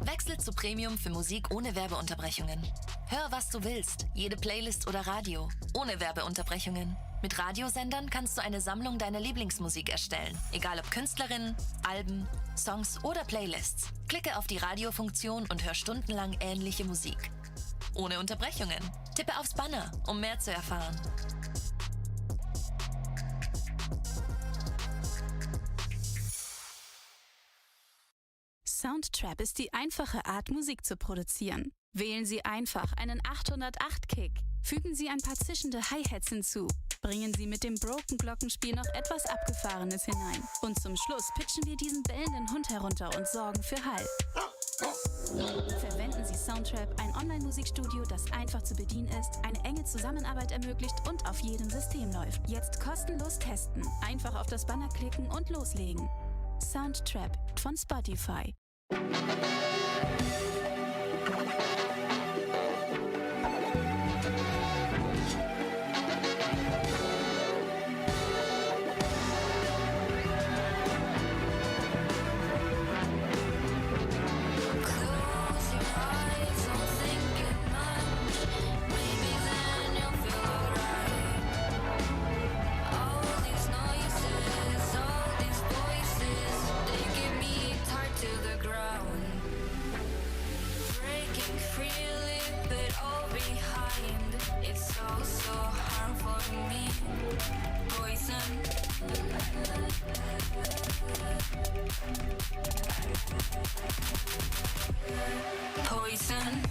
Wechsel zu Premium für Musik ohne Werbeunterbrechungen. Hör, was du willst, jede Playlist oder Radio, ohne Werbeunterbrechungen. Mit Radiosendern kannst du eine Sammlung deiner Lieblingsmusik erstellen, egal ob Künstlerinnen, Alben, Songs oder Playlists. Klicke auf die Radiofunktion und hör stundenlang ähnliche Musik. Ohne Unterbrechungen. Tippe aufs Banner, um mehr zu erfahren. Soundtrap ist die einfache Art, Musik zu produzieren. Wählen Sie einfach einen 808-Kick. Fügen Sie ein paar zischende Hi-Hats hinzu. Bringen Sie mit dem Broken-Glockenspiel noch etwas Abgefahrenes hinein. Und zum Schluss pitchen wir diesen bellenden Hund herunter und sorgen für Hall. Verwenden Sie Soundtrap, ein Online-Musikstudio, das einfach zu bedienen ist, eine enge Zusammenarbeit ermöglicht und auf jedem System läuft. Jetzt kostenlos testen. Einfach auf das Banner klicken und loslegen. Soundtrap von Spotify. Poison.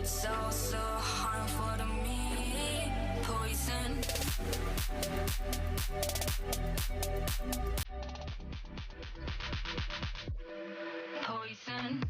It's also harmful to me. Poison. Poison.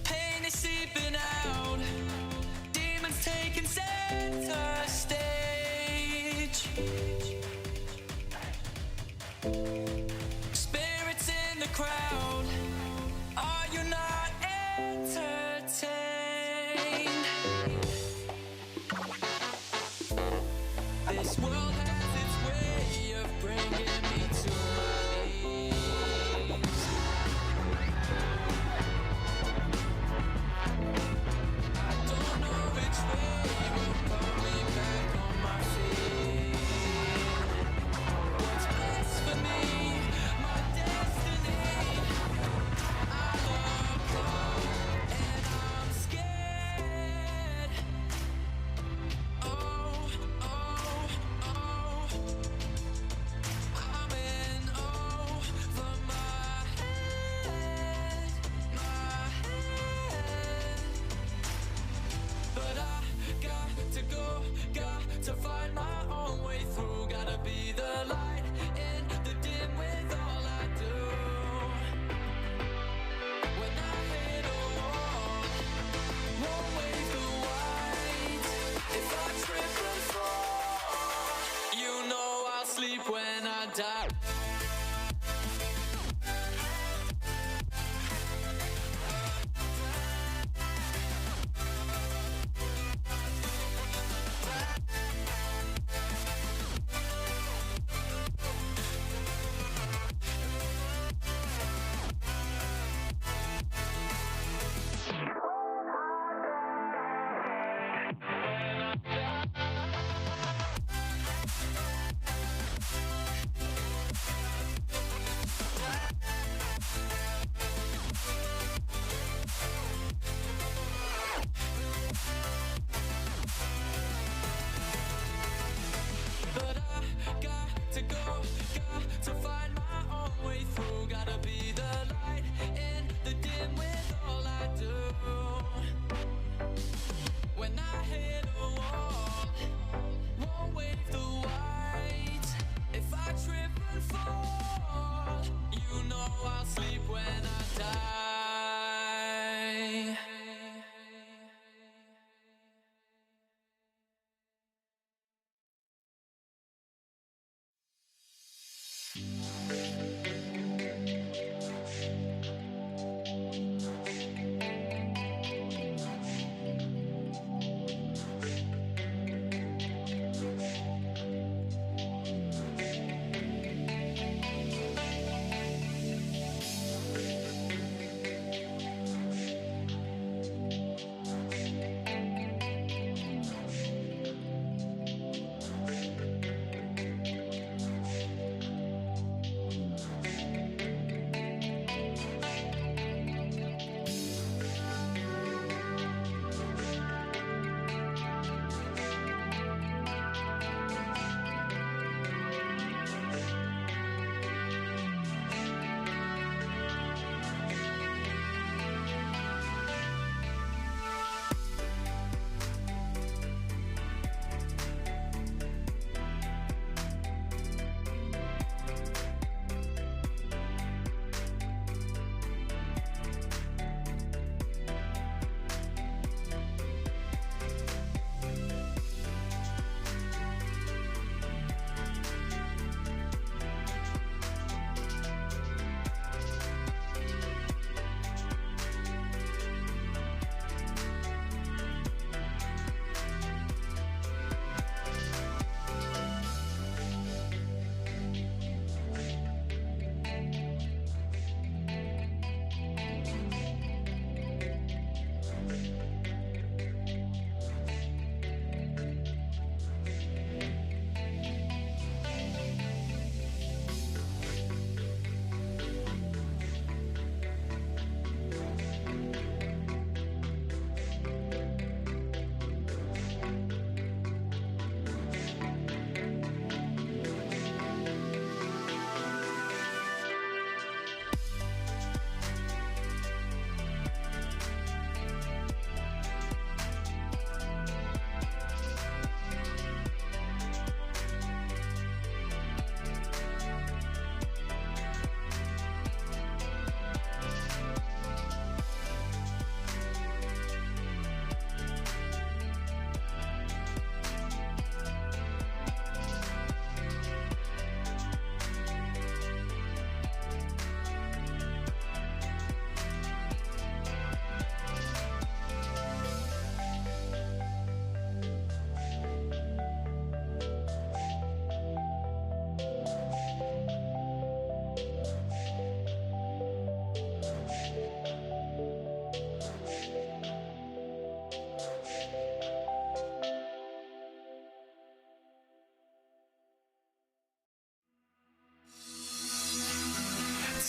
Pain is seeping out, demons taking center stage. Spirits in the crowd, are you not entertained? This world has its way of bringing me to my knees. I don't know which way will put me back on my feet. What's best for me, my destiny. I look up and I'm scared. Oh, oh, oh. I'm in over my head. But I got to go, got to find my own way through. Gotta be the light in the dim with all I do. When I hit a wall, won't wave the white. If I trip and fall, you know I'll sleep when I die. But I got to go, got to find my own way through. Gotta be the light in the dim with all I do. When I hit a wall, won't wave the white. If I trip and fall, you know I'll sleep when I die.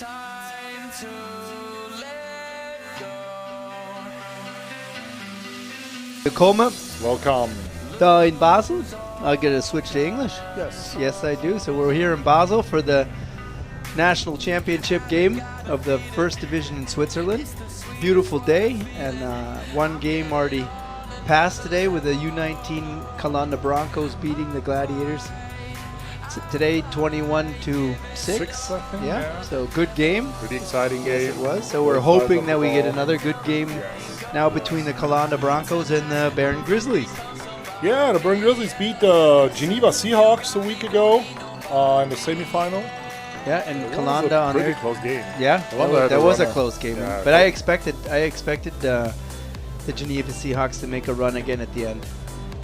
time to let go. Willkommen Welcome. in Basel. I get to switch to English. Yes, I do. So we're here in Basel for the national championship game of the first division in Switzerland. Beautiful day, and one game already passed today with the U19 Calanda Broncos beating the Gladiators. Today 21-6. Six, I think, Yeah, so good game. Pretty exciting game. Yes, it was. So we're Both sides hoping of that the we get ball. another good game now between the Calanda Broncos and the Bern Grizzlies. Yeah, the Bern Grizzlies beat the Geneva Seahawks a week ago in the semifinal. Yeah, and It was Calanda a on pretty there. close game. Yeah, Calanda had that a was a runner. close game. Yeah, But I expected the Geneva Seahawks to make a run again at the end.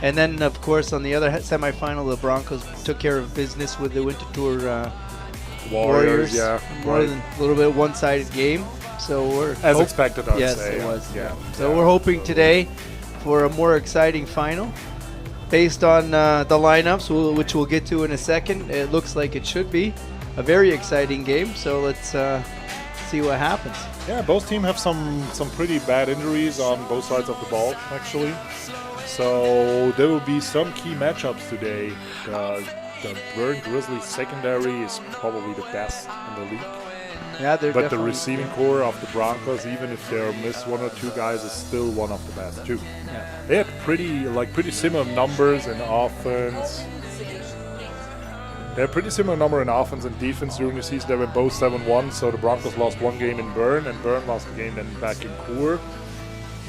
And then, of course, on the other semifinal, the Broncos took care of business with the Winter Tour Warriors. Yeah, More right. than a little bit one-sided game. So we're As expected, I'd yes, say. it was. Yeah. So we're hoping today for a more exciting final. Based on the lineups, which we'll get to in a second, it looks like it should be a very exciting game. So let's see what happens. Yeah, both teams have some pretty bad injuries on both sides of the ball, actually. So there will be some key matchups today. The Bern Grizzlies secondary is probably the best in the league. Yeah, they're But the definitely- receiving core of the Broncos, even if they miss one or two guys, is still one of the best too. Yeah. They had pretty similar numbers in offense. They had pretty similar number in offense and defense during the season. They were both 7-1, so the Broncos lost one game in Bern, and Bern lost the game then back in Coeur.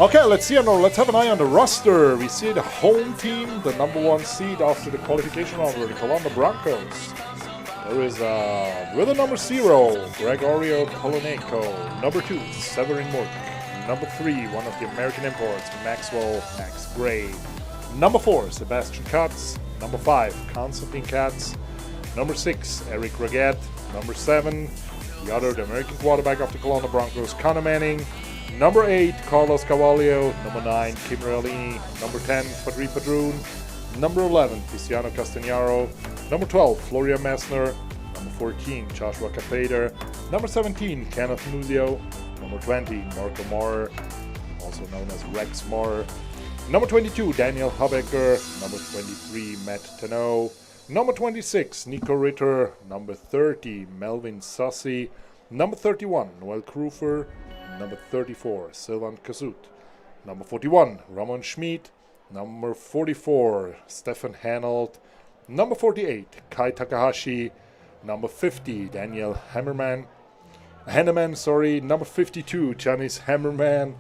Okay, let's have an eye on the roster. We see the home team, the number one seed after the qualification round, were the Calanda Broncos. There is with the number 0, Gregorio Polonenko. Number 2, Severin Morgan. Number 3, one of the American imports, Max Gray. Number 4, Sebastian Katz. Number 5, Konstantin Katz. Number 6, Eric Raget. Number 7, the American quarterback of the Calanda Broncos, Connor Manning. Number 8, Carlos Cavallio. Number 9, Kim Realini. Number 10, Padri Padrun. Number 11, Cristiano Castagnaro. Number 12, Florian Messner. Number 14, Joshua Capader. Number 17, Kenneth Muzio. Number 20, Marco Moore, also known as Rex Moore. Number 22, Daniel Habecker. Number 23, Matt Teno. Number 26, Nico Ritter. Number 30, Melvin Sussi. Number 31, Noel Krufer. Number 34, Sylvan Kasut. Number 41, Ramon Schmid. Number 44, Stefan Hanold. Number 48, Kai Takahashi. Number 50, Daniel Hanneman. Number 52, Janis Hammerman.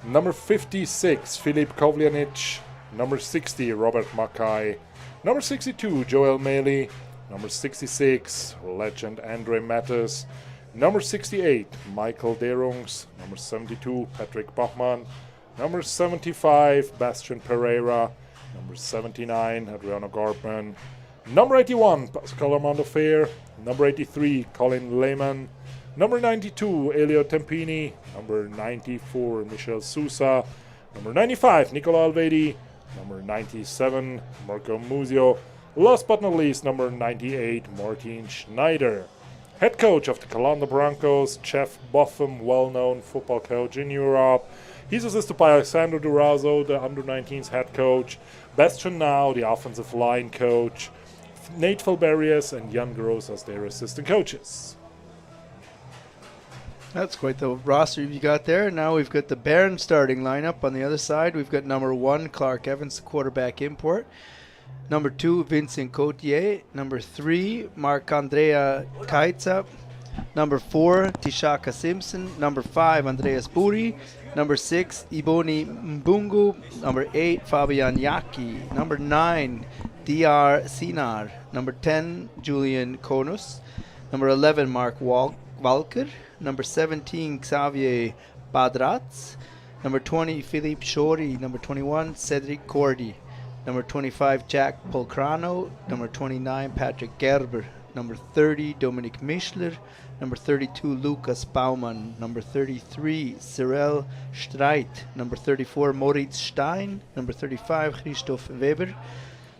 Number 56, Filip Kovljanic. Number 60, Robert Mackay. Number 62, Joel Maley. Number 66, legend Andre Mattes. Number 68, Michael Derungs. Number 72, Patrick Bachmann. Number 75, Bastian Pereira. Number 79, Adriano Garbman. Number 81, Pascal Armando Fair. Number 83, Colin Lehman. Number 92, Elio Tempini. Number 94, Michel Sousa. Number 95, Nicola Alvedi. Number 97, Marco Muzio. Last but not least, number 98, Martin Schneider. Head coach of the Calanda Broncos, Jeff Botham, well-known football coach in Europe. He's assisted by Alessandro Durazo, the under-19s head coach. Bastian Now, the offensive line coach. Nate Falberius and Jan Gross as their assistant coaches. That's quite the roster you got there. Now we've got the Bern starting lineup. On the other side, we've got number 1, Clark Evans, quarterback import. Number 2, Vincent Cotier. Number 3, Marc-Andrea Kaitza. Number 4, Tishaka Simpson. Number 5, Andreas Buri. Number 6, Iboni Mbungu. Number 8, Fabian Yaki. Number 9, DR Sinar. Number 10, Julian Konus. Number 11, Mark Walker. Number 17, Xavier Badratz. Number 20, Philippe Shori. Number 21, Cedric Cordy. Number 25, Jack Polcrano. Number 29, Patrick Gerber. Number 30, Dominic Mischler. Number 32, Lucas Baumann. Number 33, Cyril Streit. Number 34, Moritz Stein. Number 35, Christoph Weber.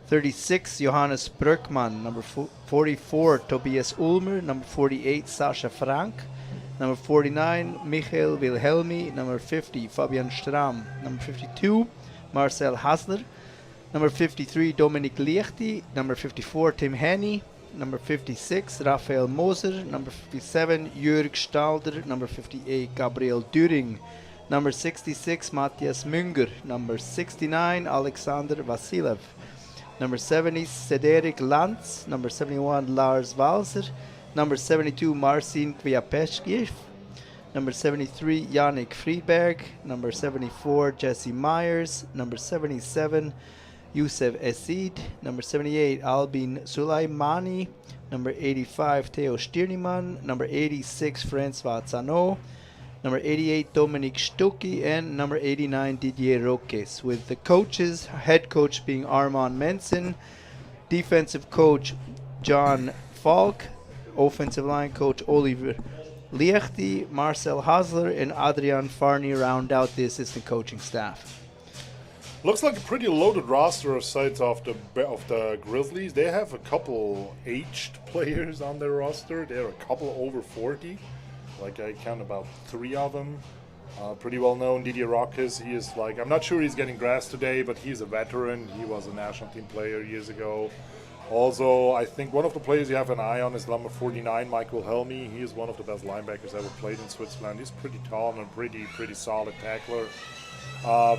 36, Johannes Brückmann. Number 44, Tobias Ulmer. Number 48, Sascha Frank. Number 49, Michael Wilhelmi. Number 50, Fabian Stram. Number 52, Marcel Hasler. Number 53, Dominik Liechti. Number 54, Tim Henny. Number 56, Raphael Moser. Number 57, Jörg Stalder. Number 58, Gabriel Düring. Number 66, Matthias Münger. Number 69, Alexander Vasilev. Number 70, Cedric Lantz. Number 71, Lars Walser. Number 72, Marcin Kwiatkowski. Number 73, Yannick Friedberg. Number 74, Jesse Myers. Number 77, Youssef Essid. Number 78, Albin Sulaimani. Number 85, Theo Stirnimann. Number 86, Francois Zano. Number 88, Dominic Stucki. And number 89, Didier Roques. With the coaches, head coach being Armand Mensen, defensive coach John Falk, offensive line coach Oliver Liechti, Marcel Hasler, and Adrian Farney round out the assistant coaching staff. Looks like a pretty loaded roster of sides of the Grizzlies. They have a couple aged players on their roster. They're a couple over 40. Like I count about 3 of them. Pretty well known, Didier Roques. He is like, I'm not sure he's getting grass today, but he's a veteran. He was a national team player years ago. Also, I think one of the players you have an eye on is number 49, Michael Helmy. He is one of the best linebackers ever played in Switzerland. He's pretty tall and a pretty solid tackler.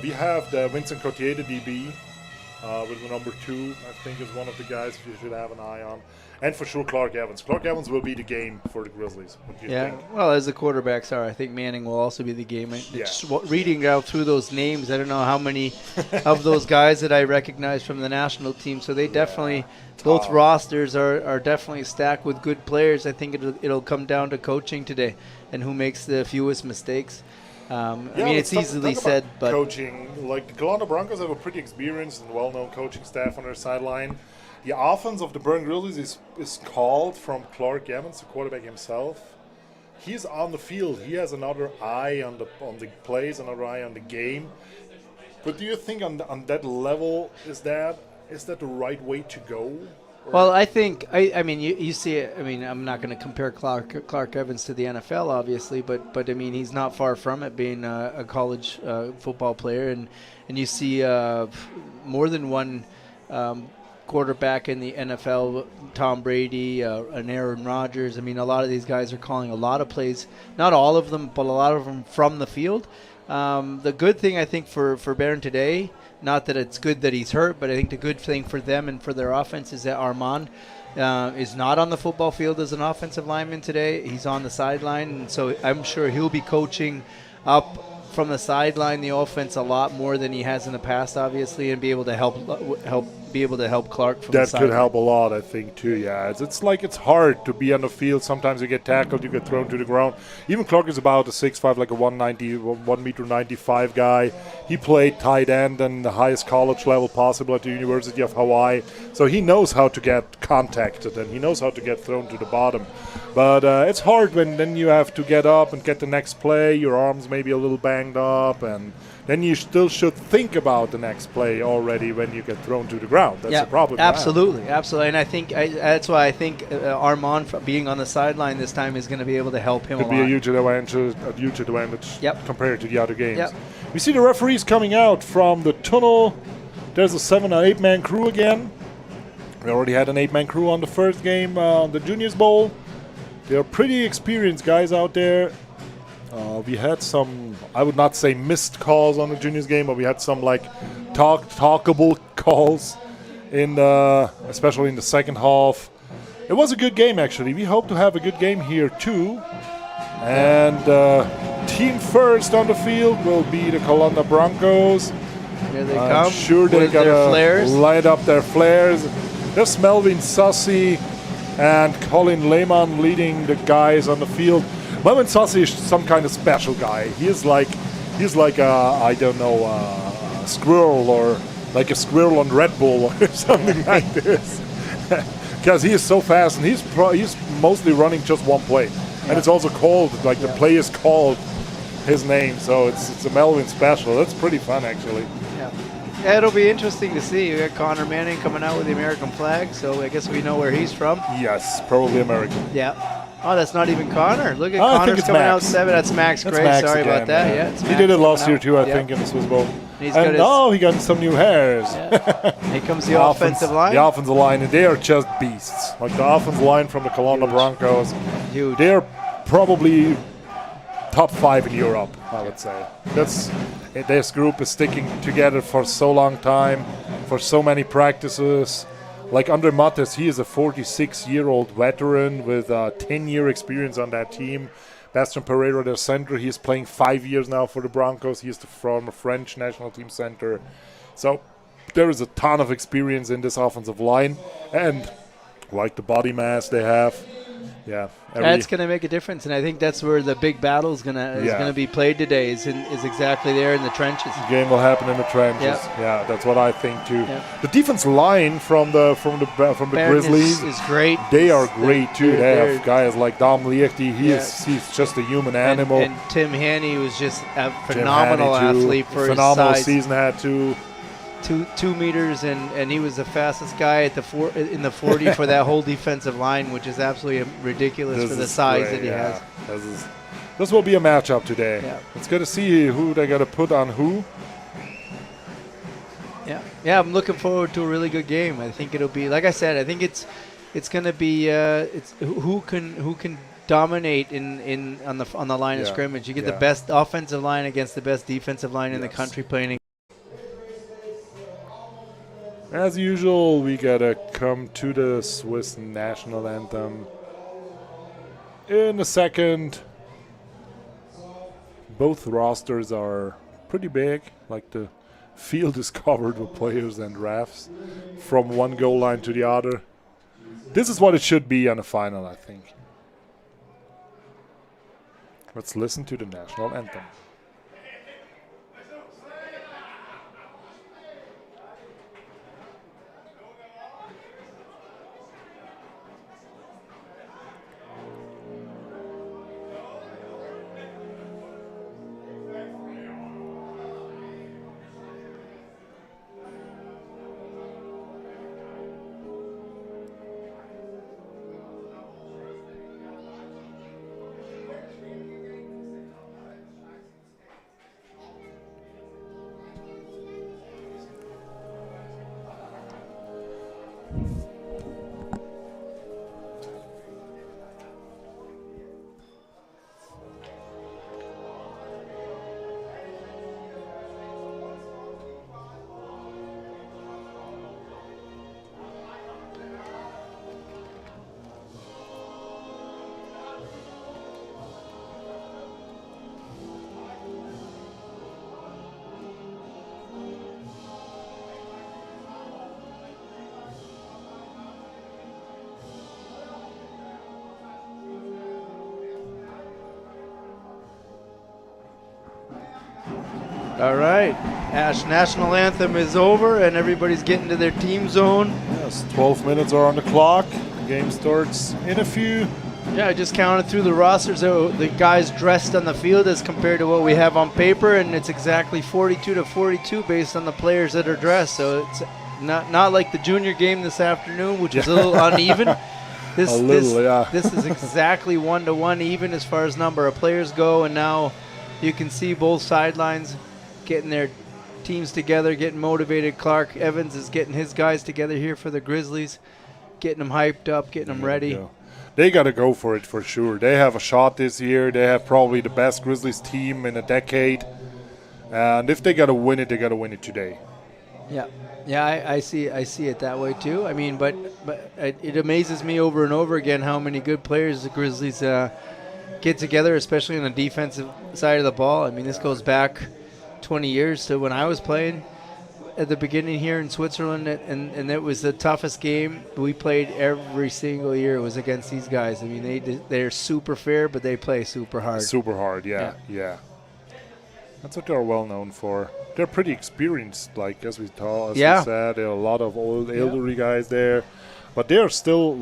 We have the Vincent Cotier, the DB, with the number 2, I think is one of the guys you should have an eye on. And for sure, Clark Evans. Clark Evans will be the game for the Grizzlies. What do you think? Well, as the quarterbacks are, I think Manning will also be the game. Reading out through those names, I don't know how many of those guys that I recognize from the national team. So they definitely, both rosters are definitely stacked with good players. I think it'll come down to coaching today and who makes the fewest mistakes. I mean, it's easily said, but coaching, like the Colorado Broncos have a pretty experienced and well-known coaching staff on their sideline. The offense of the Bern Grizzlies is called from Clark Evans, the quarterback himself. He's on the field. He has another eye on the plays, another eye on the game. But do you think on that level is that the right way to go? Well, I think I mean you see it. I mean, I'm not going to compare Clark Evans to the NFL, obviously, but I mean he's not far from it, being a college football player, and you see more than one quarterback in the NFL, Tom Brady, and Aaron Rodgers. I mean, a lot of these guys are calling a lot of plays, not all of them, but a lot of them from the field. The good thing, I think, for Bern today, not that it's good that he's hurt, but I think the good thing for them and for their offense is that Armand is not on the football field as an offensive lineman today. He's on the sideline, and so I'm sure he'll be coaching up from the sideline the offense a lot more than he has in the past, obviously, and be able to help Clark from the sideline. That could help a lot, I think, too. Yeah, it's like it's hard to be on the field. Sometimes you get tackled, you get thrown to the ground. Even Clark is about a 6'5", like a 1.95 guy. He played tight end in the highest college level possible at the University of Hawaii, so he knows how to get contacted and he knows how to get thrown to the bottom. But it's hard when then you have to get up and get the next play. Your arms may be a little banged up, and then you still should think about the next play already when you get thrown to the ground. That's the problem. Absolutely. And I think that's why I think Armand being on the sideline this time is going to be able to help him. Could be a huge advantage compared to the other games. Yep. We see the referees coming out from the tunnel. There's a 7 or 8 man crew again. We already had an 8-man crew on the first game, the Juniors Bowl. They're pretty experienced guys out there. We had some, I would not say missed calls on the Juniors game, but we had some like talkable calls especially in the second half. It was a good game, actually. We hope to have a good game here too. And team first on the field will be the Colonna Broncos. Here they come. I'm sure they're gonna light up their flares. There's Melvin Sussy and Colin Lehman leading the guys on the field. Melvin Sussy is some kind of special guy. He's like a squirrel, or like a squirrel on Red Bull or something like this. Because he is so fast, and he's mostly running just one play. And it's also called, like the play is called his name, so it's a Melvin special. That's pretty fun, actually. Yeah, it'll be interesting to see. We got Connor Manning coming out with the American flag, so I guess we know where he's from. Yes, probably American. Yeah. Oh, that's not even Connor. Look at Oh, I think Connor's it's coming out Max. 7. That's Max That's Gray. Max Sorry again, about that. Yeah, it's he Max did it coming last year out. too, I Yeah. think, in the Swiss Bowl. He's got And his- he got some new hairs. Here comes the offensive line. The offensive line, and they are just beasts. Like the offensive line from the Kelowna Huge. Broncos, Huge. they're probably top 5 in Europe, I would say. This group is sticking together for so long time, for so many practices. Like Andre Mattes, he is a 46-year-old veteran with 10-year experience on that team. Bastien Pereira, their center, he is playing 5 years now for the Broncos. He is the former French national team center. So there is a ton of experience in this offensive line. And like the body mass they have, yeah. That's going to make a difference, and I think that's where the big battle is going to be played today. Is exactly there in the trenches. The game will happen in the trenches. Yeah, that's what I think too. The defense line from the Grizzlies is great. They are great too. They have guys like Dom Liechty. He's just a human animal. And Tim Haney was just a phenomenal athlete for his phenomenal size. season had too. 2 meters, and he was the fastest guy at in the 40 for that whole defensive line, which is absolutely ridiculous for the size that he has. This will be a matchup today. Yeah. It's good to see who they got to put on who. Yeah, I'm looking forward to a really good game. I think it'll be, like I said, I think it's going to be it's who can dominate on the line of scrimmage. You get the best offensive line against the best defensive line in the country playing. As usual, we gotta come to the Swiss national anthem in a second. Both rosters are pretty big, like the field is covered with players and refs from one goal line to the other. This is what it should be on a final, I think. Let's listen to the national anthem. All right, national anthem is over, and everybody's getting to their team zone. Yes, 12 minutes are on the clock. The game starts in a few. Yeah, I just counted through the rosters of the guys dressed on the field as compared to what we have on paper, and it's exactly 42 to 42 based on the players that are dressed. So it's not like the junior game this afternoon, which is a little uneven. This is exactly 1-to-1 even as far as number of players go, and now you can see both sidelines getting their teams together, getting motivated. Clark Evans is getting his guys together here for the Grizzlies, getting them hyped up, getting them ready. They got to go for it for sure. They have a shot this year. They have probably the best Grizzlies team in a decade. And if they got to win it, they got to win it today. Yeah, I see it that way too. I mean, but it amazes me over and over again how many good players the Grizzlies get together, especially on the defensive side of the ball. I mean, this goes back 20 years to when I was playing at the beginning here in Switzerland, and it was the toughest game we played every single year. It was against these guys. I mean, they're super fair, but they play super hard. Super hard, yeah. That's what they're well known for. They're pretty experienced, like as we said. There are a lot of old elderly guys there, but they're still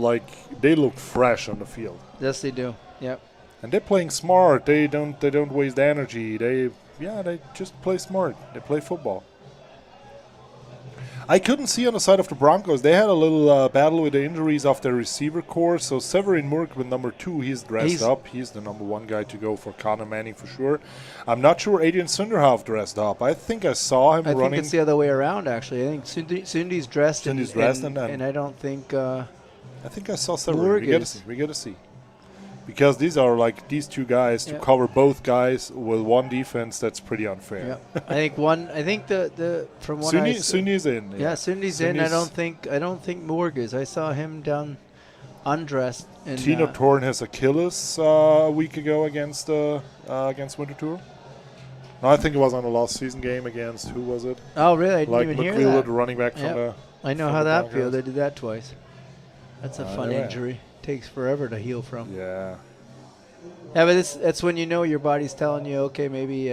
they look fresh on the field. Yes, they do. Yep. And they're playing smart. They don't waste energy. They just play smart. They play football. I couldn't see on the side of the Broncos. They had a little battle with the injuries of their receiver core. So Severin Murk with number 2, he's dressed up. He's the number 1 guy to go for Connor Manning for sure. I'm not sure Adrian Sunderhoff dressed up. I think I saw him running. I think it's the other way around, actually. I think Sundi's dressed. And I don't think... I think I saw Severin. We got to see. Because these are like these 2 guys to cover both guys with one defense. That's pretty unfair. Yeah. I think the from what Sundi's in. Yeah, Sundi's in. I don't think Morg is. I saw him down undressed. Tino torn his Achilles a week ago against Winterthur. No, I think it was on the last season game against who was it? Oh, really? I didn't even hear that. The running back from the. I know how that feels. They did that twice. That's a fun injury. Takes forever to heal from. Yeah. Yeah, but that's when you know your body's telling you, okay, maybe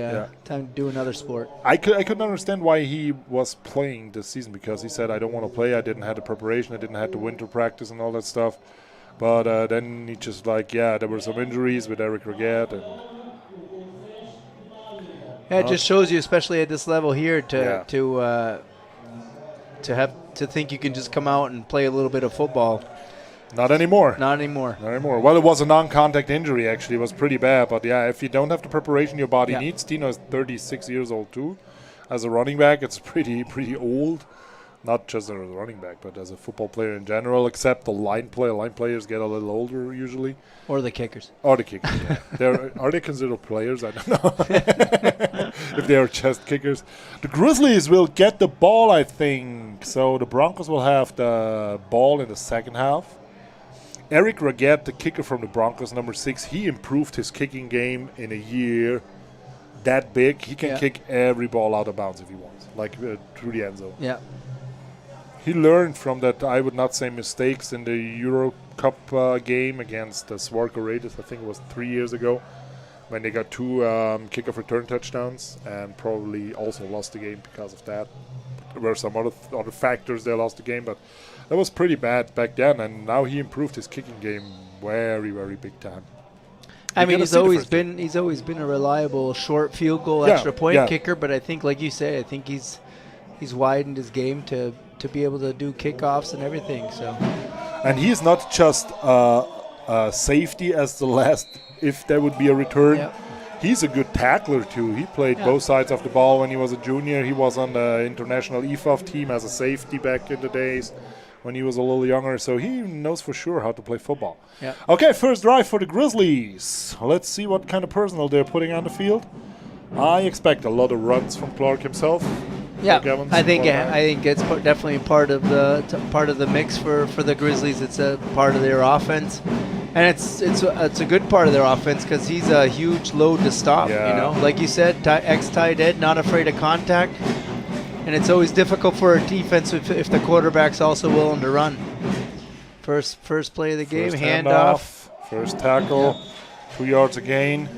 time to do another sport. I couldn't understand why he was playing this season, because he said, I don't want to play. I didn't have the preparation. I didn't have the winter practice and all that stuff. But then he just there were some injuries with Eric Regat. And it just shows you, especially at this level here, to think you can just come out and play a little bit of football. Not anymore. Well, it was a non-contact injury, actually. It was pretty bad. But, if you don't have the preparation your body needs, Tino is 36 years old, too. As a running back, it's pretty old. Not just as a running back, but as a football player in general, except the line player. Line players get a little older, usually. Or the kickers. Are they considered players? I don't know. If they are just kickers. The Grizzlies will get the ball, I think. So the Broncos will have the ball in the second half. Eric Regat, the kicker from the Broncos, number 6, he improved his kicking game in a year that big. He can kick every ball out of bounds if he wants, like through the end zone. Yeah. He learned from that, I would not say mistakes, in the Euro Cup game against the Swarco Raiders. I think it was 3 years ago, when they got 2 kickoff return touchdowns and probably also lost the game because of that. There were some other factors they lost the game, but that was pretty bad back then, and now he improved his kicking game very, very big time. I mean, he's always been a reliable short field goal, extra point kicker. But I think, like you say, I think he's widened his game to be able to do kickoffs and everything. So, and he's not just safety as the last, if there would be a return. Yep. He's a good tackler too. He played both sides of the ball when he was a junior. He was on the international EFOF team as a safety back in the days when he was a little younger. So he knows for sure how to play football. Yeah. Okay, first drive for the Grizzlies. Let's see what kind of personnel they're putting on the field. I expect a lot of runs from Clark himself. Yeah, I think it's definitely part of the mix for the Grizzlies. It's a part of their offense. And it's a good part of their offense because he's a huge load to stop. Yeah. You know, like you said, ex-tight end, not afraid of contact, and it's always difficult for a defense if the quarterback's also willing to run. First play of the game, handoff, first tackle, 2 yards a gain.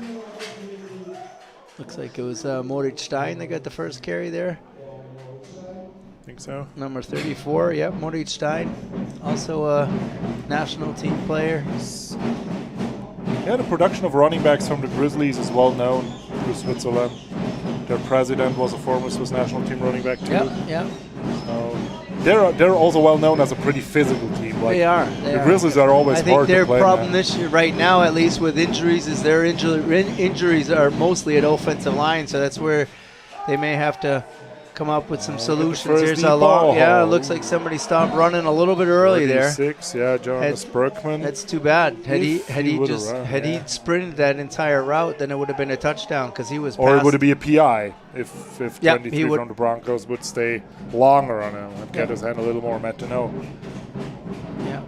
Looks like it was Moritz Stein that got the first carry there. Think so. Number 34, yep, Moritz Stein, also a national team player. Yeah, the production of running backs from the Grizzlies is well known through Switzerland. Their president was a former Swiss national team running back too. Yeah. They're also well known as a pretty physical team. Like they are. The Grizzlies are always hard to play. I think their problem this year, right now, at least with injuries, is their injuries are mostly at offensive line. So that's where they may have to come up with some solutions. Here's a long. Yeah, it looks like somebody stopped running a little bit early there. 36, yeah, Jonas Berkman. That's too bad. Had he sprinted that entire route, then it would have been a touchdown because he was. Or it would be a PI if 23 from the Broncos would stay longer on him and get his hand a little more met to know. Yeah.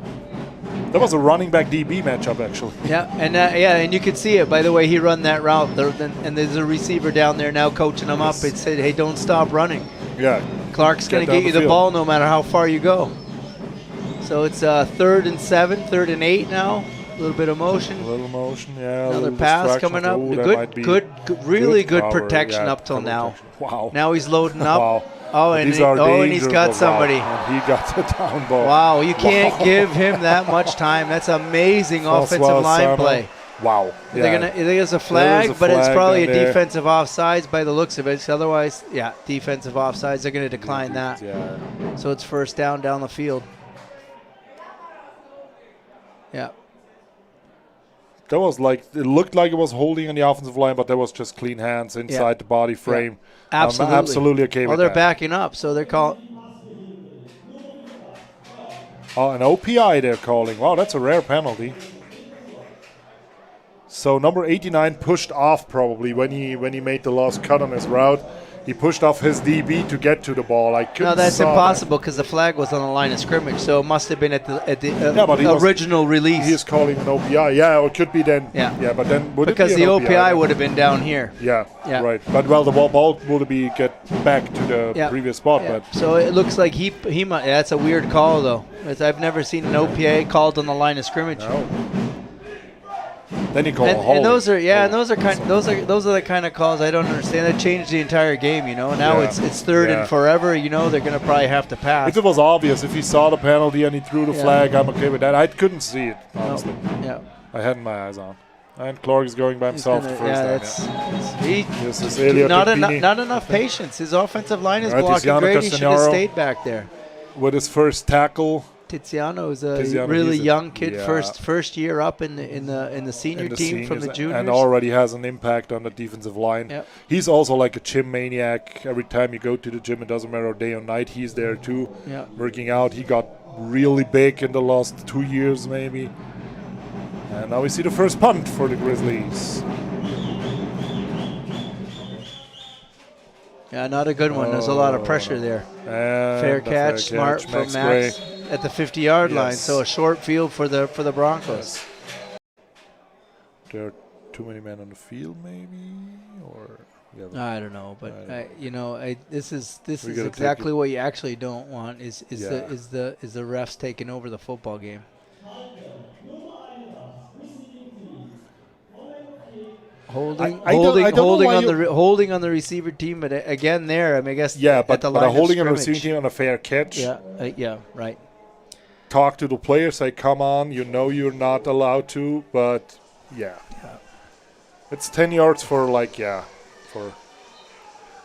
That was a running back DB matchup, actually. Yeah, and you could see it by the way he run that route. And there's a receiver down there now coaching him up. It said, "Hey, don't stop running." Yeah. Clark's going to get you the ball no matter how far you go. So it's 3rd and 7, 3rd and 8 now. A little bit of motion. Yeah. Another pass coming up. Really good protection up till now. Wow. Now he's loading up. Wow. And he's got somebody. And he got the down ball. Wow, you can't give him that much time. That's amazing offensive line play. Wow. There's a flag, but it's flag probably a down there. defensive offsides by the looks of it. Otherwise, yeah, defensive offsides. They're going to decline that. Yeah. So it's first down the field. Yeah. That was like, it looked like it was holding on the offensive line, but that was just clean hands inside the body frame. Absolutely. I'm absolutely okay with they're that. backing up, so they're calling. Oh, an OPI they're calling. Wow, that's a rare penalty. So number 89 pushed off probably when he made the last cut on his route. He pushed off his DB to get to the ball. No, that's impossible because the flag was on the line of scrimmage, so it must have been at the original release. He is calling an OPI. Yeah, it could be then. Yeah, but then would because it be the an OPI would have been down here. Yeah, right. But well, the ball would be get back to the previous spot. Yeah. But so it looks like he might. That's a weird call though. I've never seen an OPA called on the line of scrimmage. No. Then you call a hold. And those are those are the kind of calls I don't understand. That changed the entire game, you know. Now it's third and forever, you know. They're going to probably have to pass. If it was obvious, if he saw the penalty and he threw the flag, I'm okay with that. I couldn't see it, honestly. No. Yeah. I had my eyes on. And Clark is going by himself the first time. Not enough patience. His offensive line is blocking great. He should have stayed back there. With his first tackle. Tiziano is a really young kid, first year up in the senior team from the juniors, and already has an impact on the defensive line. Yep. He's also like a gym maniac. Every time you go to the gym, it doesn't matter day or night, he's there too, working out. He got really big in the last 2 years maybe. And now we see the first punt for the Grizzlies. Yeah, not a good one. There's a lot of pressure there. Fair catch, smart from Max at the 50-yard line. So a short field for the Broncos. There are too many men on the field, maybe, or I don't know, but this is exactly what you actually don't want is the refs taking over the football game. Holding on the receiver team, but again there, I mean, I guess but a holding on the receiving team on a fair catch. Yeah, right. Talk to the player, say, come on, you know you're not allowed to, but it's 10 yards for for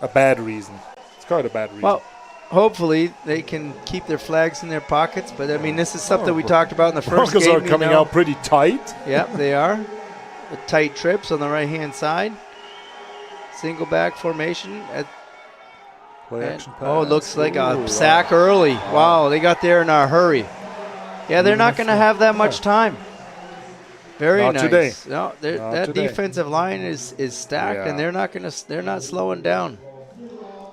a bad reason. It's quite a bad reason. Well, hopefully they can keep their flags in their pockets, but I mean, this is something we talked about in the first game. Broncos are coming out pretty tight. Yeah, they are. The tight trips on the right-hand side. Single back formation. Play action pass. Oh, it looks like a sack early. Wow, they got there in a hurry. Yeah, they're not going to have that much time. Very nice. Today. No, that defensive line is stacked, and they're not slowing down.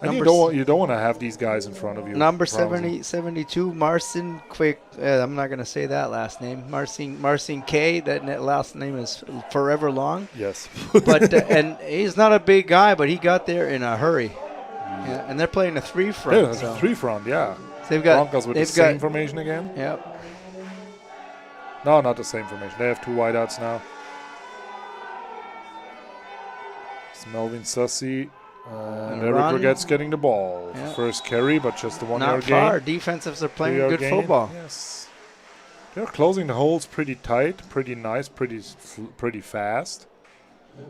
And you don't want to have these guys in front of you. Number 72, Marcin Quick. I'm not going to say that last name. Marcin K. That last name is forever long. Yes. But and he's not a big guy, but he got there in a hurry. Yeah, and they're playing a 3-front. Yeah, 3-front. Yeah. So they've got Broncos with the same formation again. Yep. No, not the same formation. They have 2 wideouts now. It's Melvin Sussy. And Eric Regette's getting the ball. Yeah. First carry, but just the 1 yard gain. Not far. Defensives are playing good football. Yes. They're closing the holes pretty tight, pretty nice, pretty fast.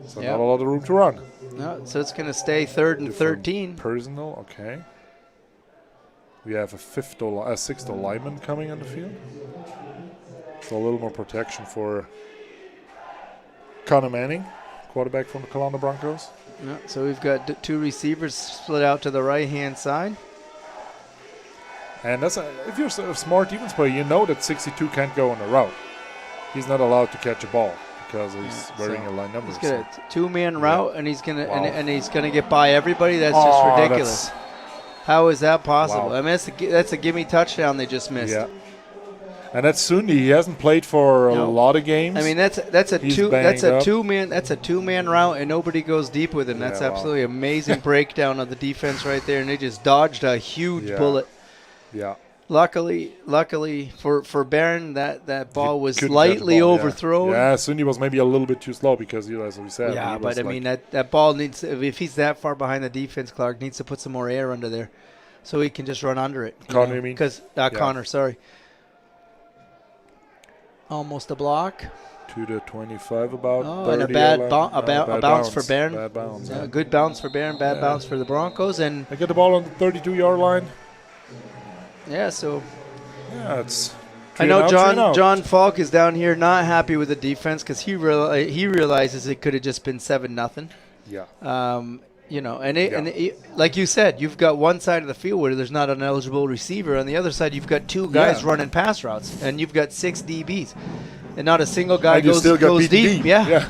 So not a lot of room to run. No, so it's going to stay 3rd and 13. Personal, okay. We have a 6th lineman coming on the field. So a little more protection for Connor Manning, quarterback from the Kelowna Broncos. Yeah, so we've got 2 receivers split out to the right-hand side. And if you're a smart defense player, you know that 62 can't go on a route. He's not allowed to catch a ball because he's wearing a line number. He's got a 2-man route, and he's gonna and he's gonna get by everybody. That's just ridiculous. How is that possible? Wow. I mean, that's a gimme touchdown they just missed. Yeah. And that's Sunday. He hasn't played for a lot of games. I mean, that's a 2-man route, and nobody goes deep with him. That's absolutely amazing breakdown of the defense right there, and they just dodged a huge bullet. Yeah. Luckily for Barron, that ball was lightly overthrown. Yeah, Sunday was maybe a little bit too slow because, as we said. Yeah, but I mean that ball needs, if he's that far behind the defense, Clark needs to put some more air under there, so he can just run under it. Connor, you mean? Because Connor, sorry. Almost a block. to the 25 about. Oh, and a 30 bad, yard line. a bounce for Bern. Bad bounce. Yeah, good bounce for Bern, bad bounce for the Broncos. And They get the ball on the 32-yard line. yeah, so Yeah, it's. I know John Falk is down here not happy with the defense because he realizes it could have just been 7-0. Yeah. You know, and like you said, you've got one side of the field where there's not an eligible receiver. On the other side, you've got two guys running pass routes, and you've got 6 DBs, and not a single guy And you goes still got BDD. deep. Yeah.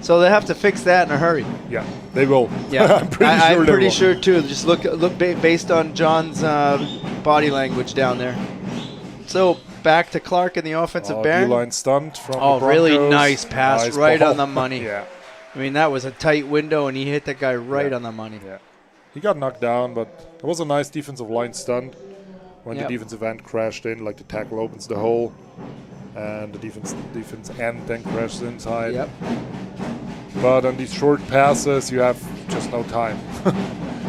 So they have to fix that in a hurry. Yeah, they will. Yeah, I'm pretty sure too. Just look based on John's body language down there. So back to Clark in the offensive Baron. D-line stunt from the Oh, Broncos. really nice pass, Nice right ball. on the money. Yeah. I mean, that was a tight window, and he hit that guy right on the money. Yeah. He got knocked down, but it was a nice defensive line stunt when the defensive end crashed in, like the tackle opens the hole, and the defense end then crashes inside. Yep. But on these short passes, you have just no time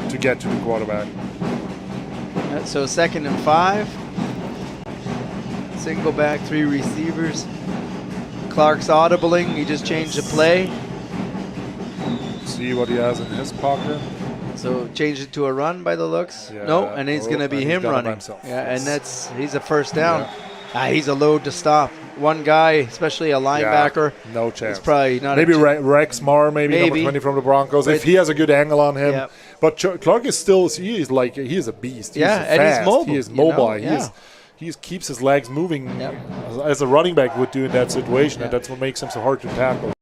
to get to the quarterback. So 2nd and 5. Single back, 3 receivers. Clark's audibling. He just changed the play. See what he has in his pocket. So changed it to a run by the looks. Yeah. No, and it's going to be and him he's got him by running. himself. Yeah, Yes. and he's a first down. He's a load to stop. One guy, especially a linebacker, no chance. it's probably not. Maybe Rex Marr, maybe number 20 from the Broncos, if he has a good angle on him. Yep. But Clark is still, he is a beast. He's Yeah, fast. and he's mobile. He is mobile. Yeah. He keeps his legs moving Yep. as a running back would do in that situation, Yeah. and that's what makes him so hard to tackle.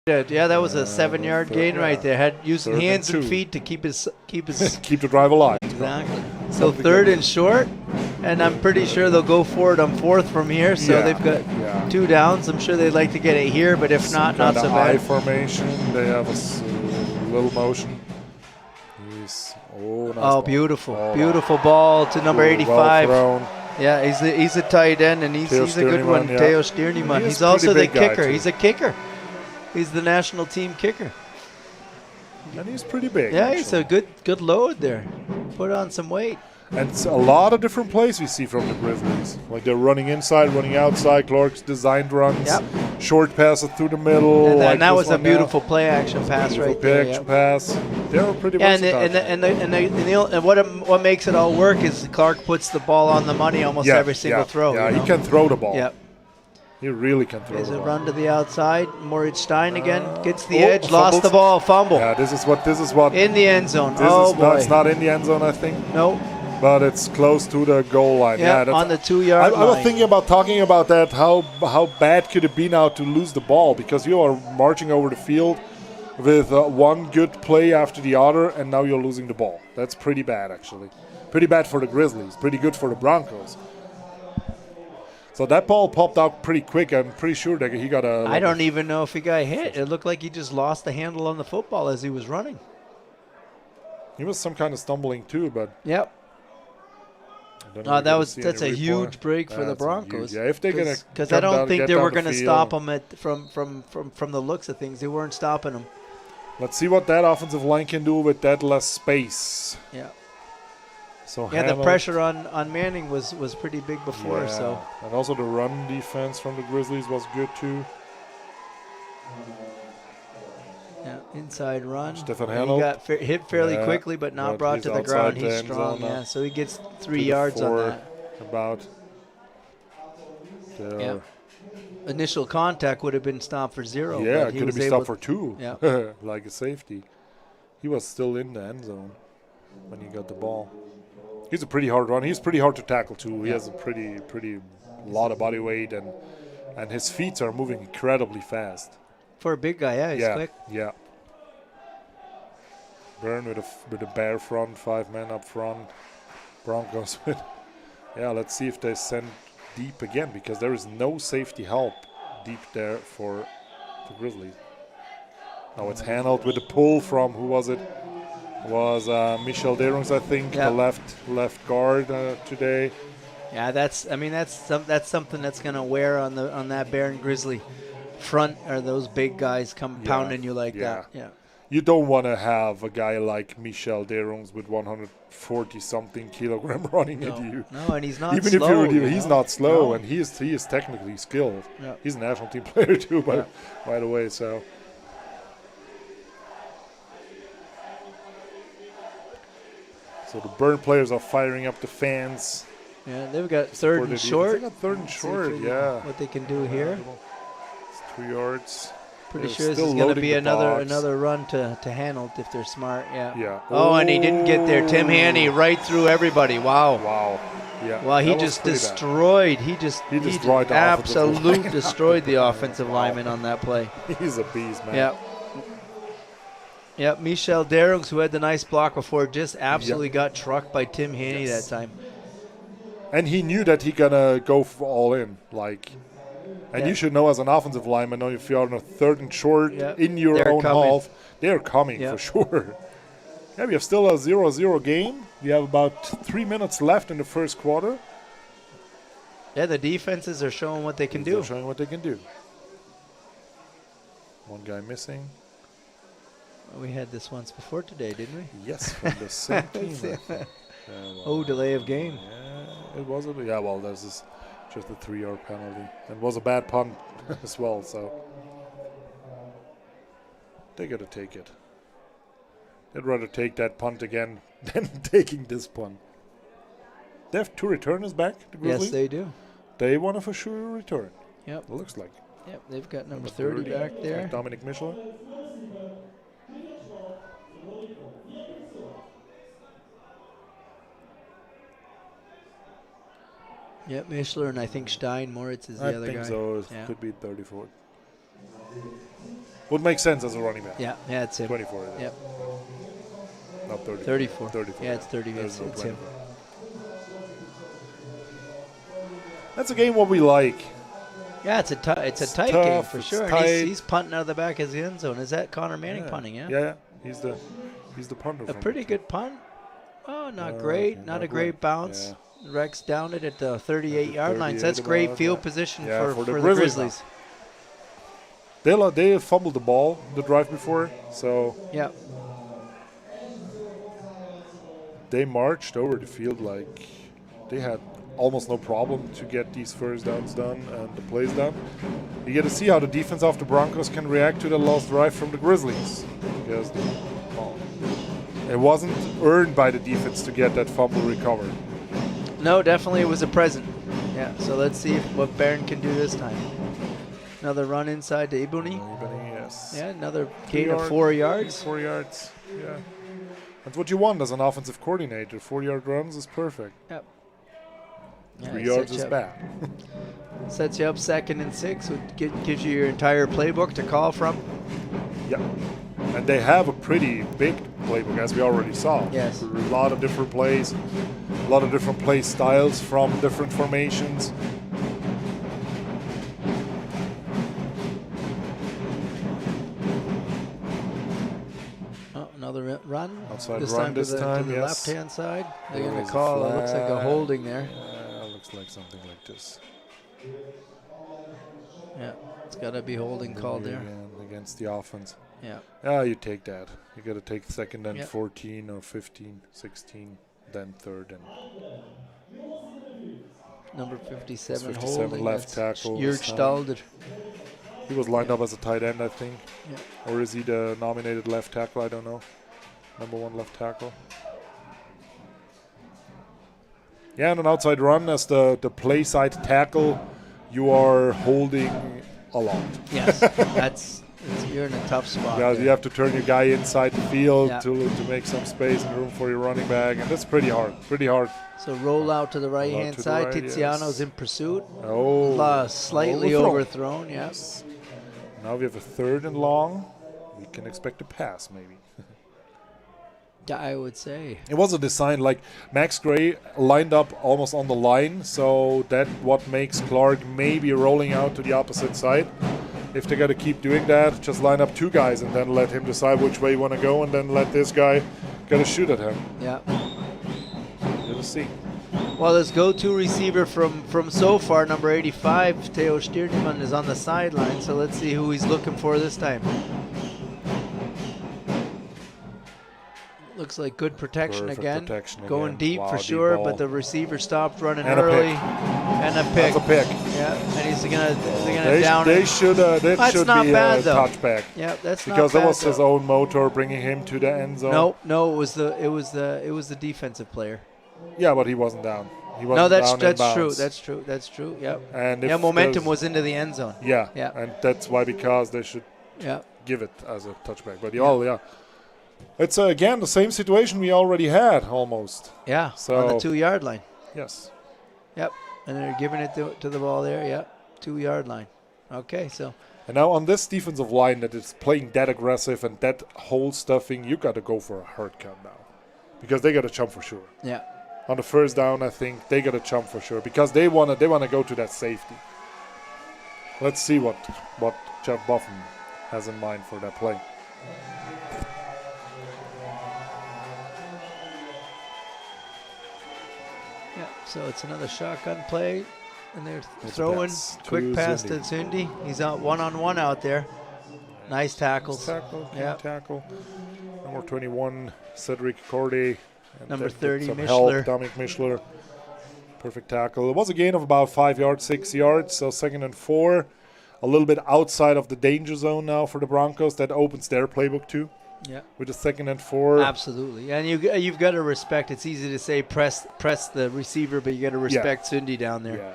Yeah, that was a 7-yard gain right there. Had using 3rd hands and and 2. feet to keep his Keep the drive alive. exactly. So 3rd and short, and I'm pretty sure they'll go for it on 4th from here. So they've got 2 downs. I'm sure they'd like to get it here, but if not so I bad. formation. They have a little motion. Nice Oh, ball. beautiful, Oh, beautiful ball to number well 85. thrown. Yeah, he's a tight end, and he's a good one. yeah. Teo Stiernemann. He is He's also pretty the big guy, kicker. too. He's a kicker. He's the national team kicker. And he's pretty big. Yeah, actually. he's a good load there. Put on some weight. And it's a lot of different plays we see from the Grizzlies. Like they're running inside, running outside. Clark's designed runs, short passes through the middle. And that was a beautiful play action pass right there. Play action pass. They were pretty versatile. And what makes it all work is Clark puts the ball on the money almost every single throw. Yeah, he can throw the ball. Yep. He really can throw the ball. There's a run to the outside. Moritz Stein again gets the edge, lost the ball, fumble. Yeah, this is what. In the end zone. Boy. It's not in the end zone, I think. Nope. But it's close to the goal line. Yeah, on the 2-yard line. I was thinking about talking about that. How bad could it be now to lose the ball? Because you are marching over the field with one good play after the other, and now you're losing the ball. That's pretty bad, actually. Pretty bad for the Grizzlies. Pretty good for the Broncos. So that ball popped out pretty quick. I'm pretty sure that he got a... I don't even know if he got hit. It looked like he just lost the handle on the football as he was running. He was some kind of stumbling too, but... Yep. That's a huge break for the Broncos. Yeah, if they're gonna, because I don't think they were going to stop him from the looks of things. They weren't stopping him. Let's see what that offensive line can do with that less space. Yeah. So the pressure on Manning was pretty big before. Yeah. So and also the run defense from the Grizzlies was good too. Yeah, inside run. Stefan He Hanold got hit fairly quickly, but not brought to the ground. He's strong, so he gets 3 yards on that. About. Yeah. Initial contact would have been stopped for 0. Yeah, it could have been stopped for 2. Yeah. Like a safety. He was still in the end zone when he got the ball. He's a pretty hard runner. He's pretty hard to tackle too. He has a pretty lot of body weight, and his feet are moving incredibly fast. For a big guy, he's quick. Yeah. Byrne with a bare front, 5 men up front. Broncos with. Yeah, let's see if they send deep again, because there is no safety help deep there for the Grizzlies. Now it's handled with a pull from, who was it? Was Michel Derungs, I think, the left guard today. Yeah, that's something that's gonna wear on that Baron Grizzly front, or those big guys come pounding you like that. Yeah. You don't want to have a guy like Michel Derungs with 140-something kilogram running at you. No, and he's not even slow. Even if he's not slow, and he is technically skilled. Yeah. He's a national team player too, by the way. So. So the Burn players are firing up the fans. Yeah, they've got third and short. They got third and short, yeah. What they can do here. It's 3 yards. Pretty sure this is going to be another run to Hanold if they're smart. Yeah. Yeah. Oh, and he didn't get there. Tim Haney right through everybody. Wow. Wow. Yeah. Well, he just destroyed. He absolutely destroyed the offensive lineman on that play. He's a beast, man. Yeah. Yep, Michel Derungs, who had the nice block before, just absolutely got trucked by Tim Haney that time. And he knew that he gonna go all in, and you should know as an offensive lineman, if you're on a third and short in your own half, they're coming for sure. Yeah, we have still a 0-0 game. We have about 3 minutes left in the first quarter. Yeah, the defenses are showing what they can do. They're showing what they can do. One guy missing. We had this once before today, didn't we? Yes, from the same team. Delay of game. Yeah, it was this is just a 3-yard penalty. It was a bad punt as well, so they got to take it. They'd rather take that punt again than taking this punt. They have 2 returners back, the Grizzlies? Yes, they do. They want to for sure return. Yep. It looks like. Yep, they've got number 30 back there. Dominic Michelin. Yep, Mischler, and I think Stein. Moritz is the other guy. I think so. It could be 34. Would make sense as a running back. Yeah, it's him. 24. Yep. Not 30. 34. 34. Yeah, it's 30. It's him. That's a game what we like. Yeah, it's a tight game for sure. And he's punting out of the back of the end zone. Is that Connor Manning punting? Yeah. Yeah, he's the punter. A pretty good punt. Oh, not great. Not a great bounce. Yeah. Rex downed it at the 38-yard line. So that's great field position for the Grizzlies. They fumbled the ball the drive before, so yeah. they marched over the field like they had almost no problem to get these first downs done and the plays done. You get to see how the defense of the Broncos can react to the lost drive from the Grizzlies. Because it wasn't earned by the defense to get that fumble recovered. No, definitely it was a present. Yeah, so let's see what Barron can do this time. Another run inside to Ibuni. Yes. Yeah, another gain of 4 yards. 4 yards, yeah. That's what you want as an offensive coordinator. 4-yard runs is perfect. Yep. 3 yards is bad. Sets you up 2nd and 6, which gives you your entire playbook to call from. Yep. And they have a pretty big playbook, as we already saw. Yes. A lot of different plays, a lot of different play styles from different formations. Oh, another run. Outside this run time this to the, time, to the yes. left-hand side. They're There going is to a call, it looks like a flag. holding there. Yeah, looks like something like this. Yeah, it's got to be holding called there. Again, against the offense. Yeah. Yeah, you take that. You got to take 2nd and Yep. 14 or 15, 16, then 3rd and Number 57, 57 holding. left That's tackle Jörg this time. Stalder. he was lined up as a tight end, I think. Yeah. Or is he the nominated left tackle? I don't know. Number 1 left tackle. Yeah, and an outside run as the play side tackle, you are holding a lot. Yes, you're in a tough spot. Because there. you have to turn your guy inside the field Yeah. to make some space and room for your running back, and that's pretty hard. Pretty hard. So roll out to the right-hand to the side. right, Tiziano's yes. in pursuit. Oh, Slightly overthrown, yes. Now we have a 3rd and long. We can expect a pass, maybe. Yeah, I would say. It was a design like Max Gray lined up almost on the line, so that what makes Clark maybe rolling out to the opposite side. If they got to keep doing that, just line up 2 guys and then let him decide which way you want to go, and then let this guy get a shoot at him. Yeah. We'll see. Well, his go-to receiver from so far, number 85, Theo Stiernemann, is on the sideline, so let's see who he's looking for this time. Looks like good protection Perfect again. protection Going again. deep Wow, for deep sure, ball. but the receiver stopped running And a early. pick. And a pick. That's a pick. Yeah, and he's gonna down They it. should that That's should not be bad, a though. touchback. Yeah, that's not Because bad, that was his though. own motor bringing him to the end zone. No, it was the defensive player. Yeah, but he wasn't down. He wasn't No, down that's in true. bounds. That's true. Yep. And if Yeah, momentum there's- was into the end zone. Yeah, Yeah. and that's why because they should Yeah. give it as a touchback. But yeah. It's again the same situation we already had almost. Yeah. So- on the 2-yard line. Yes. Yep. And they're giving it to the ball there. Yep. 2-yard line. Okay, so And now on this defensive line that is playing that aggressive and that hole stuffing, you got to go for a hard count now, because they got to jump for sure. yeah. On the first down, I think they got to jump for sure because they wanna go to that safety. Let's see what Jeff Buffen has in mind for that play. Yeah. So it's another shotgun play, and they're It's a throwing pass to quick pass to Zindi. Zindi. He's out one-on-one out there. Nice tackles. Tackle, Yeah. tackle. Number 21, Cedric Corday. And Number that with 30, some Mischler. help, Dominic Mischler. Perfect tackle. It was a gain of about 5 yards, 6 yards, so 2nd and 4. A little bit outside of the danger zone now for the Broncos. That opens their playbook too. Yeah. With the 2nd and 4. Absolutely. And you've got to respect. It's easy to say press the receiver, but you got to respect Zindi down there. Yeah.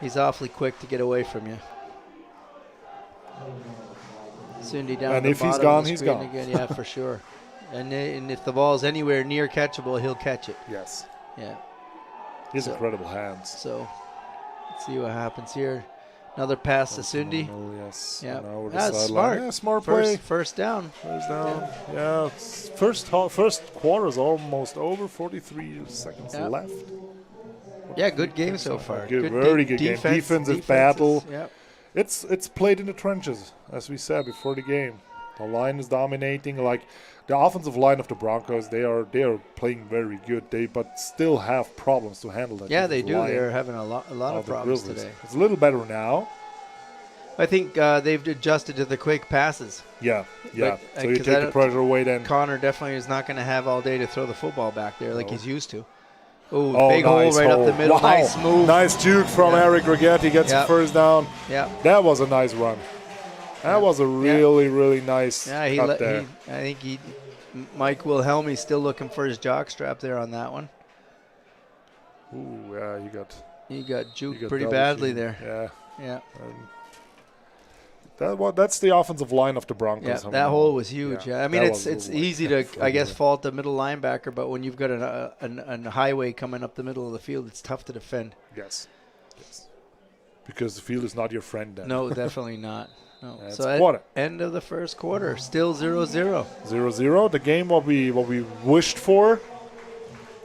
He's awfully quick to get away from you. Zindi down And at the if he's bottom of gone, the he's screen gone. again. Yeah, for sure. And if the ball's anywhere near catchable, he'll catch it. Yes. Yeah. He has So- incredible hands. So let's see what happens here. Another pass to Zindi. Oh, yes. Yeah. Now over the That's sideline. smart. Yeah, smart play. First down. First down. Yeah. It's first quarter is almost over. 43 seconds Yeah. left. Yeah, good game so far. Good, very good game. Defensive battle. Yeah. It's played in the trenches, as we said before the game. The line is dominating. Like the offensive line of the Broncos, they are playing very good. But still have problems to handle that. Yeah, they defensive do. line They're having a lot of the problems Grizzlies. today. It's a little better now. I think they've adjusted to the quick passes. Yeah. But, So you 'cause take the pressure away then. Connor definitely is not going to have all day to throw the football back there like No. he's used to. Ooh, Oh, big nice hole right up the middle. Wow. Nice move. Nice juke from Yeah. Eric Rigetti. Gets Yeah. the first down. Yeah. That was a nice run. That was a really, really nice Yeah, cut there. I think Mike Wilhelmi's still looking for his jock strap there on that one. Ooh, yeah, He got juked got pretty double badly teamed. there. Yeah. Yeah. That's the offensive line of the Broncos. Yeah, I mean, that hole was huge. Yeah. I mean, that it's was easy to, I guess, fault the middle linebacker, but when you've got a highway coming up the middle of the field, it's tough to defend. Yes. Because the field is not your friend then. No, definitely not. No. That's So quarter. end of the first quarter, still 0-0. 0-0. The game what we wished for.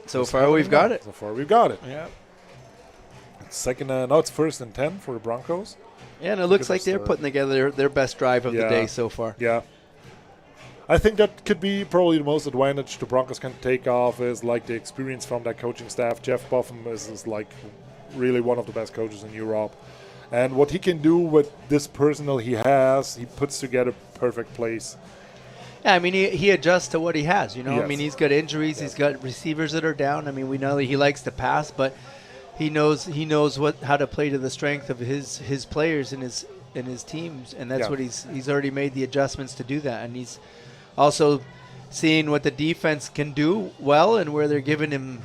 So far we've got it. So far we've got it. Yeah. Second, it's 1st and 10 for the Broncos. Yeah, and it looks like Goodness, they're putting together their best drive of the Yeah. day so far. Yeah. I think that could be probably the most advantage the Broncos can take off is like the experience from that coaching staff. Jeff Buffum is like really one of the best coaches in Europe. And what he can do with this personnel he has, he puts together perfect plays. Yeah, I mean, he adjusts to what he has, you know. I Yes. mean, he's got injuries. He's got receivers that are down. I mean, we know that he likes to pass, but he knows how to play to the strength of his players and his teams, and that's Yeah. what he's already made the adjustments to do that. And he's also seeing what the defense can do well and where they're giving him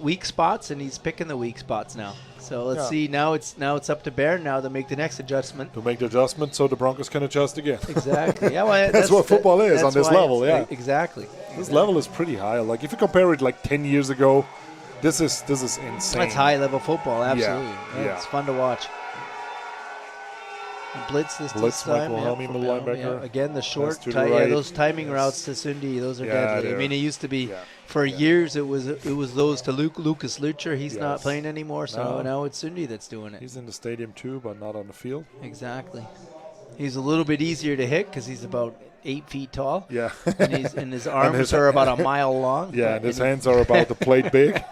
weak spots, and he's picking the weak spots now. So let's see. Now it's up to Bairn now to make the next adjustment. To make the adjustment so the Broncos can adjust again. Exactly. Yeah, well, That's what football is on that's this why level, it's- yeah. Exactly. This level is pretty high. Like if you compare it like 10 years ago, this is insane. That's high level football. Absolutely. Yeah. It's fun to watch. Blitz this Blitz, time. Michael Helmy, from middle Bell, linebacker. Again, the short, to the right. those timing Yes. routes to Sundy, those are Yeah, deadly. I they're- mean, it used to be yeah. for years. It was those to Lucas Lucher. He's not Yes. playing anymore, so No. now it's Sundy that's doing it. He's in the stadium too, but not on the field. Exactly. He's a little bit easier to hit because he's about 8 feet tall. Yeah. And his arms his- are about a mile long. Yeah, and his hands are about the plate big.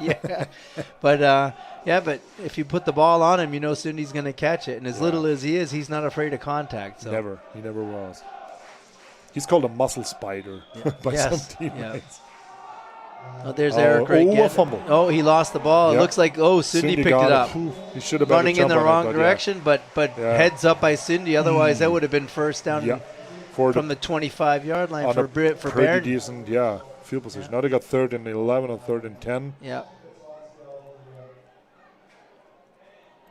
Yeah, but if you put the ball on him, you know Sundy's going to catch it. And as little as he is, he's not afraid of contact. So. He never was. He's called a muscle spider by Yes, some teammates. Oh, there's Eric right a again. fumble. Oh, he lost the ball. It Yep. looks like Sundy picked got it up. Whew, he should have been Running in the wrong direction, but Yeah. heads up by Sundy. Otherwise, that would have been first down Yeah. from the 25-yard line on for a for pretty Baird. decent field position. Now they got 3rd and 11 or 3rd and 10. Yeah.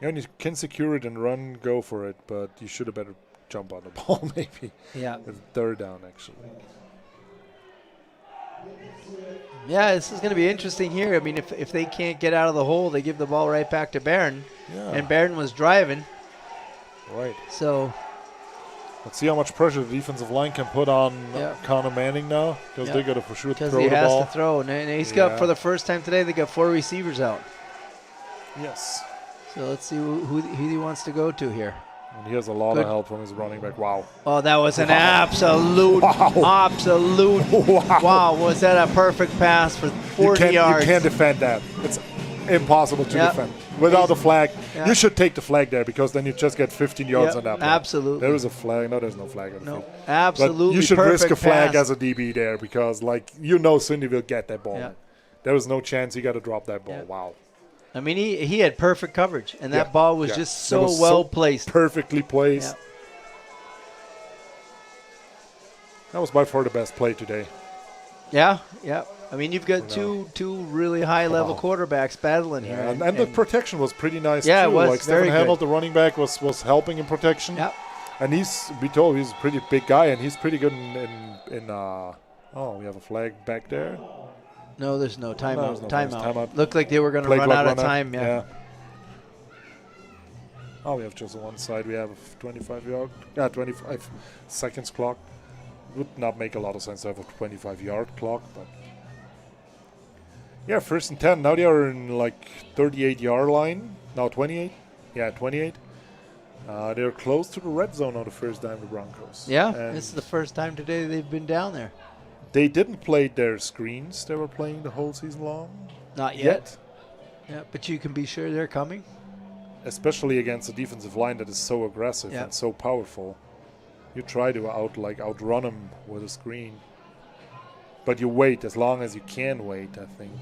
Yeah, and you can secure it and run, go for it, but you should have better jump on the ball maybe. Yeah. It's 3rd down actually. Yeah, this is going to be interesting here. I mean, if they can't get out of the hole, they give the ball right back to Barron. Yeah. And Barron was driving. Right. So, Let's see how much pressure the defensive line can put on Yeah. Connor Manning now, because Yeah. they got to for sure throw because he the has ball. to throw. And he's got, Yeah. for the first time today, they got 4 receivers out. Yes. So let's see who he wants to go to here. And he has a lot Good. of help from his running back. Wow. Oh, that was an absolute. Wow, was that a perfect pass for 40 yards? You can't defend that. It's impossible to Yep. defend. Without a flag, Yeah. you should take the flag there, because then you just get 15 yards Yep, on that play. absolutely. There is a flag. No, there's no flag on the No, field. absolutely. But you should risk a perfect flag pass. as a DB there, because, like, you know Cindy will get that ball. Yeah. There was no chance he got to drop that ball. Yeah. Wow. I mean, he had perfect coverage, and that Yeah, ball was yeah. just That so was well placed. Perfectly placed. Yeah. That was by far the best play today. Yeah. I mean, you've got two really high-level quarterbacks battling here. And the protection was pretty nice Yeah, too. it was Like very Stephen Hamill, good. the running back, was helping in protection. Yeah. And he's a pretty big guy, and he's pretty good in oh, we have a flag back there. No, there's no timeout. there's no flags. timeout. Timeout. Looked like they were going to Play run clock out of run time. Yeah. Oh, we have just on one side. We have a 25 seconds clock. Would not make a lot of sense to have a 25-yard clock, but yeah, 1st and 10. Now they are in like 38-yard line. Now 28. Yeah, 28. They're close to the red zone on the first down, the Broncos. Yeah, And this is the first time today they've been down there. they didn't play their screens. They were playing the whole season long. Not yet. Yeah, but you can be sure they're coming. especially against a defensive line that is so aggressive and so powerful. You try to outrun them with a screen. But you wait as long as you can wait, I think.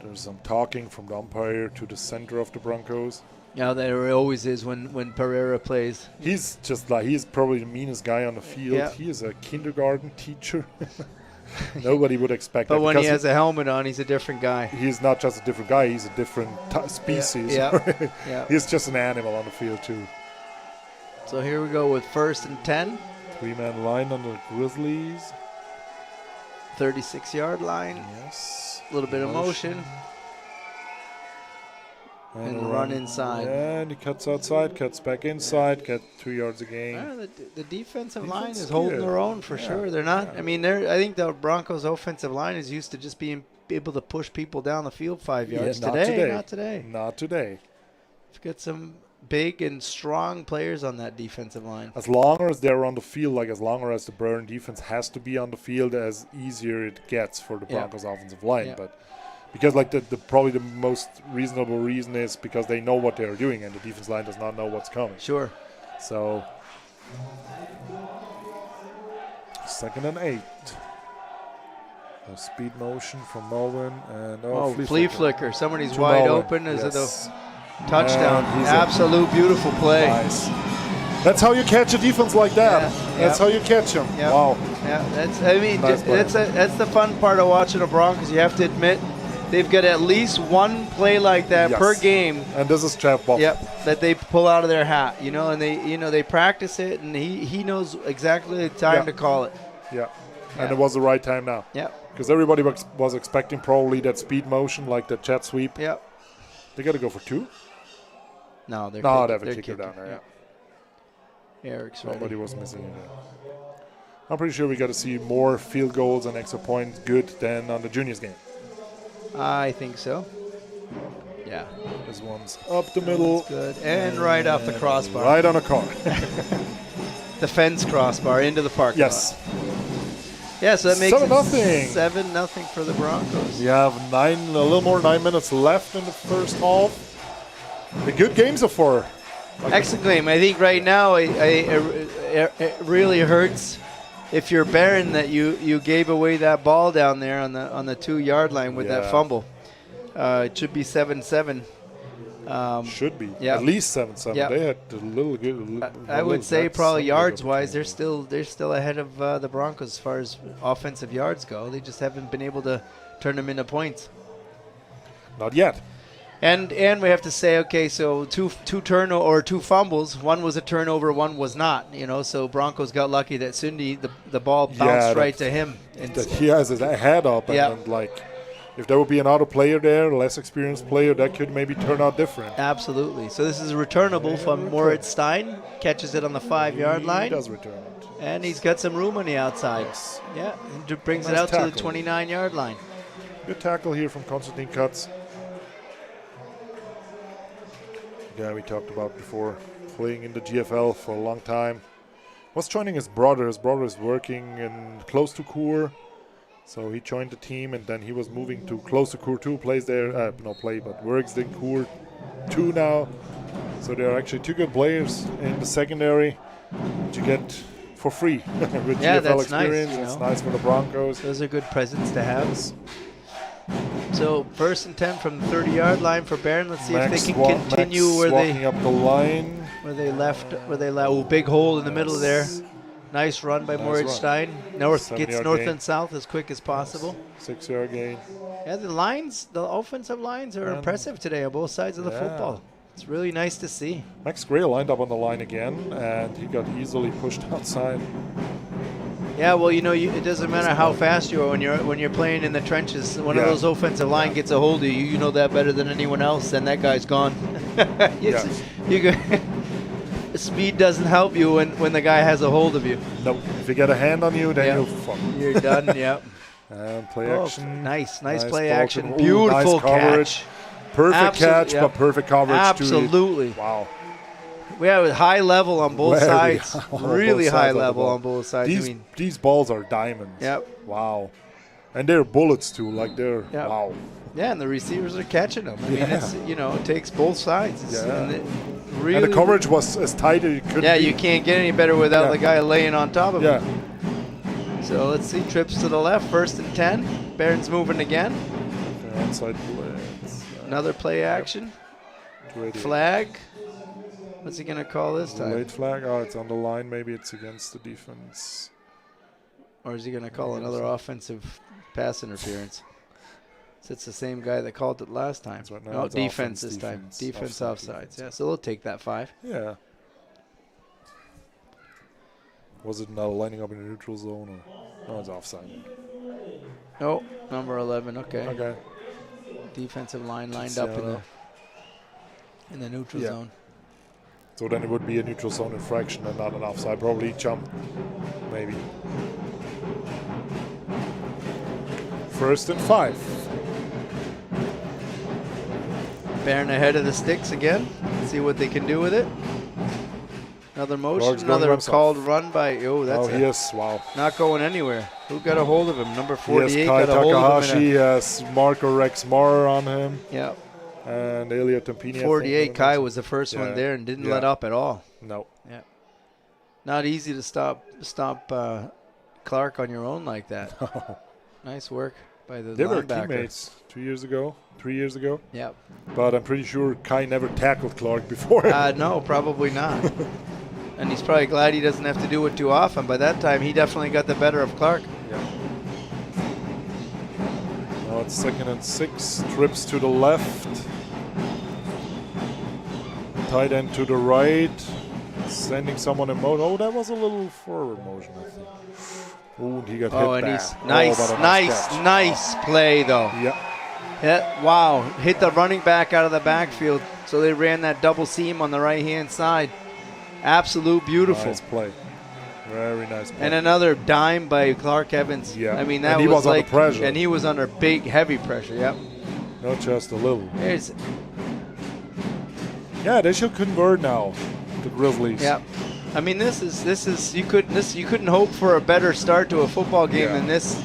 There's some talking from the umpire to the center of the Broncos. Yeah, there always is when Pereira plays. He's just like, he's probably the meanest guy on the field. Yeah. He is a kindergarten teacher. Nobody would expect that. But when he has a helmet on, he's a different guy. He's not just a different guy, he's a different species. Yeah. He's just an animal on the field too. So here we go with 1st and 10. 3-man line on the Grizzlies. 36-yard line. Yes. A little bit of motion. And run inside. And he cuts outside, cuts back inside, gets 2 yards a gain. The defensive line is holding their own for sure. They're not. I mean, I think the Broncos' offensive line is used to just being able to push people down the field 5 yards. Not today. Not today. We've got some big and strong players on that defensive line. As long as they're on the field, like as long as the Burn defense has to be on the field, as easier it gets for the Broncos' offensive line. Yeah. But because like the probably the most reasonable reason is because they know what they're doing and the defense line does not know what's coming. Sure. So 2nd and 8. A speed motion from Melvin and flea flicker. Somebody's wide open. Is it a touchdown? And Absolute beautiful play. Nice. That's how you catch a defense like that. That's how you catch them. Yep. Wow. Yeah, that's the fun part of watching the Broncos. You have to admit they've got at least one play like that per game. And this is Jeff Buff. Yep, that they pull out of their hat, and they practice it, and he knows exactly the time to call it. Yeah. And it was the right time now. Yeah. Because everybody was expecting probably that speed motion, like the jet sweep. Yep. They got to go for 2? No, they have a kicker down there. Yeah. Eric's ready. Nobody was missing it. I'm pretty sure we got to see more field goals and extra points good than on the juniors game. I think so. Yeah. This one's up the middle. That's good. And right off the crossbar. Right on a car. The fence crossbar into the park. Yes. Yeah, so that makes 7-0. 7-0 for the Broncos. We have a little more 9 minutes left in the first half. A good game so far. Excellent game. I think right now it really hurts if you're Barron that you gave away that ball down there on the 2-yard line with that fumble. It should be 7-7. Should be. Yeah. At least 7-7. Yeah. They had a little good. I would say probably yards-wise, they're still ahead of the Broncos as far as offensive yards go. They just haven't been able to turn them into points. Not yet. And we have to say, okay, so two fumbles. One was a turnover, one was not. So Broncos got lucky that Sunday the ball bounced right to him. And that he has his head up, and if there would be another player there, a less experienced player, that could maybe turn out different. Absolutely. So this is a returnable from Moritz Stein. Catches it on the 5-yard line. He does return it. And he's got some room on the outside. Yes. Yeah, and brings it out to the 29-yard line. Good tackle here from Konstantin Katz. Yeah, we talked about before, playing in the GFL for a long time. Was joining his brother. His brother is working close to Coeur. So he joined the team, and then he was moving to close to Coeur 2, plays there, but works in Coeur 2 now. So there are actually 2 good players in the secondary that you get for free with GFL that's experience. nice. It's nice for the Broncos. Those are good presents to have. So 1st and 10 from the 30-yard line for Barron. Let's see if they can continue where they up the line. Where they left. Big hole in the middle there. Nice run by Moritz Stein. Gets north and south as quick as possible. 6-yard gain. Yeah, the offensive lines are impressive today on both sides of the football. It's really nice to see. Max Gray lined up on the line again, and he got easily pushed outside. Yeah, well, it doesn't matter how fast you are when you're playing in the trenches. One of those offensive line gets a hold of you. You know that better than anyone else, and that guy's gone. Speed doesn't help you when the guy has a hold of you. Nope. If you get a hand on you, then you're done. Yep. And play action. Nice play action. Beautiful nice coverage. catch. Perfect catch, but perfect coverage. Absolutely. Wow. We have a high level on both Very sides. high on Really both high sides of the level ball. on both sides. These balls are diamonds. Yep. Wow. And they're bullets too. Like they're Yep. wow. Yeah, and the receivers are catching them. I mean, Yeah. it's, it takes both sides. It's, Yeah. and it really, And the coverage was as tight as it could Yeah, be. you can't get any better without Yeah. the guy laying on top of Yeah. him. So let's see, trips to the left, 1st and 10. Barron's moving again. Okay, onside blitz. Another play action. 288. Flag. What's he going to call this time? Late flag. Oh, it's on the line. Maybe it's against the defense. Or is he going to call another offensive pass interference? So it's the same guy that called it last time. That's right, no, No, it's defense offense, this time. defense, Defense offside, offsides. defense. Yeah, so they'll take that 5. Yeah. Was it now lining up in the neutral zone or? No, it's offside. Oh, number 11. Okay. Okay. Defensive line lined See up how in the neutral Yeah. zone. So then it would be a neutral zone infraction and not an offside. Probably jump, maybe. 1st and 5. Barron ahead of the sticks again. See what they can do with it. Another motion, Clark's going another himself. called run by. Oh, that's Oh, he is. Wow. not going anywhere. Who got a hold of him? Number He has 48 Kai got a hold of Takahashi. him. He has Marco Rex Marr on him. Yeah, And Elliot Tampini. 48. Kai was the first one Yeah. there and didn't Yeah. let up at all. No. Yeah, not easy to stop Clark on your own like that. Nice work by the They were linebacker. teammates 2 years ago, 3 years ago. Yep. But I'm pretty sure Kai never tackled Clark before. No, probably not. And he's probably glad he doesn't have to do it too often. By that time, he definitely got the better of Clark. Yeah. Now it's 2nd and 6. Trips to the left. Tight end to the right. Sending someone in motion. Oh, that was a little forward motion, I think. Oh, and he got hit Oh, and back. he's nice, but a nice, catch. nice play though. Yeah. Wow, hit the running back out of the backfield. So they ran that double seam on the right-hand side. Absolute beautiful. Nice play. Very nice play. And another dime by Clark Evans. Yeah. I mean, And that he was under like, pressure. and he was under big, heavy pressure. Yep. Not just a little. There's, Yeah, they should convert now. The Grizzlies. yep. I mean, this is you couldn't hope for a better start to a football game Yeah. than this.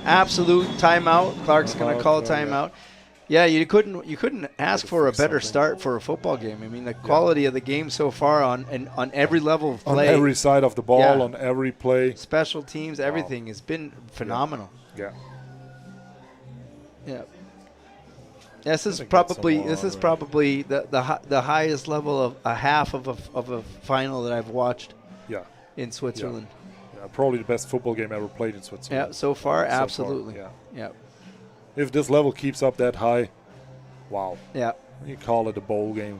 Absolute timeout. Clark's going to call a timeout. Yeah, you couldn't ask for a better start for a football game. I mean, the quality of the game so far on every level of On play, every side of the ball, Yeah. on every play. special teams, everything has been phenomenal. Yeah. Yeah. This is think that's probably somewhat the highest level of a half of a final that I've watched Yeah. in Switzerland. Yeah. Probably the best football game ever played in Switzerland. Yeah, so far, So far, absolutely. yeah. Yeah. If this level keeps up that high, wow. Yeah. You call it a bowl game.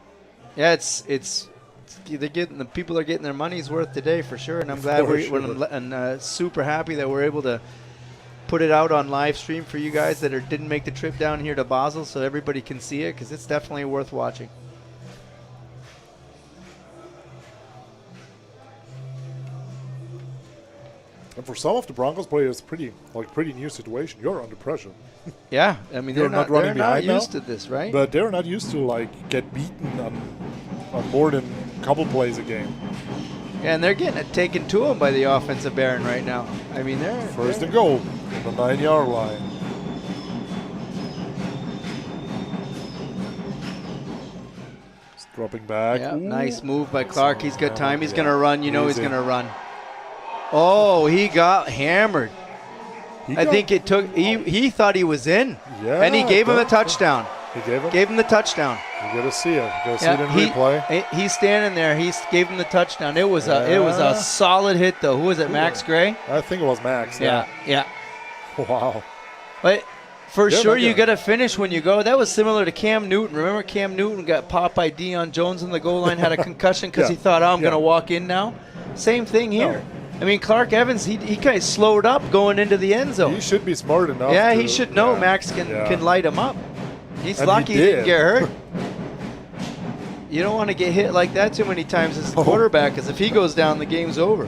Yeah, the people are getting their money's worth today for sure, and I'm glad super happy that we're able to put it out on live stream for you guys that didn't make the trip down here to Basel, so everybody can see it because it's definitely worth watching. And for some of the Broncos players, pretty new situation. You're under pressure, Yeah, I mean You're they're not not running they're not behind now? used to this, right? but they're not used to get beaten on more than a couple plays a game. Yeah, and they're getting it taken to them by the offensive Baron right now. I mean, they're 1st and goal, the 9-yard line. It's dropping back. Yeah, Ooh. nice move by Clark. He's got time. He's Yeah. going to run. You know he's Easy. going to run. Oh, he got hammered. I think it took. He thought he was in, Yeah, and he gave him a touchdown. He gave him. Gave him the touchdown. You gotta see it. You gotta see it in replay. He's standing there. He gave him the touchdown. It was a solid hit though. Who was it? Max Gray. I think it was Max. Yeah. Wow. But for Yeah, sure, no, you yeah. got to finish when you go. That was similar to Cam Newton. Remember Cam Newton got popped by Deion Jones in the goal line, had a concussion because Yeah. he thought, I'm Yeah. going to walk in now. Same thing here. I mean, Clark Evans, he kind of slowed up going into the end zone. He should be smart enough. Yeah, to, he should know yeah. Max Yeah. can light him up. He's And lucky he he didn't did. get hurt. You don't want to get hit like that too many times as a Oh. quarterback, because if he goes down, the game's over.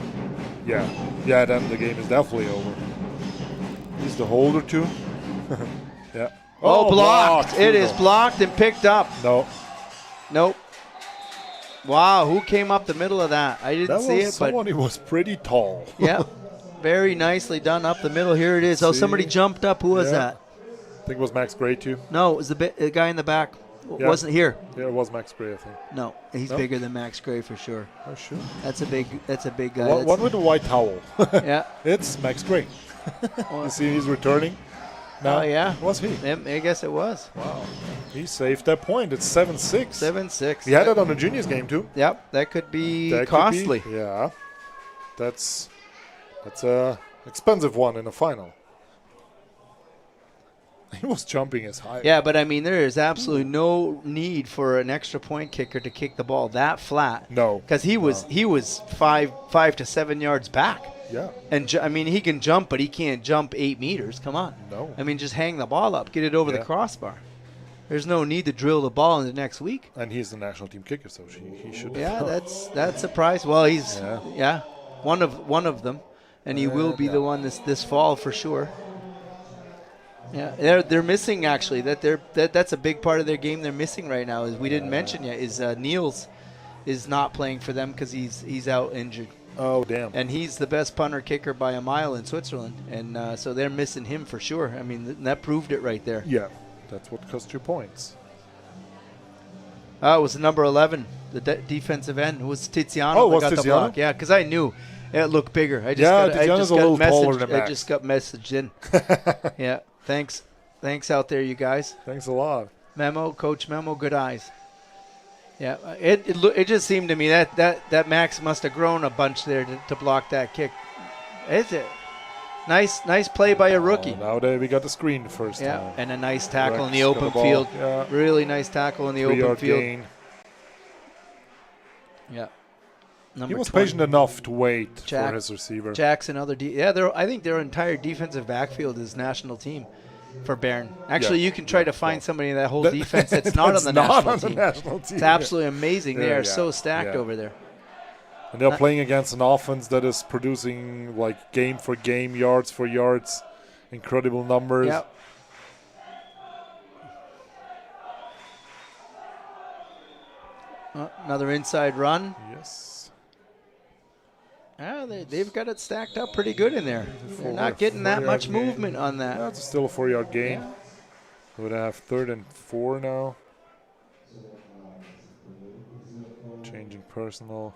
Yeah. Yeah, then the game is definitely over. He's the holder too. Yeah. Oh, blocked. It is Hugo. blocked and picked up. No. Nope. Wow, who came up the middle of that? I didn't That see was it, but someone who was pretty tall. yeah, very nicely done up the middle. Here it is. Oh, See? somebody jumped up. Who was Yeah. that? I think it was Max Gray too. No, it was the guy in the back. Yeah. Wasn't here. Yeah, it was Max Gray, I think. No, he's No? bigger than Max Gray for sure. Oh, sure. That's a big guy. One with a white towel. Yeah. It's Max Gray. You see he's returning. No, Oh yeah. was he? I guess it was. Wow. He saved that point. It's 7-6. 7-6. He had it on the juniors game too. Yep, that could be That could costly. be- yeah. That's a expensive one in a final. He was jumping as high. Yeah, but I mean, there is absolutely no need for an extra point kicker to kick the ball that flat. No. Because he was 5 to 7 yards back. Yeah. And I mean, he can jump, but he can't jump 8 meters. Come on. No. I mean, just hang the ball up, get it over the Yeah. crossbar. There's no need to drill the ball into next week. And he's the national team kicker, so he should. Yeah, that's a prize. Well, he's Yeah. one of them, and he will be the one this fall for sure. Yeah, they're missing actually. That's a big part of their game. They're missing right now. Is we didn't mention yet is Niels is not playing for them because he's out injured. Oh, damn. And he's the best punter kicker by a mile in Switzerland, and so they're missing him for sure. I mean, that proved it right there. Yeah, that's what cost you points. It was number 11, the defensive end. It was Tiziano Oh, that was got the Tiziano? block. Yeah, because I knew it looked bigger. I just Yeah, got, Tiziano's a little taller than I Max. just got messaged in. Yeah, thanks out there, you guys. Thanks a lot. Coach Memo, good eyes. Yeah, it just seemed to me that Max must have grown a bunch there to block that kick. Is it? Nice play by a rookie. Oh, now we got the screen first Yeah, time. and a nice tackle in the Rex got open the ball. field. Yeah. Really nice tackle in the 3 open yard field. gain. Yeah. He Number was 20. patient enough to wait for Jack- his receiver. Jackson, I think their entire defensive backfield is national team for Bern. Actually, Yeah. you can try to find somebody in that whole That- defense that's not on the national team. national team. It's absolutely amazing. They Yeah, are yeah, so stacked yeah. over there. And they're playing against an offense that is producing like game for game, yards for yards, incredible numbers. Yep. Another inside run. Yes. They've got it stacked up pretty good in there. They're not getting that 4 much yard gain. movement on that. That's still a 4 yard gain. Yeah. Would have 3rd and 4 now. Changing personnel.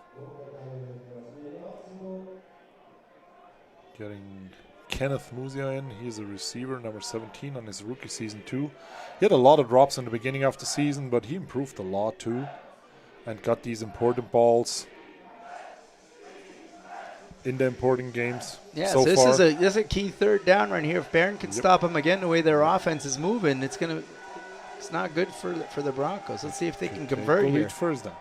Getting Kenneth Musia in. He's a receiver, number 17 on his rookie season too. He had a lot of drops in the beginning of the season, but he improved a lot too. And got these important balls in the important games Yeah, so so this far. is a key third down right here. If Bern can stop them again the way their offense is moving, it's not good for the Broncos. Let's see if they can Take convert the lead here. first down.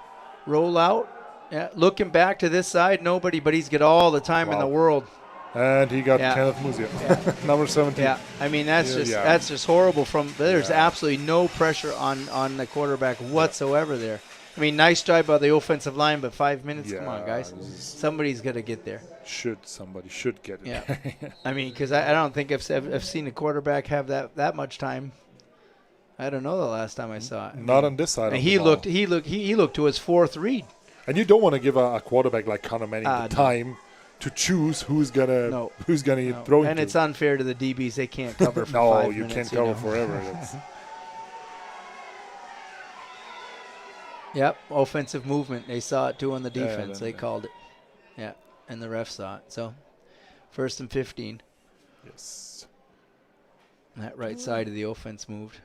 Roll out. Yeah, looking back to this side, nobody, but he's got all the time in the Wow. world. And he got Yeah. Kenneth Musia, number 17. Yeah, I mean that's just horrible. There's absolutely no pressure on the quarterback whatsoever there. I mean, nice drive by the offensive line, but 5 minutes. Come on, guys. Somebody's got to get there. Somebody should get it. Yeah. I mean, because I don't think I've seen a quarterback have that much time. I don't know the last time I saw it. Not on this side. And of he the ball. looked to his fourth read. And you don't want to give a quarterback like Conor Manning the No. time to choose who's gonna No. throw And into. it's unfair to the DBs. They can't cover for no, 5 you minutes. can't you cover know. forever. That's Yep, offensive movement. They saw it too on the defense. Yeah, They called it. Yeah, and the ref saw it. So, 1st and 15. yes. That right side of the offense moved.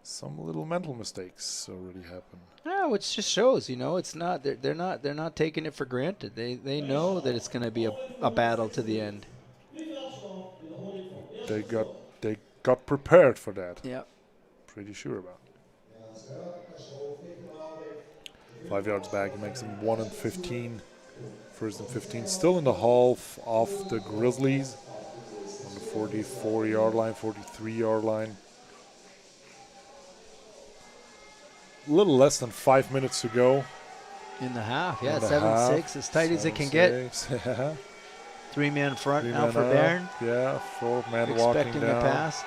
Some little mental mistakes already happened. Yeah, which just shows, it's not they're not taking it for granted. They know that it's going to be a battle to the end. They got prepared for that. Yep. Pretty sure about. 5 yards back, it makes him 1 and 15. 1st and 15. Still in the half of the Grizzlies on the 44-yard line, 43-yard line. A little less than 5 minutes to go. In the half, yeah, In the 7-6, half. as tight as it can get. 7-6, 3-man front now Three-man for up. Bern. Yeah, 4-man walking Expecting the down. pass.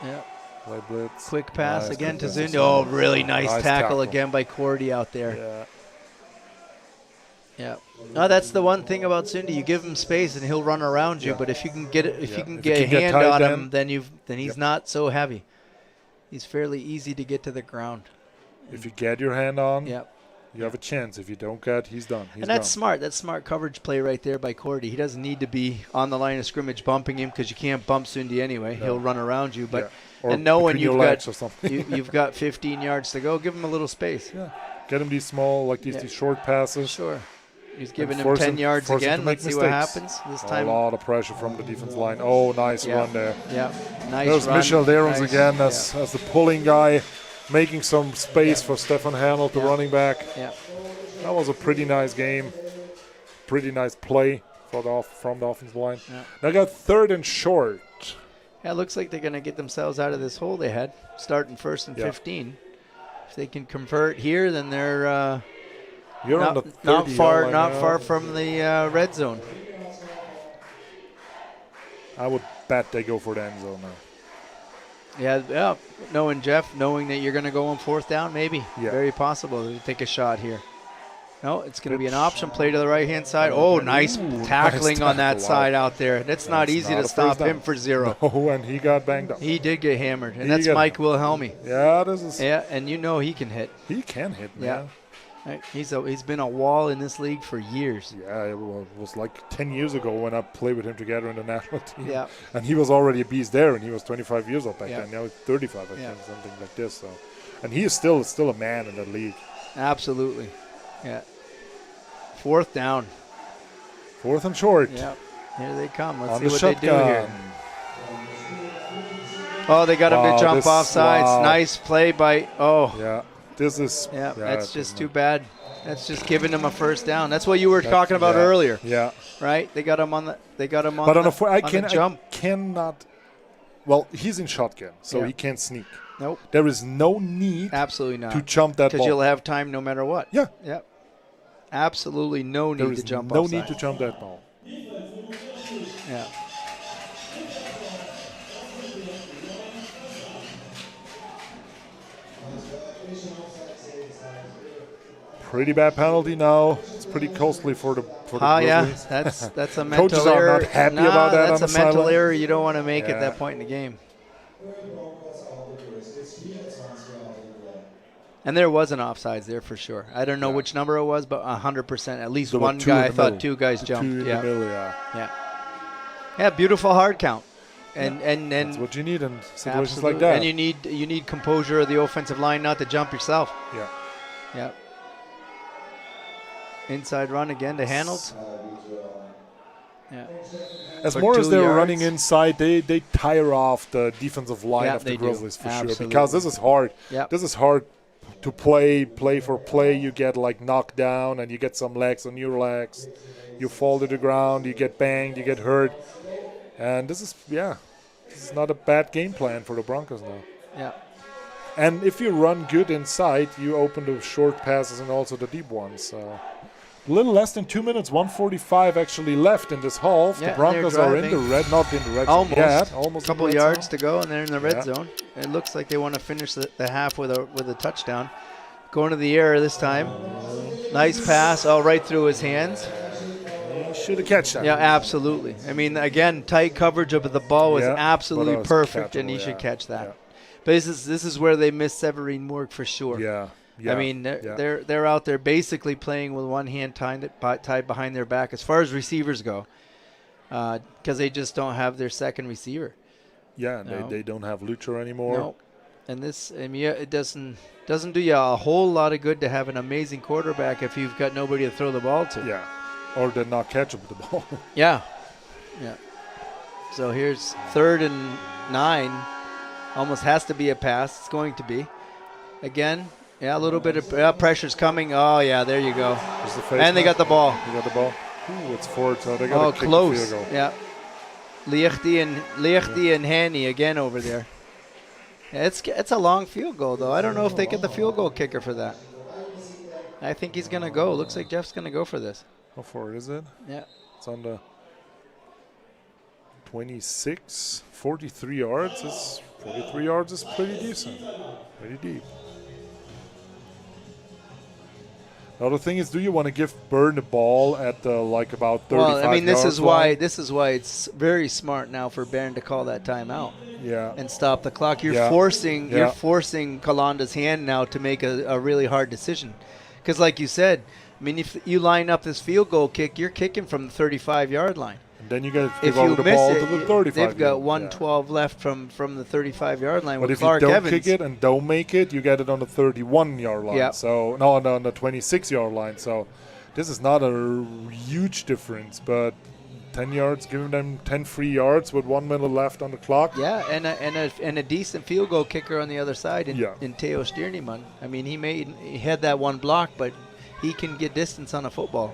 Yeah, Play blitz. quick pass Nice, again good to pass. Zund. Oh, really nice Nice tackle tackle. again by Cordy out there. Yeah. Yeah. No, that's the one thing about Cindy. You give him space and he'll run around you. Yeah. But if you can get it, if Yeah. you can If get you a can get hand tight on then- him, then he's Yep. not so heavy. He's fairly easy to get to the ground. If you get your hand on, Yep. you have a chance. If you don't get, he's done. He's And that's gone. smart. That's smart coverage play right there by Cordy. He doesn't need to be on the line of scrimmage bumping him because you can't bump Cindy anyway. No. He'll run around you. But Yeah. Or and knowing between your you've legs got or something. you've got 15 yards to go, give him a little space. Yeah. Get him these small, like these, Yeah. these short passes. Sure. He's giving him force 10 him- yards force him to again. make Let's see what mistakes. happens this A time. lot of pressure from the defense line. Oh, nice Yeah. run there. Yeah. Nice There's run. Michel Derons Nice. again as the pulling guy, making some space for Stefan Hanel, the Yeah. running back. Yeah. That was a pretty nice game. Pretty nice play for from the offensive line. Yeah. Now got 3rd and short. Yeah, it looks like they're going to get themselves out of this hole they had, starting 1st and Yeah. 15. If they can convert here, then they're You're on the 30 not far, line not now. far from the red zone. I would bet they go for the end zone now. Yeah. Knowing Jeff, knowing that you're going to go on 4th down, maybe. Yeah. Very possible to take a shot here. No, it's going to be an option play to the right-hand side. Oh, nice tackling on that tackle. side out there. That's not easy not to a stop first down. him for 0. Oh, and he got banged up. He did get hammered, and He that's got- Mike Wilhelmi. Yeah, this is. Yeah, and you know he can hit. He can hit, Yeah. man. Right? He's been a wall in this league for years. Yeah, it was like 10 years ago when I played with him together in the national team. Yeah. And he was already a beast there, and he was 25 years old back Yeah. then. Now he's 35, I Yeah. think, something like this. So, and he is still a man in that league. Absolutely. Yeah. 4th down. 4th and short. Yeah. Here they come. Let's On see the what shotgun. they do here. Oh, they got him Wow, to jump this- off sides. wow. Nice play by. Oh, Yeah, this is. yeah. That's it just was too not- bad. That's just giving him a 1st down. That's what you were that- talking about yeah, earlier, Yeah, right? They got him on the. They got him on. but on the, a four, I on can the jump. I cannot. Well, he's in shotgun, so Yeah. he can't sneak. Nope. There is no need Absolutely not. to jump that Because ball. you'll have time no matter what. Yeah. Yep. Absolutely no There need is to jump no offside. need to jump that ball. Yeah. Pretty bad penalty now. It's pretty costly for the Oh yeah, Grizzlies. that's a mental Coaches are error. not happy Nah, about that on That's the a mental sideline. error you don't want to make at Yeah. that point in the game. And there was an offsides there for sure. I don't know Yeah. which number it was, but 100%. At least There were one two in guy. I the thought middle. 2 guys The jumped. two in Yeah. the middle, yeah. Yeah. Yeah. Beautiful hard count. And That's what you need in situations absolutely. like that. And you need composure of the offensive line not to jump yourself. yeah. Yeah. Inside run again to Hanelt. Yeah. As For more as 2 they're yards. running inside, they tire off the defensive line Yeah, of the they do. Grizzlies for Absolutely. sure. Because this is hard. Yep. This is hard to play for play. You get like knocked down and you get some legs on your legs. You fall to the ground, you get banged, you get hurt. And this is not a bad game plan for the Broncos now. Yeah. And if you run good inside, you open the short passes and also the deep ones. So a little less than 2 minutes, 1:45 actually left in this half. Yeah, The Broncos they're are in the driving. red, not in the red Almost. zone yet. Almost A couple in the red yards zone. to go, and they're in the red Yeah. zone. It looks like they want to finish the half with a touchdown. Going to the air this time. Nice pass, right through his hands. You should have catch that. Yeah, absolutely. I mean, again, tight coverage of the ball was Yeah, but absolutely that was perfect, and catchable, he should yeah. catch that. Yeah. But this is where they missed Severine Moore for sure. Yeah. Yeah. I mean, they're out there basically playing with one hand tied behind their back as far as receivers go, because they just don't have their second receiver. Yeah, No. they don't have Lucher anymore. No, and this, I mean, it doesn't do you a whole lot of good to have an amazing quarterback if you've got nobody to throw the ball to. Yeah. Or they're not catchable the ball. Yeah. Yeah. So here's 3rd and 9. Almost has to be a pass. It's going to be. Again, a little bit of pressure's coming. Oh, yeah, there you go. Is the face And they now? got the ball. They got the ball. Ooh, it's forward, so they got to kick the Close. field goal. Yeah. Liechty and Hanny again over there. Yeah, it's a long field goal, though. I don't know if they get the field goal kicker for that. I think he's going to go. Looks like Jeff's going to go for this. How far is it? Yeah. It's on the 26, 43 yards. 43 yards is pretty decent. Pretty deep. Now the thing is, do you want to give Bern the ball at the about 35 Well, I mean, this is why line? it's very smart now for Bern to call that timeout. Yeah. And stop the clock. You're Yeah. forcing Yeah. you're forcing Kalanda's hand now to make a really hard decision. Because like you said, I mean, if you line up this field goal kick, you're kicking from the 35-yard line. And then you got to If give over you the miss ball it, to the 35. they've got Yeah. 112 left from the 35-yard line But with if Clark you don't Evans. kick it and don't make it, you get it on the 31-yard line. Yeah. So no, on the 26-yard line. So this is not a huge difference, but 10 yards, giving them 10 free yards with 1 minute left on the clock. Yeah, and a decent field goal kicker on the other side in Theo Stiernemann. I mean, he had that one block, but he can get distance on a football.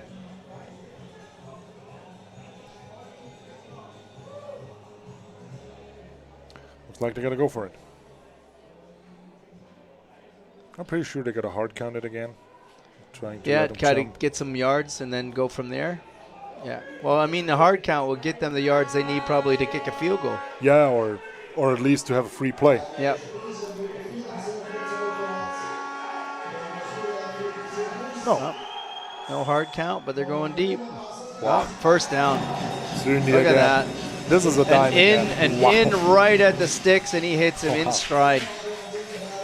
Looks like they're going to go for it. I'm pretty sure they're going to hard count it again. Trying to let them try to jump. get some yards and then go from there. Yeah. Well, I mean, the hard count will get them the yards they need probably to kick a field goal. Yeah, or at least to have a free play. Yep. No hard count, but they're going deep. Wow. First down. Soon Look at that. This is a diamond. In right at the sticks, and he hits him in stride.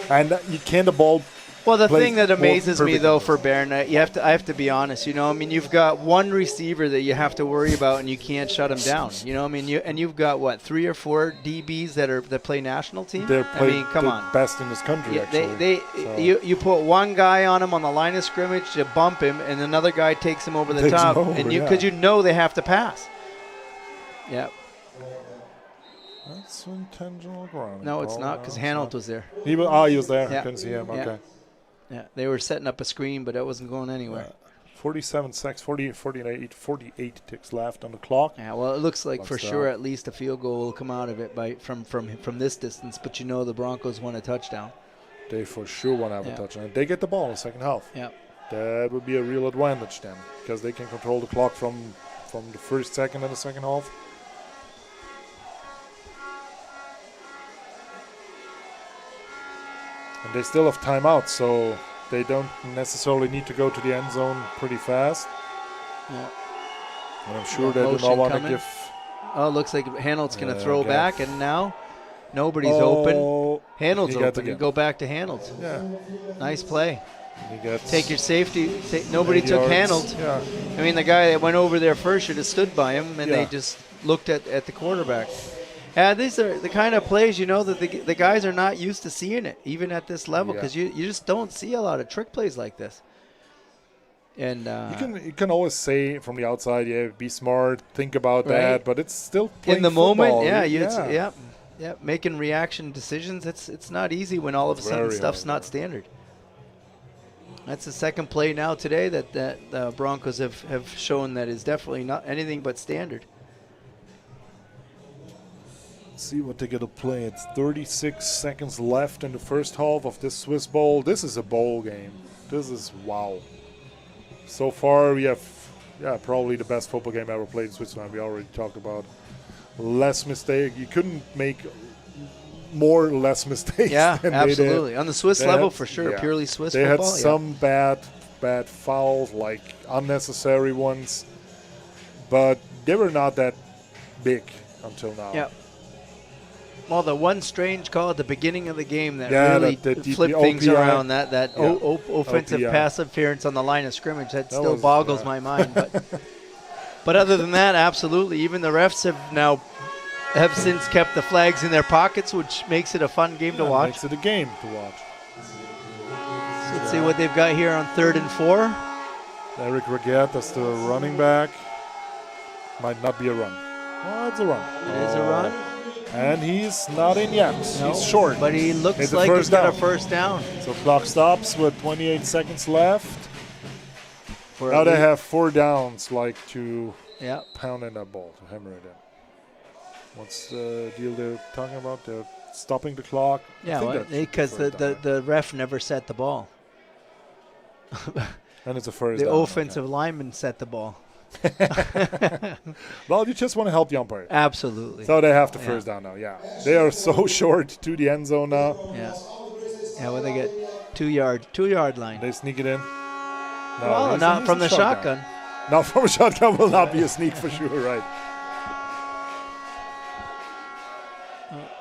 And you can't the ball. Well, the plays thing that amazes me, perfect. though, for Bern, I have to be honest. You know, I mean, you've got one receiver that you have to worry about, and you can't shut him down. You know, I mean, you've got what 3 or 4 DBs that play national team. They're come on, best in this country. Yeah, actually. you put one guy on him on the line of scrimmage to bump him, and another guy takes him over the Takes top, him over, and yeah. because you know they have to pass. Yeah. That's intentional grounding. No, it's not because Hanold was there. He was there. Yeah. I couldn't see him. Yeah. Okay. Yeah, they were setting up a screen, but it wasn't going anywhere. 47 seconds, 48 ticks left on the clock. Yeah, well, it looks like Let's for sure at least a field goal will come out of it from this distance. But you know the Broncos won a touchdown. They for sure want to have a touchdown. They get the ball in the second half. Yeah. That would be a real advantage then, because they can control the clock from the first second in the second half. And they still have timeouts, so they don't necessarily need to go to the end zone pretty fast. Yeah. And I'm sure they do not want to give. Oh, it looks like Hanold's going to throw back, and now nobody's open. Hanold's open. You go back to Hanold. Yeah. Nice play. You Take your safety. Nobody took Hanold. Yeah. I mean, the guy that went over there first should have stood by him, and they just looked at the quarterback. These are the kind of plays, you know, that the guys are not used to seeing it, even at this level, because you just don't see a lot of trick plays like this. And you can always say from the outside, be smart, think about that, but it's still playing in the football. moment. Making reaction decisions. It's not easy when all of a sudden stuff's not standard. That's the second play now today that the Broncos have shown that is definitely not anything but standard. See what they're going to play. It's 36 seconds left in the first half of this Swiss Bowl. This is a bowl game. This is wow. So far, we have probably the best football game ever played in Switzerland. We already talked about less mistake. You couldn't make more or less mistakes. Yeah, than absolutely. They did. On the Swiss level, for sure, purely Swiss they football. They had some bad fouls, like unnecessary ones, but they were not that big until now. Yeah. Well, the one strange call at the beginning of the game that really flipped things around, that offensive pass interference on the line of scrimmage, that still boggles my mind. But other than that, absolutely. Even the refs have since kept the flags in their pockets, which makes it a fun game to watch. Makes it a game to watch. So let's see what they've got here on 3rd and 4. Eric Reguette, that's the running back. Might not be a run. Oh, it's a run. It is a run. And he's not in yet. No, he's short. But he looks like he's got a first down. So clock stops with 28 seconds left. Now they have 4 downs, to pound in that ball, to hammer it in. What's the deal they're talking about? They're stopping the clock. Yeah, because the ref never set the ball. And it's a first down. The offensive lineman set the ball. Well, you just want to help the umpire. Absolutely. So they have the first down now, They are so short to the end zone now. Yeah. Yeah, well, they get 2 yard line. They sneak it in. No, Well, he's not a from the shotgun. Not from a shotgun will not be a sneak for sure, right?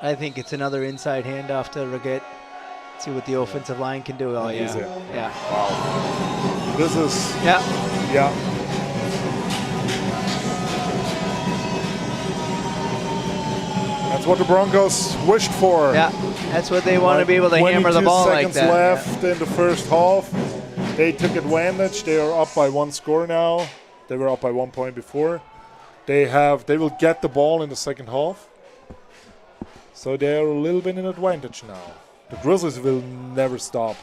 I think it's another inside handoff to Roget. See what the offensive line can do. Oh, Is yeah. it? Yeah. Wow. This is, Yeah. yeah. That's what the Broncos wished for. Yeah. That's what they want to be able to hammer the ball like 22 that. seconds left in the first half. They took advantage. They are up by 1 score now. They were up by 1 point before. They will get the ball in the second half. So they are a little bit in advantage now. The Grizzlies will never stop.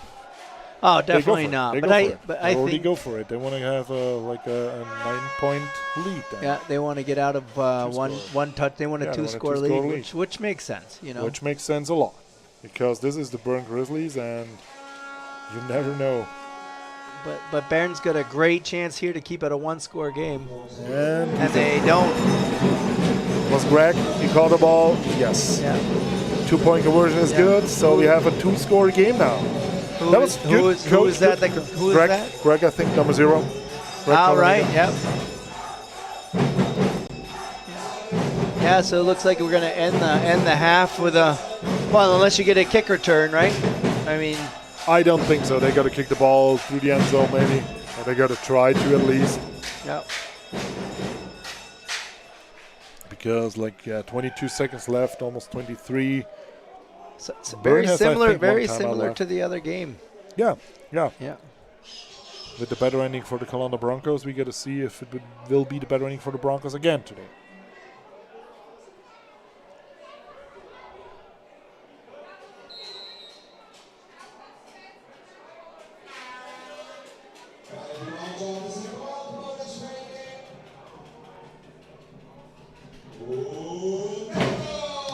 Oh, They go definitely for it. not. They But go I, for it. but They I already think, go for it. They want to have a 9-point lead. Then. yeah, they want to get out of one touch. They want a Yeah, they want a two-score two-score lead, lead. which makes sense, you know. Which makes sense a lot. Because this is the Bern Grizzlies and you never know. But Bern's got a great chance here to keep it a one-score game, And they don't. was Greg, he caught the ball. Yes. Yeah. 2-point conversion is Yeah. good, so we have a 2-score game now. That was good. Who is that? Who is Greg, that? Greg, I think number 0. Greg All right. Cunningham. Yep. Yeah. So it looks like we're gonna end the half with a, well, unless you get a kick return, right? I mean, I don't think so. They got to kick the ball through the end zone, maybe. Or they got to try to at least. yeah. Because 22 seconds left, almost 23. So it's Bern very has, I similar, think, one very timeout similar left. to the other game. Yeah. Yeah. With the better ending for the Columbia Broncos, we got to see if it will be the better ending for the Broncos again today.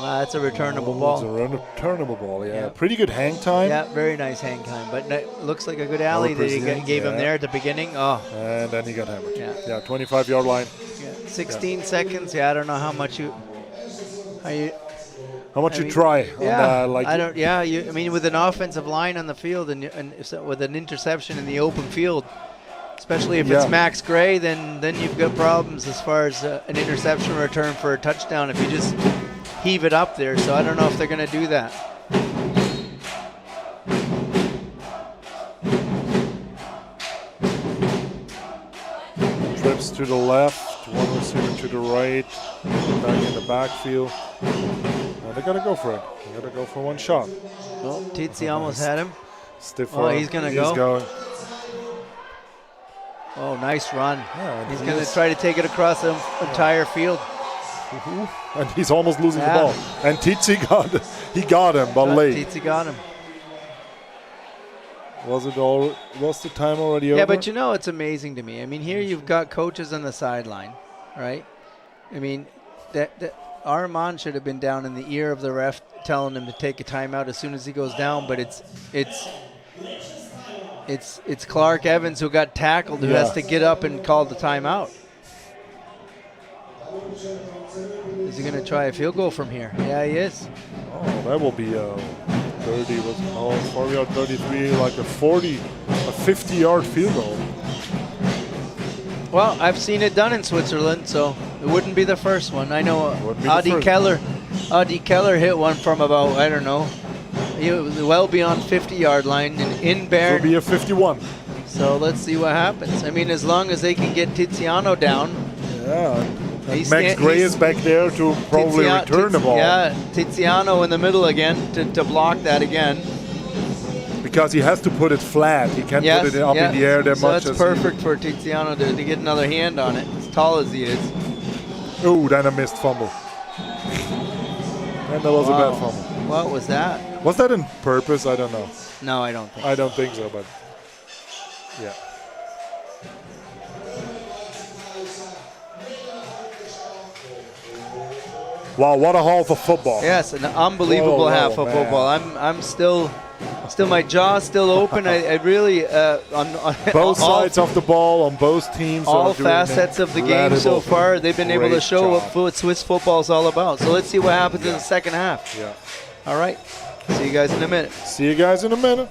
That's a returnable It's ball. a returnable ball, yeah. Yeah. Pretty good hang time. Yeah, very nice hang time. But that looks like a good alley that he precision, gave him yeah. there at the beginning. Oh, And then he got hammered. Yeah. 25-yard line. yeah. 16 seconds. Yeah, I don't know how much you. How much I you mean, try? Yeah, On, I don't. Yeah, I mean, with an offensive line on the field and with an interception in the open field, especially if it's Yeah. Max Gray, then you've got problems as far as an interception return for a touchdown if you just heave it up there. So I don't know if they're going to do that. Trips to the left, one receiver to the right, back in the backfield. They got to go for it. They got to go for one shot. Well, Tizzi almost had him. Stiff Oh, arm. he's gonna He's go. going. Oh, nice run. Yeah, He's going to try to take it across the entire field. And he's almost losing Yeah. the ball. And Tizzi got him, but late. Tizzi got him. Was the time already over? Yeah, but you know, it's amazing to me. I mean, here you've got coaches on the sideline, right? I mean, that Armand should have been down in the ear of the ref telling him to take a timeout as soon as he goes down, but it's Clark Evans who got tackled who has to get up and call the timeout. Is he going to try a field goal from here? Yeah, he is. Oh, that will be 30, 40-yard, 33, like a 50-yard field goal. Well, I've seen it done in Switzerland, so it wouldn't be the first one. I know Wouldn't be the Adi first Keller hit one from about, I don't know, he was well beyond 50-yard line in It will Bern. be a 51. So let's see what happens. I mean, as long as they can get Tiziano down. Yeah. And He's Max Gray he's- is back there to probably return the ball. Yeah, Tiziano in the middle again to block that again. Because he has to put it flat. He can't Yes, put it up in the air that so much. that's perfect for Tiziano to get another hand on it, as tall as he is. Oh, then a missed fumble. And that was a bad fumble. What was that? Was that on purpose? I don't know. No, I don't think. I don't think so, but yeah. Wow, what a half of football. Yes, an unbelievable Whoa, half of man. football. I'm still my jaw's still open. I really on Both all, sides of the ball on both teams. all are doing facets of the game so incredible. far. They've been able to Great show job. what Swiss football is all about. So let's see what happens in the second half. Yeah. All right. See you guys in a minute. See you guys in a minute.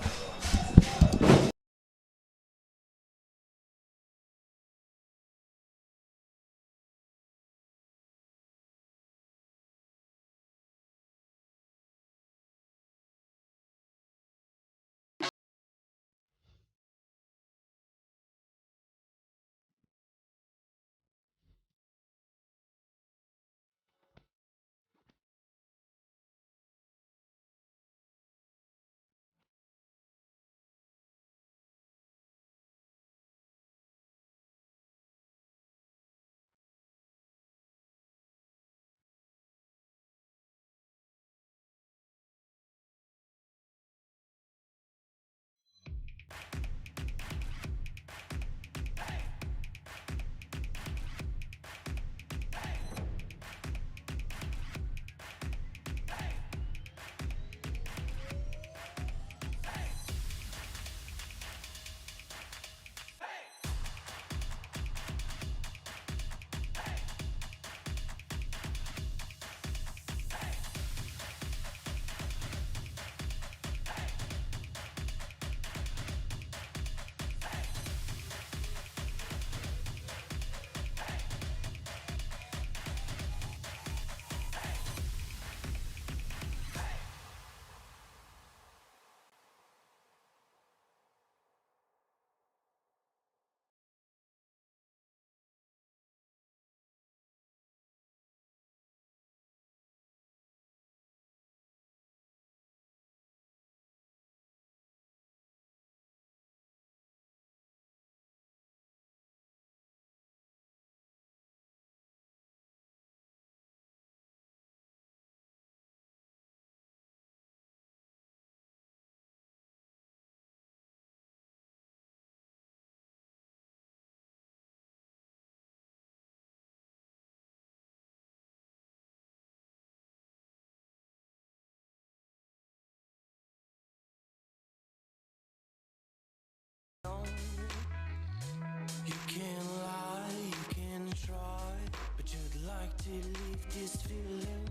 to leave this feeling.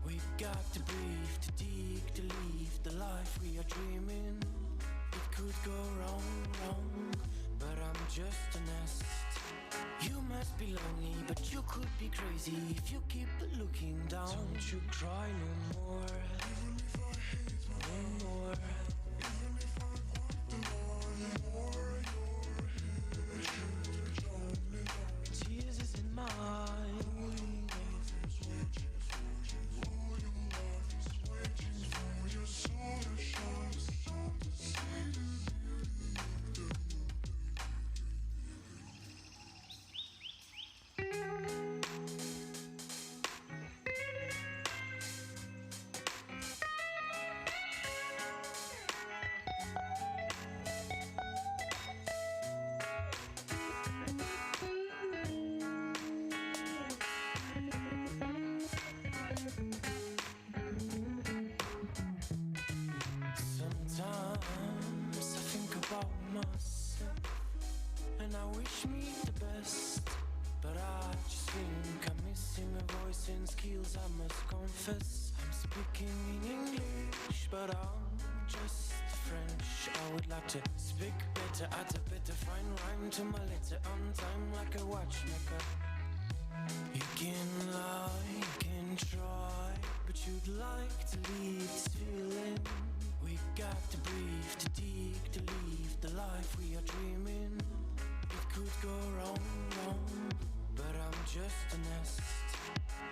We got to breathe, to dig, to leave the life we are dreaming. It could go wrong, but I'm just a nest. You must be lonely, but you could be crazy if you keep looking down. Don't you cry no more, no more. Tears is in mine. And I wish me the best, but I just think I'm missing my voice and skills. I must confess, I'm speaking in English, but I'm just French. I would like to speak better, add a better fine rhyme to my letter on time like a watchmaker. You can lie, you can try, but you'd like to leave this feeling. We got to breathe, to dig, to leave the life we are dreaming. It could go wrong, but I'm just a nest.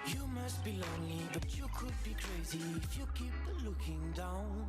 You must be lonely, but you could be crazy if you keep looking down.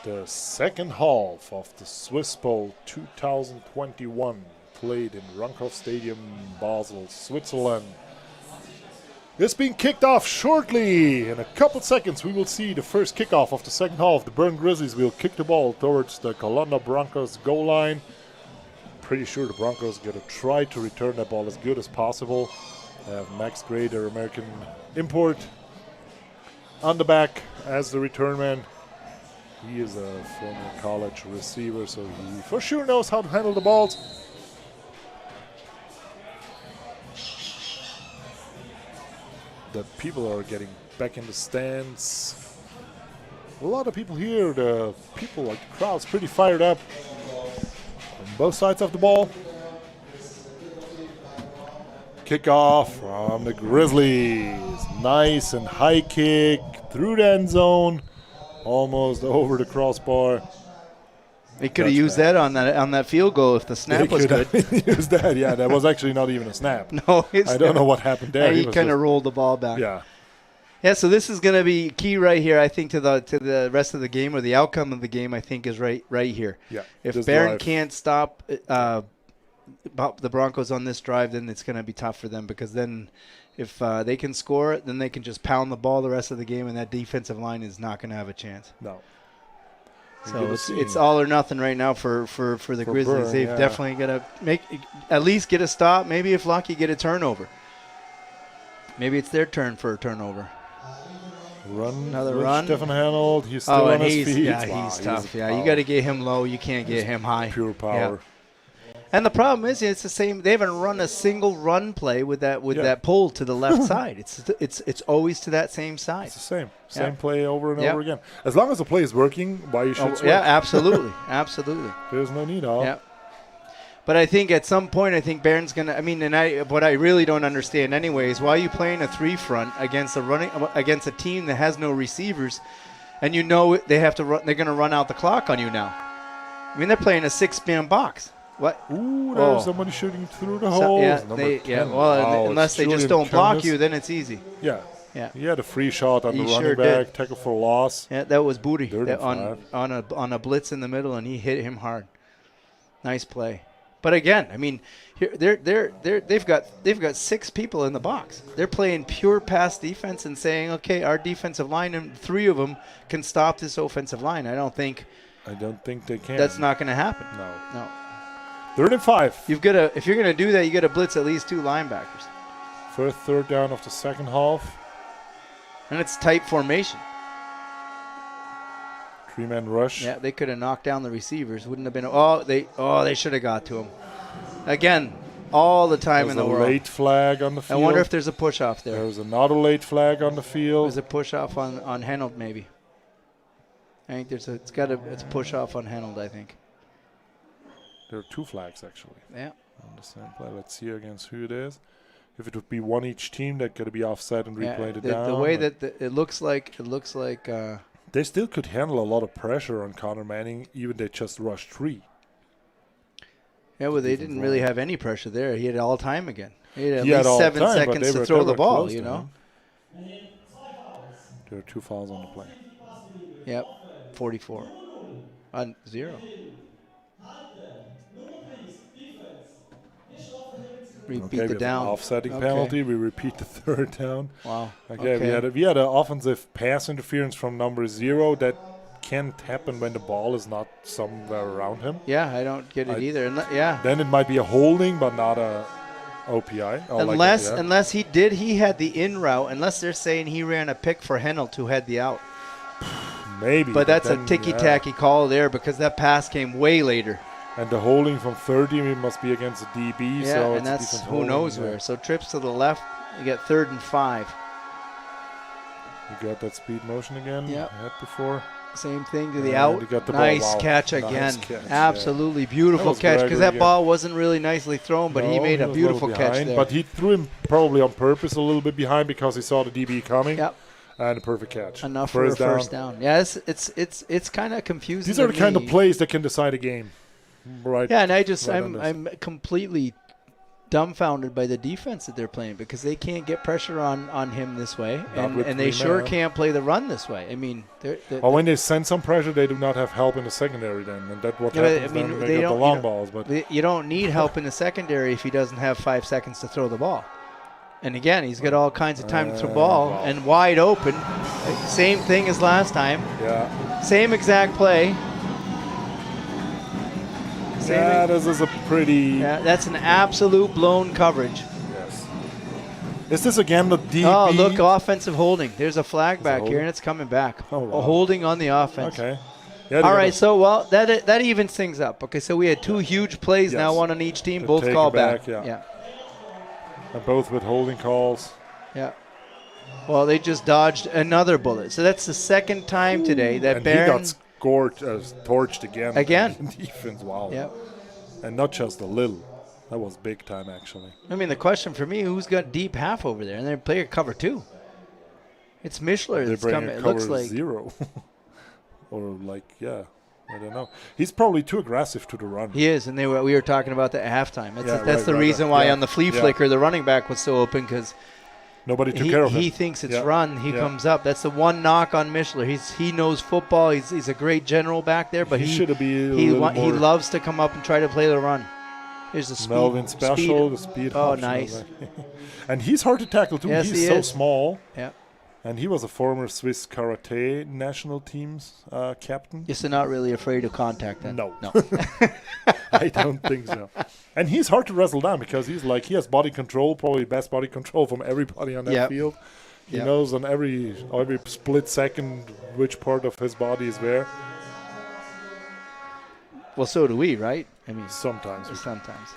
The second half of the Swissbowl 2021 played in Runkhoff Stadium, Basel, Switzerland. It's being kicked off shortly. In a couple seconds, we will see the first kickoff of the second half. The Bern Grizzlies will kick the ball towards the Colonna Broncos goal line. Pretty sure the Broncos are going to try to return that ball as good as possible. They have Max Gray, their American import, on the back as the return man. He is a former college receiver, so he for sure knows how to handle the balls. The people are getting back in the stands. A lot of people here. The people, like the crowd's pretty fired up on both sides of the ball. Kickoff from the Grizzlies. Nice and high kick through the end zone. Almost over the crossbar. They could have used that on that field goal if the snap was good. Used that, yeah. That was actually not even a snap. No, I don't know what happened there. He kind of rolled the ball back. Yeah. Yeah, so this is going to be key right here, I think, to the rest of the game, or the outcome of the game, I think, is right here. Yeah. If Barron can't stop the Broncos on this drive, then it's going to be tough for them, because then if they can score it, then they can just pound the ball the rest of the game, and that defensive line is not going to have a chance. No. So it's all or nothing right now for the Grizzlies. Burn, They've definitely got to at least get a stop. Maybe if lucky, get a turnover. Maybe it's their turn for a turnover. Another run. Stefan Hanold, he's still on his feet. Yeah, he's tough. Yeah, you got to get him low. You can't get him high. Pure power. Yeah. And the problem is, it's the same. They haven't run a single run play with that pull to the left side. It's always to that same side. It's the same play over and over again. As long as the play is working, why you should switch? Yeah, absolutely, absolutely. There's no need of. Yeah. But I think at some point, Barron's gonna. What I really don't understand anyway is why are you playing a 3-front against a team that has no receivers, and you know they have to run. They're gonna run out the clock on you now. I mean, they're playing a 6-man box. What? Ooh, there's somebody shooting through the holes. Unless they just don't block you, then it's easy. Yeah. Yeah. He had a free shot on the running sure back, did. tackle for loss. Yeah, that was Booty on on a blitz in the middle, and he hit him hard. Nice play. But again, here they've got 6 people in the box. They're playing pure pass defense and saying, okay, our defensive line and 3 of them can stop this offensive line. I don't think they can. That's not going to happen. No. 3rd and 5. If you're going to do that, you got to blitz at least 2 linebackers. First third down of the second half. And it's tight formation. 3-man rush. Yeah, they could have knocked down the receivers. Wouldn't have been. They should have got to him. Again, all the time in the world. There's a late flag on the field. I wonder if there's a push off there. There's another late flag on the field. There's a push off on Hanold maybe. I think it's a push off on Hanold, I think. There are 2 flags actually. Yeah. On the same play. Let's see against who it is. If it would be one each team, that could be offset and replayed it down. The way that it looks like. They still could handle a lot of pressure on Connor Manning, even they just rushed 3. Yeah, well, they didn't really have any pressure there. He had all time again. He had at least 7 seconds to throw the ball, you know. There are 2 fouls on the play. Yep, 44 on 0. Repeat the down. Offsetting penalty. We repeat the 3rd down. Wow. Okay. We had an offensive pass interference from number 0 that can't happen when the ball is not somewhere around him. Yeah, I don't get it either. Then it might be a holding, but not a OPI. Unless he had the in route. Unless they're saying he ran a pick for Henold who had the out. Maybe. But that's a ticky-tacky call there because that pass came way later. And the holding from 30 must be against the DB. Yeah, so and that's who knows where. So trips to the left, you get 3rd and 5. You got that speed motion again. Yep. Had before. Same thing to the out. You got the nice ball. Wow. Catch again. Nice catch, Absolutely beautiful catch because that ball wasn't really nicely thrown, but he made a beautiful catch there. But he threw him probably on purpose a little bit behind because he saw the DB coming. Yep. And a perfect catch. Enough for a first down. Yeah, it's kind of confusing. These are the kind of plays that can decide a game. Right. Yeah, and I'm completely dumbfounded by the defense that they're playing because they can't get pressure on him this way, and with they three sure men. can't play the run this way. I mean, Well, when they send some pressure, they do not have help in the secondary then, and that's what happens then when they get the long balls. But you don't need help in the secondary if he doesn't have 5 seconds to throw the ball. And again, he's got all kinds of time to throw the ball and wide open. Same thing as last time. yeah, Same exact play. this is a pretty. Yeah, that's an absolute blown coverage. Yes. Is this again the DB? Oh, look, offensive holding. There's a flag back holding? here, and it's coming back. Oh, wow. A holding on the offense. Okay. Yeah, All right, so, that evens things up. Okay, so we had 2 huge plays now, Yes. one on each team, To both take called it back, back. yeah. And both with holding calls. Yeah. Well, they just dodged another bullet. So that's the second time today that And Barron. he got torched again. Again? In defense, wow. Yeah. And not just a little. That was big time, actually. I mean, the question for me, who's got deep half over there? And they play a cover 2. It's Mischler They that's bring coming. a It cover looks like. 0. Or like, yeah, I don't know. He's probably too aggressive to the run. He is, and we were talking about that at halftime. That's, Yeah, that's right, the right, reason right. why Yeah. on the flea Yeah. flicker, the running back was so open because Nobody took care of him. he thinks it's Yeah. run. He Yeah. comes up. That's the one knock on Mischler. He knows football. He's a great general back there, but He should be a he little he more- loves to come up and try to play the run. Here's the speed. Melvin Special, the speed. Oh, option of nice. that. And he's hard to tackle too. Yes, He's he so is. small. Yeah. And he was a former Swiss karate national team's captain. Yes, they're not really afraid of contact then. No. No. I don't think so. And he's hard to wrestle down because he has body control, probably best body control from everybody on that Yep. field. He Yep. knows on every split second which part of his body is where. Well, so do we, right? I mean, Sometimes. sometimes.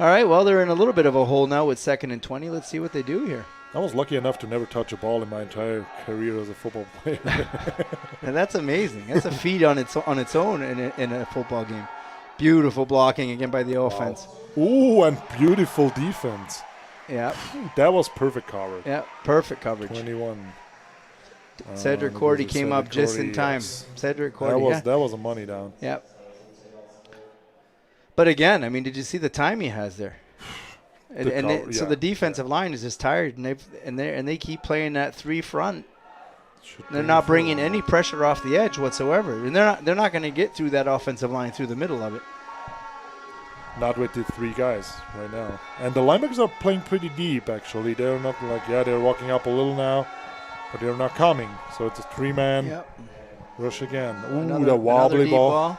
All right, well, they're in a little bit of a hole now with 2nd and 20. Let's see what they do here. I was lucky enough to never touch a ball in my entire career as a football player. And that's amazing. That's a feat on its own in a football game. Beautiful blocking again by the offense. Ooh, and beautiful defense. Yeah, That was perfect coverage. yeah, perfect coverage. 21. Cedric It Cordy was came Cedric up just Cordy, in time. yes. Cedric Cordy, That was a money down. yeah. But again, I mean, did you see the time he has there? So the defensive line is just tired, and they keep playing that 3 front. They're not bringing any pressure off the edge whatsoever, and they're not going to get through that offensive line through the middle of it. Not with the 3 guys right now. And the linebackers are playing pretty deep, actually. They're not they're walking up a little now, but they're not coming. So it's a 3-man Yep. rush again. Ooh, Another the wobbly deep ball.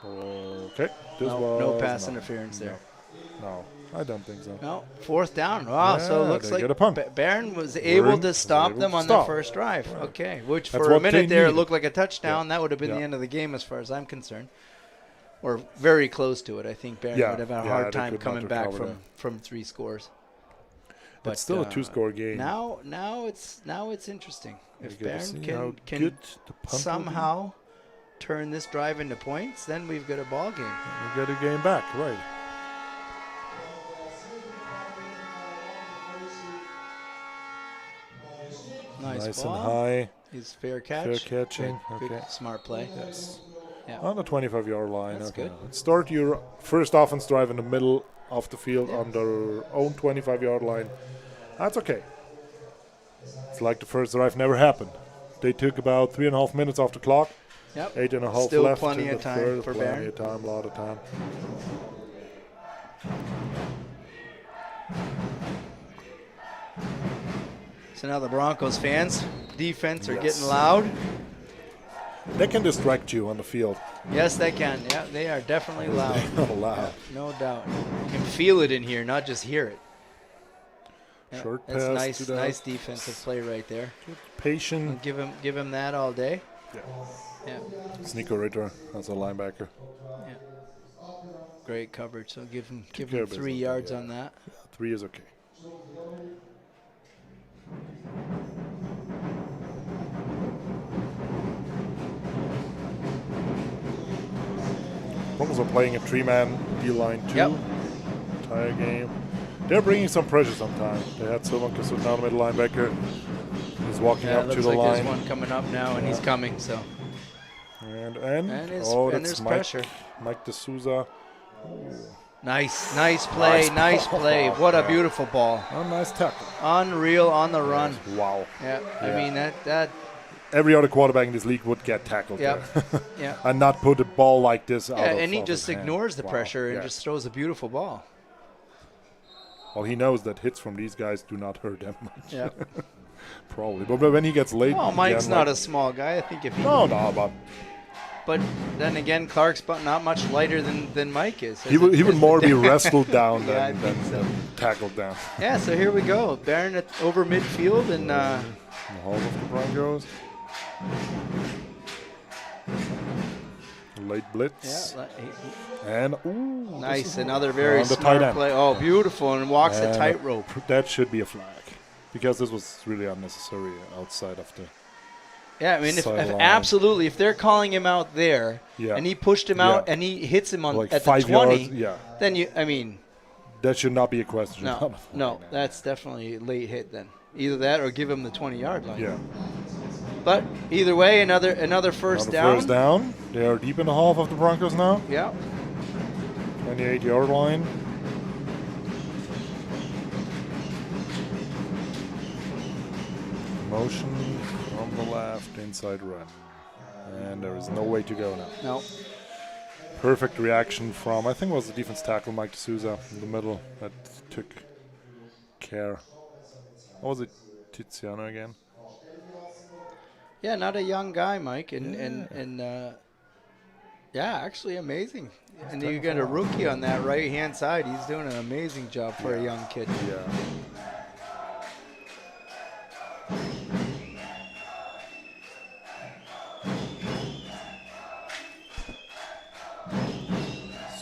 Okay. This was No pass interference there. No, I don't think so. No, 4th down. Wow, so it Yeah, looks they get a punt. like Barron was able Barron to was stop able them to on the stop. first drive. Right. Okay, which That's for a what they minute there it needed. looked like a touchdown. Yeah. That would have been the Yeah. end of the game as far as I'm concerned. Or very close to it. I think Barron Yeah, would have had a yeah, hard they time could not coming back recover from 3 scores. But It's still a 2-score game. Now it's interesting. We If get to see Barron how can good the punt will be. somehow turn this drive into points, then we've got a ball game. We get a game back, right? Nice ball. and high. He's fair catch. Fair catching, Good, okay. smart play. Yes. Yeah. On the 25-yard line. That's okay. good. Start your first offense drive in the middle of the field on their own 25-yard line. That's okay. It's like the first drive never happened. They took about 3.5 minutes off the clock. Yep. 8.5 Still left. plenty in of the time third. for Plenty Barron. of time, a lot of time. So now the Broncos fans, defense are Yes. getting loud. They can distract you on the field. Yes, they can. Yeah, they are definitely loud. Not loud. No doubt. You can feel it in here, not just hear it. Yeah, Short that's pass nice, to the- nice defensive play right there. Patient. Give him that all day. Yeah. Yeah, Sneaker Ritter as a linebacker. great coverage. So give him care of 3 business, yards yeah. on that. 3 is okay. Broncos are playing a 3-man D-line too. Yep. Entire game. They're bringing some pressure sometimes. They had someone sit down the middle linebacker. He's walking Yeah, up to looks the like line. there's one coming up now, and he's coming. So And And oh, there's that's Mike, pressure. Mike D'Souza. Nice play, nice play. What a beautiful ball. A nice tackle. Unreal on the run. Wow. Yeah, I Yeah. mean, that Every other quarterback in this league would get tackled Yep. there. yeah. And not put a ball like this out Yeah, of and he of just his hand. ignores the Wow. pressure and Yeah. just throws a beautiful ball. Well, he knows that hits from these guys do not hurt that much. Yeah. Probably. But when he gets late... Well, Mike's again, not like- a small guy. I think if he... No, but But then again, Clark's not much lighter than Mike is. he would more be wrestled down Yeah, I than, think so. than tackled down. Yeah, so here we go. Barron over midfield and... In the half of the Broncos. Late blitz. yeah, And, ooh. this nice. is Another very on the tight smart end. play. Oh, beautiful. And walks the And tightrope. That should be a flag. Because this was really unnecessary outside of the... Yeah, I mean, if sideline. absolutely, if they're calling him out there Yeah. and he pushed him out Yeah. and he hits him on Like at the 5 20, yards. Yeah. then I mean, That should not be a question. no, that's definitely a late hit then. Either that or give him the 20-yard line. Yeah. But either way, another first down. First down. They are deep in the half of the Broncos now. Yeah. 28-yard line. Motion from the left, inside run. And there is no way to go now. No. Perfect reaction from, I think it was the defense tackle, Mike D'Souza, in the middle, that took care. What was it? Tiziano again? Yeah, not a young guy, Mike, and yeah, actually amazing. And you got a rookie on that right-hand side. He's doing an amazing job for a young kid. Yeah.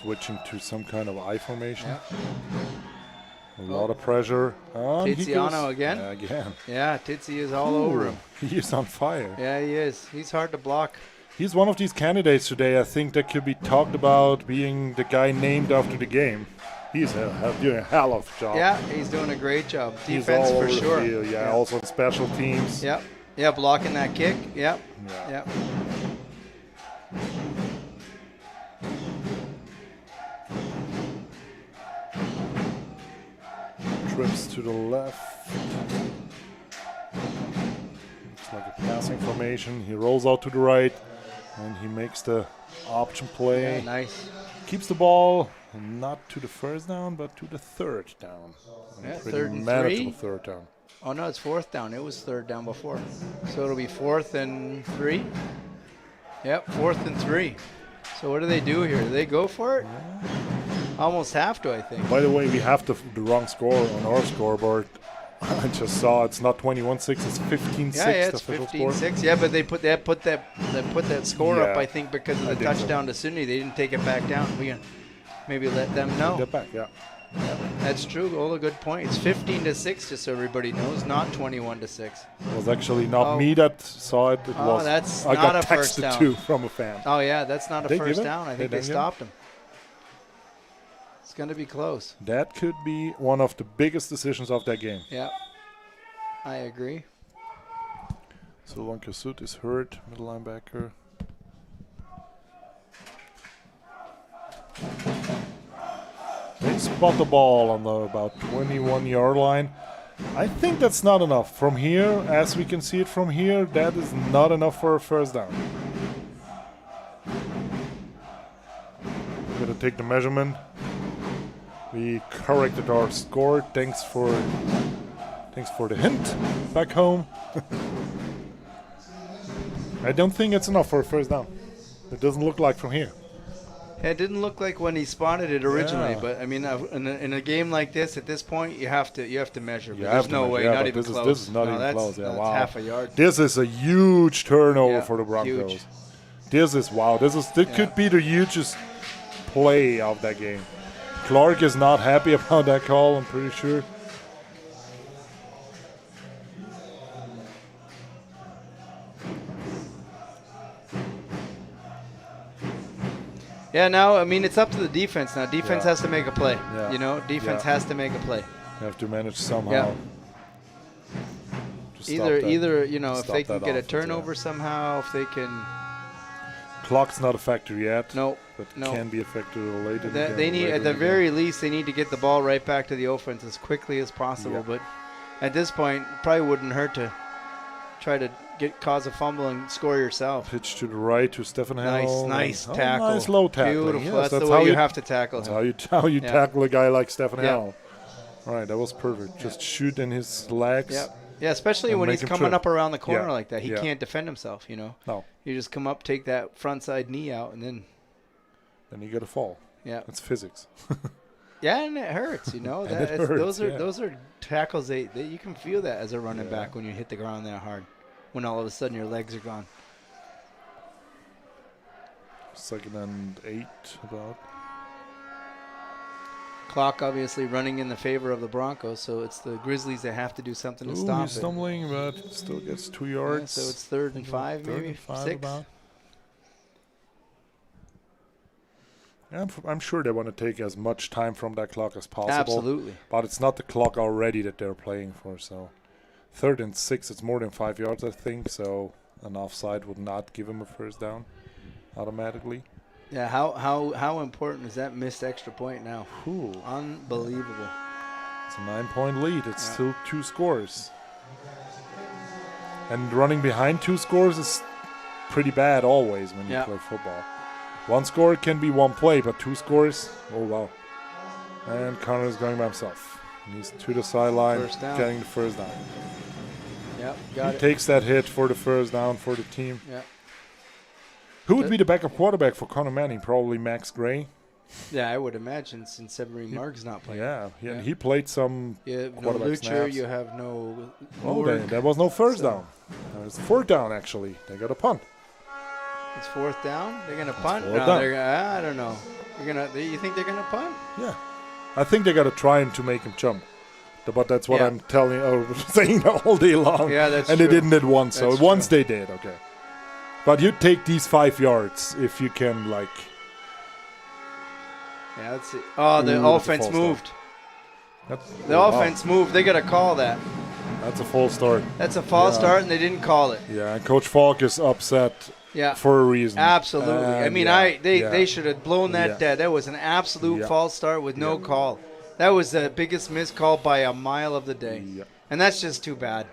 Switching to some kind of I formation. Yeah. A lot of pressure. And he Tiziano goes- again? Yeah, again. Yeah, Titsi is all over him. He is on fire. Yeah, he is. He's hard to block. He's one of these candidates today, I think, that could be talked about being the guy named after the game. He's doing a hell of a job. Yeah, he's doing a great job. He's Defense all for over the sure. field, yeah, also in special teams. Yep. Yeah, blocking that kick. Yep. Yeah. Yep. Trips to the left. Looks like a passing formation. He rolls out to the right, and he makes the option play. Yeah, nice. Keeps the ball not to the first down, but to the third down. Yeah, Pretty third and manageable 3. third down. Oh, no, it's fourth down. It was third down before. So it'll be 4th and 3. Yep, 4th and 3. So what do they do here? Do they go for it? Almost have to, I think. By the way, we have the wrong score on our scoreboard. I just saw it's not 21-6, it's 15-6. Yeah, the it's official score. 15-6. Yeah, but they put that score up, Yeah, I think, because of I the think so. touchdown to Sydney. They didn't take it back down. We can maybe let them know. Get back, yeah. Yep, that's true. All a good point. It's 15-6, just so everybody knows, not 21-6. It was actually not Oh. me that saw it. It Oh, was that's I not got a first texted down. too from a fan. Oh yeah, that's not a They give first it? down. I They think they didn't give it? stopped him. It's going to be close. That could be one of the biggest decisions of that game. Yeah, I agree. Sylvain Kasut is hurt, middle linebacker. They spot the ball on the about 21-yard line. I think that's not enough. From here, as we can see it from here, that is not enough for a first down. Gonna take the measurement. We corrected our score. Thanks for the hint. Back home. I don't think it's enough for a first down. It doesn't look like from here. Yeah, it didn't look like when he spotted it originally, Yeah. but I mean, in a game like this, at this point, you have to measure. But You there's have to no measure, way, yeah, not but even this close. this is not No, even that's, close. Yeah, that's wow. half a yard. This is a huge turnover Yeah, for the Broncos. huge. This is wow. This could be the hugest play of that game. Clark is not happy about that call, I'm pretty sure. Yeah, now I mean it's up to the defense now. Defense Yeah. has to make a play. Yeah. You know, defense Yeah. has to make a play. You have to manage somehow. Yeah. to stop Either that. either you know if stop they can that get a offense, yeah. turnover somehow, if they can. Clock's not a factor yet. No, But no. can be a factor later. They need, at the very least, they need to get the ball right back to the offense as quickly as possible. Yeah. But at this point, probably wouldn't hurt to try to cause a fumble and score yourself. Pitch to the right to Stefan Hell. Nice tackle. Nice low tackling. Beautiful. Yes, That's the way you have to tackle That's him. how you Yeah. tackle a guy like Stefan Yeah. Hell. All right, that was perfect. Just shoot in his legs. Yep. Yeah, especially And when make he's him coming trip. up around the corner Yeah. like that. He Yeah. can't defend himself, you know. No, You just come up, take that front side knee out, and then, then you get a fall. yeah. That's physics. Yeah, and it hurts, you know. And That, it it's- hurts, those are tackles that you can feel that as a running Yeah. back when you hit the ground that hard, when all of a sudden your legs are gone. 2nd and 8 about. Clock obviously running in the favor of the Broncos, so it's the Grizzlies that have to do something to Ooh, stop he's it. stumbling, but still gets 2 Yeah, yards. so it's 3rd and 5, Third maybe and 5 6. about. Yeah, I'm sure they want to take as much time from that clock as possible. Absolutely. But it's not the clock already that they're playing for. So 3rd and 6, it's more than 5 yards, I think. So an offside would not give him a first down automatically. Yeah, how important is that missed extra point now? Ooh, Unbelievable. it's a 9-point lead. It's Yeah. still 2 scores. And running behind 2 scores is pretty bad always when you Yeah. play football. 1 score can be 1 play, but 2 scores, oh wow. And Connor's going by himself. He's to the sideline, First down. getting the first down. Yep, He got it. takes that hit for the first down for the team. Yeah. Who would be the backup quarterback for Connor Manning? Probably Max Gray. Yeah, I would imagine since Emery Mark's not playing. Yeah, Yeah. he played some. You have no quarterback Lucher, snaps. you have no Oh, Lord. there was no first So- down. It's 4th down actually. They got a punt. It's 4th down. They're gonna punt. 4th No, down. they're gonna, I don't know. You think they're gonna punt? Yeah, I think they got to try him to make him jump. But that's what Yeah. I'm telling or saying all day long. Yeah, that's and true. they didn't it once. So That's once true. they did, okay. But you take these 5 yards if you can, like. Yeah, that's it. Oh, the Ooh, that's a offense false moved. That's, The wow. offense moved. They gotta call that. That's a false start. That's a false Yeah. start, and they didn't call it. Yeah, and Coach Falk is upset Yeah. for a reason. Absolutely. I And mean, yeah, they yeah. should have blown that Yeah. dead. That was an absolute Yeah. false start with no call. That was the biggest missed call by a mile of the day. Yeah. And that's just too bad.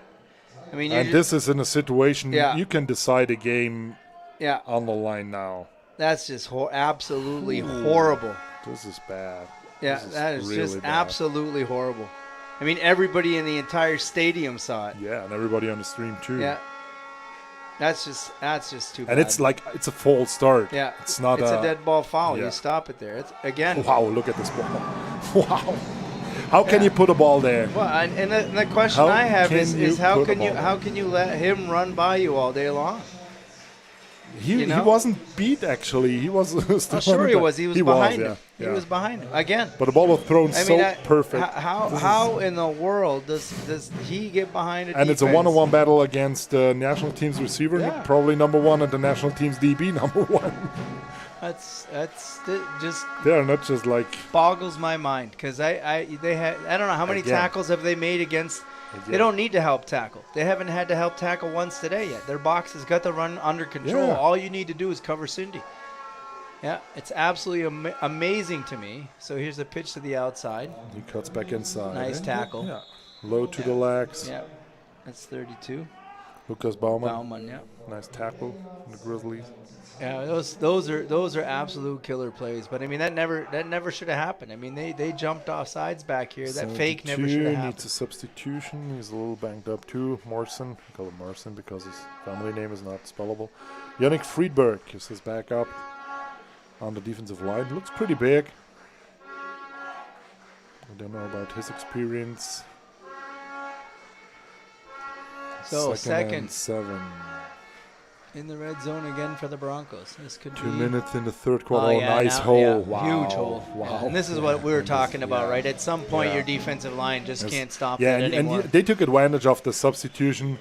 I mean, And this is in a situation Yeah. you can decide a game yeah, on the line now. that's just absolutely horrible. This is bad. Yeah, This is that is really just bad. absolutely horrible. I mean, everybody in the entire stadium saw it. Yeah, and everybody on the stream too. Yeah. That's just too bad. And it's like it's a false start. yeah, It's not a dead ball foul. yeah. You stop it there. It's again. Wow, look at this ball. Wow. How can you put a ball there? Well, and the question How I have can is you how put a can you ball how can you let him run by you all day long? He you know? wasn't beat actually. He was still Oh, sure running he back. was. He was behind him. Yeah. He was behind him again. But the ball was thrown I so mean, perfect. How in the world does he get behind a And it's a defense? one-on-one battle against the national team's receiver, Yeah. probably number 1, and the national team's DB number 1. Just They are not just like boggles my mind because I don't know how many Again. tackles have they made against. They Again. don't need to help tackle. They haven't had to help tackle once today yet. Their box has got the run under control. Yeah. All you need to do is cover Cindy. Yeah, it's absolutely amazing to me. So here's a pitch to the outside. he cuts back inside. Nice tackle. Yeah. Low to the legs. Yeah, that's 32. Lucas Baumann. Baumann, yeah. Nice tackle. The Grizzlies. Yeah, those are absolute killer plays. But I mean that never should have happened. I mean they jumped off sides back here. That fake never should have 72 happened. needs a substitution. He's a little banged up too. Morrison. I call him Morrison because his family name is not spellable. Yannick Friedberg is his backup on the defensive line. Looks pretty big. I don't know about his experience. So Second and 7. in the red zone again for the Broncos. This could 2 be minutes in the third quarter. Oh, Oh, yeah, nice now- hole. yeah, Wow. huge hole. Wow. Yeah, and this is what we were talking about, yeah. right? At some point, Yeah. your defensive line just Yes. can't stop Yeah, it and anymore. they took advantage of the substitution.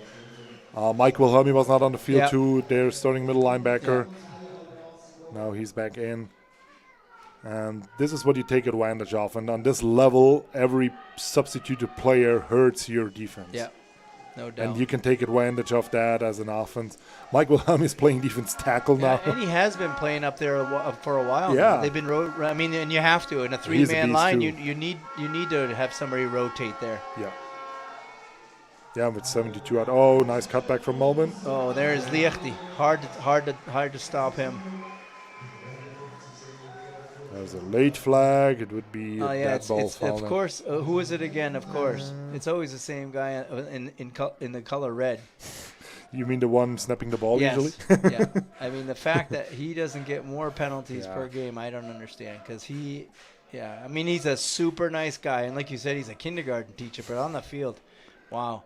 Mike Wilhelmi was not on the field Yeah. too. Their starting middle linebacker. Now he's back in. And this is what you take advantage of. And on this level, every substituted player hurts your defense. Yeah. No doubt. And you can take advantage of that as an offense. Mike Wilhelm is playing defense tackle Yeah, now. and he has been playing up there for a while. Yeah. Now. They've been and you have to in a He's a three-man beast line. too. You need to have somebody rotate there. Yeah. Yeah, with 72 out. Oh, nice cutback from Melbourne. Oh, there's Liechti. Hard to stop him. There's a late flag. It would be Oh yeah, that ball it's foul. of course. Who is it again? Of course, it's always the same guy in the color red. You mean the one snapping the ball Yes. usually? Yeah. I mean, the fact that he doesn't get more penalties Yeah. per game, I don't understand. Because I mean, he's a super nice guy, and like you said, he's a kindergarten teacher. But on the field, wow,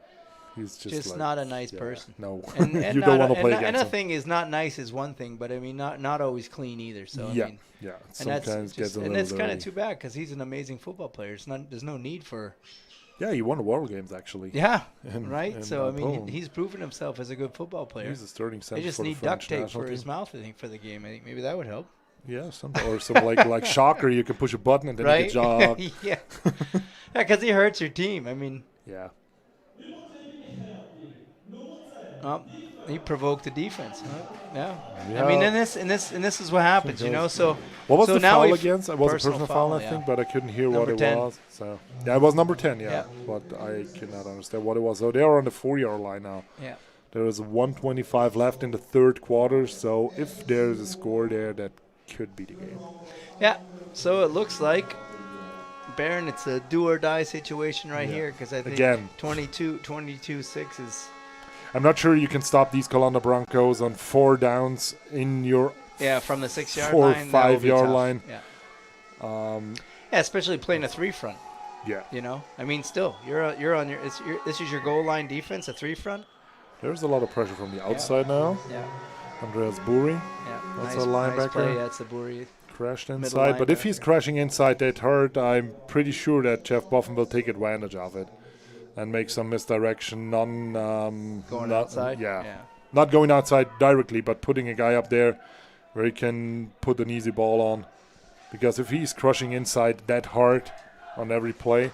He's just like, not a nice yeah, person. No, And you don't want to play and against a him. thing is, not nice is one thing, but I mean, not always clean either. So Yeah, I mean, yeah. and that's Sometimes gets just, a and little it's kind of dirty. too bad because he's an amazing football player. There's no need for. Yeah, he won the World Games actually. Yeah, And- right. and, So I mean, Poland. he's proven himself as a good football player. He's a starting center. They just for the need French duct tape national for his team. mouth, I think, for the game. I think maybe that would help. Yeah, or some like shocker. You can push a button and then Right? you can jog. Yeah. Because he hurts your team. I mean, Yeah. he provoked the defense. Yeah. Yeah. I mean, and this is what happens, you know. So What was so the now foul we've- against? It was a personal personal foul, I yeah. think, but I couldn't hear Number what 10. it was. So yeah, it was number 10. Yeah, Yeah. but I cannot understand what it was. So they are on the 4-yard line now. Yeah. There is 1:25 left in the third quarter. So if there's a score there, that could be the game. Yeah. So it looks like Baron, it's a do or die situation right Yeah. here because I think Again. 22-6 is. I'm not sure you can stop these Columbia Broncos on 4 downs in your Yeah, from the 6-yard 4 or line, that will be 5-yard tough. line. Yeah. Um, Yeah, especially playing a 3-front. yeah. You know, I mean, still, you're on your. This is your goal line defense, a 3-front. There's a lot of pressure from the outside now. Yeah, Andreas Buri yeah. That's nice, a linebacker. Nice play. That's the Buri. crashed Middle inside. But if he's linebacker. crashing inside that hurt, I'm pretty sure that Jeff Buffen will take advantage of it and make some misdirection. Going outside. Yeah. Not going outside directly, but putting a guy up there where he can put an easy ball on. Because if he's crushing inside that hard on every play,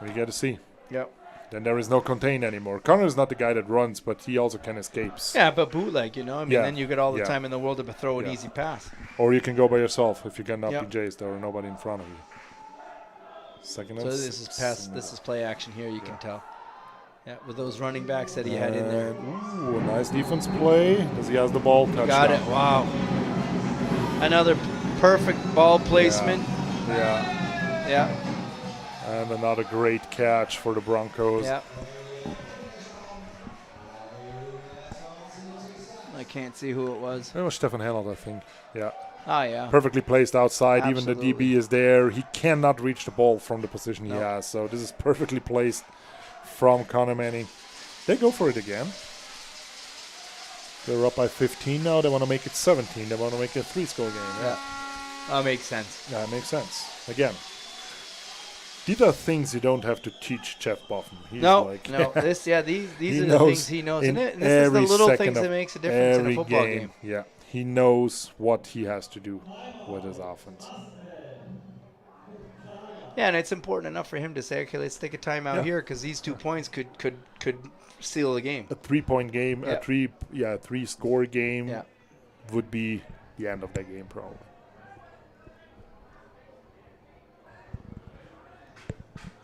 we get to see. Yep. Then there is no contain anymore. Connor is not the guy that runs, but he also can escape. Yeah, but bootleg, you know. I mean, Yeah. then you get all the Yeah. time in the world to throw an Yeah. easy pass. Or you can go by yourself if you cannot Yep. be chased. There are nobody in front of you. Second So and this is 6. pass. This is play action here. You can tell. Yeah, with those running backs that he had in there. Ooh, a nice defense play. Does he has the ball? Touchdown. Got it. Wow. Another perfect ball placement. Yeah. Yeah. And another great catch for the Broncos. Yeah. I can't see who it was. It was Stefan Hennelt, I think. Yeah. Ah, yeah. Perfectly placed outside. Absolutely. Even the DB is there. He cannot reach the ball from the position he No. has. So this is perfectly placed from Connor Manning. They go for it again. They're up by 15 now. They want to make it 17. They want to make it a 3-score game. Yeah. That makes sense. Yeah, it makes sense. Again, these are things you don't have to teach Jeff Buffen. He's No, like, no. These are the knows things he knows. And, in and this is the every little second things of that makes a difference in a every football game. Yeah, he knows what he has to do with his offense. Yeah, and it's important enough for him to say, okay, let's take a timeout Yeah. here because these 2 points could seal the game. A 3-point game, Yeah. a 3-score game Yeah. would be the end of that game probably.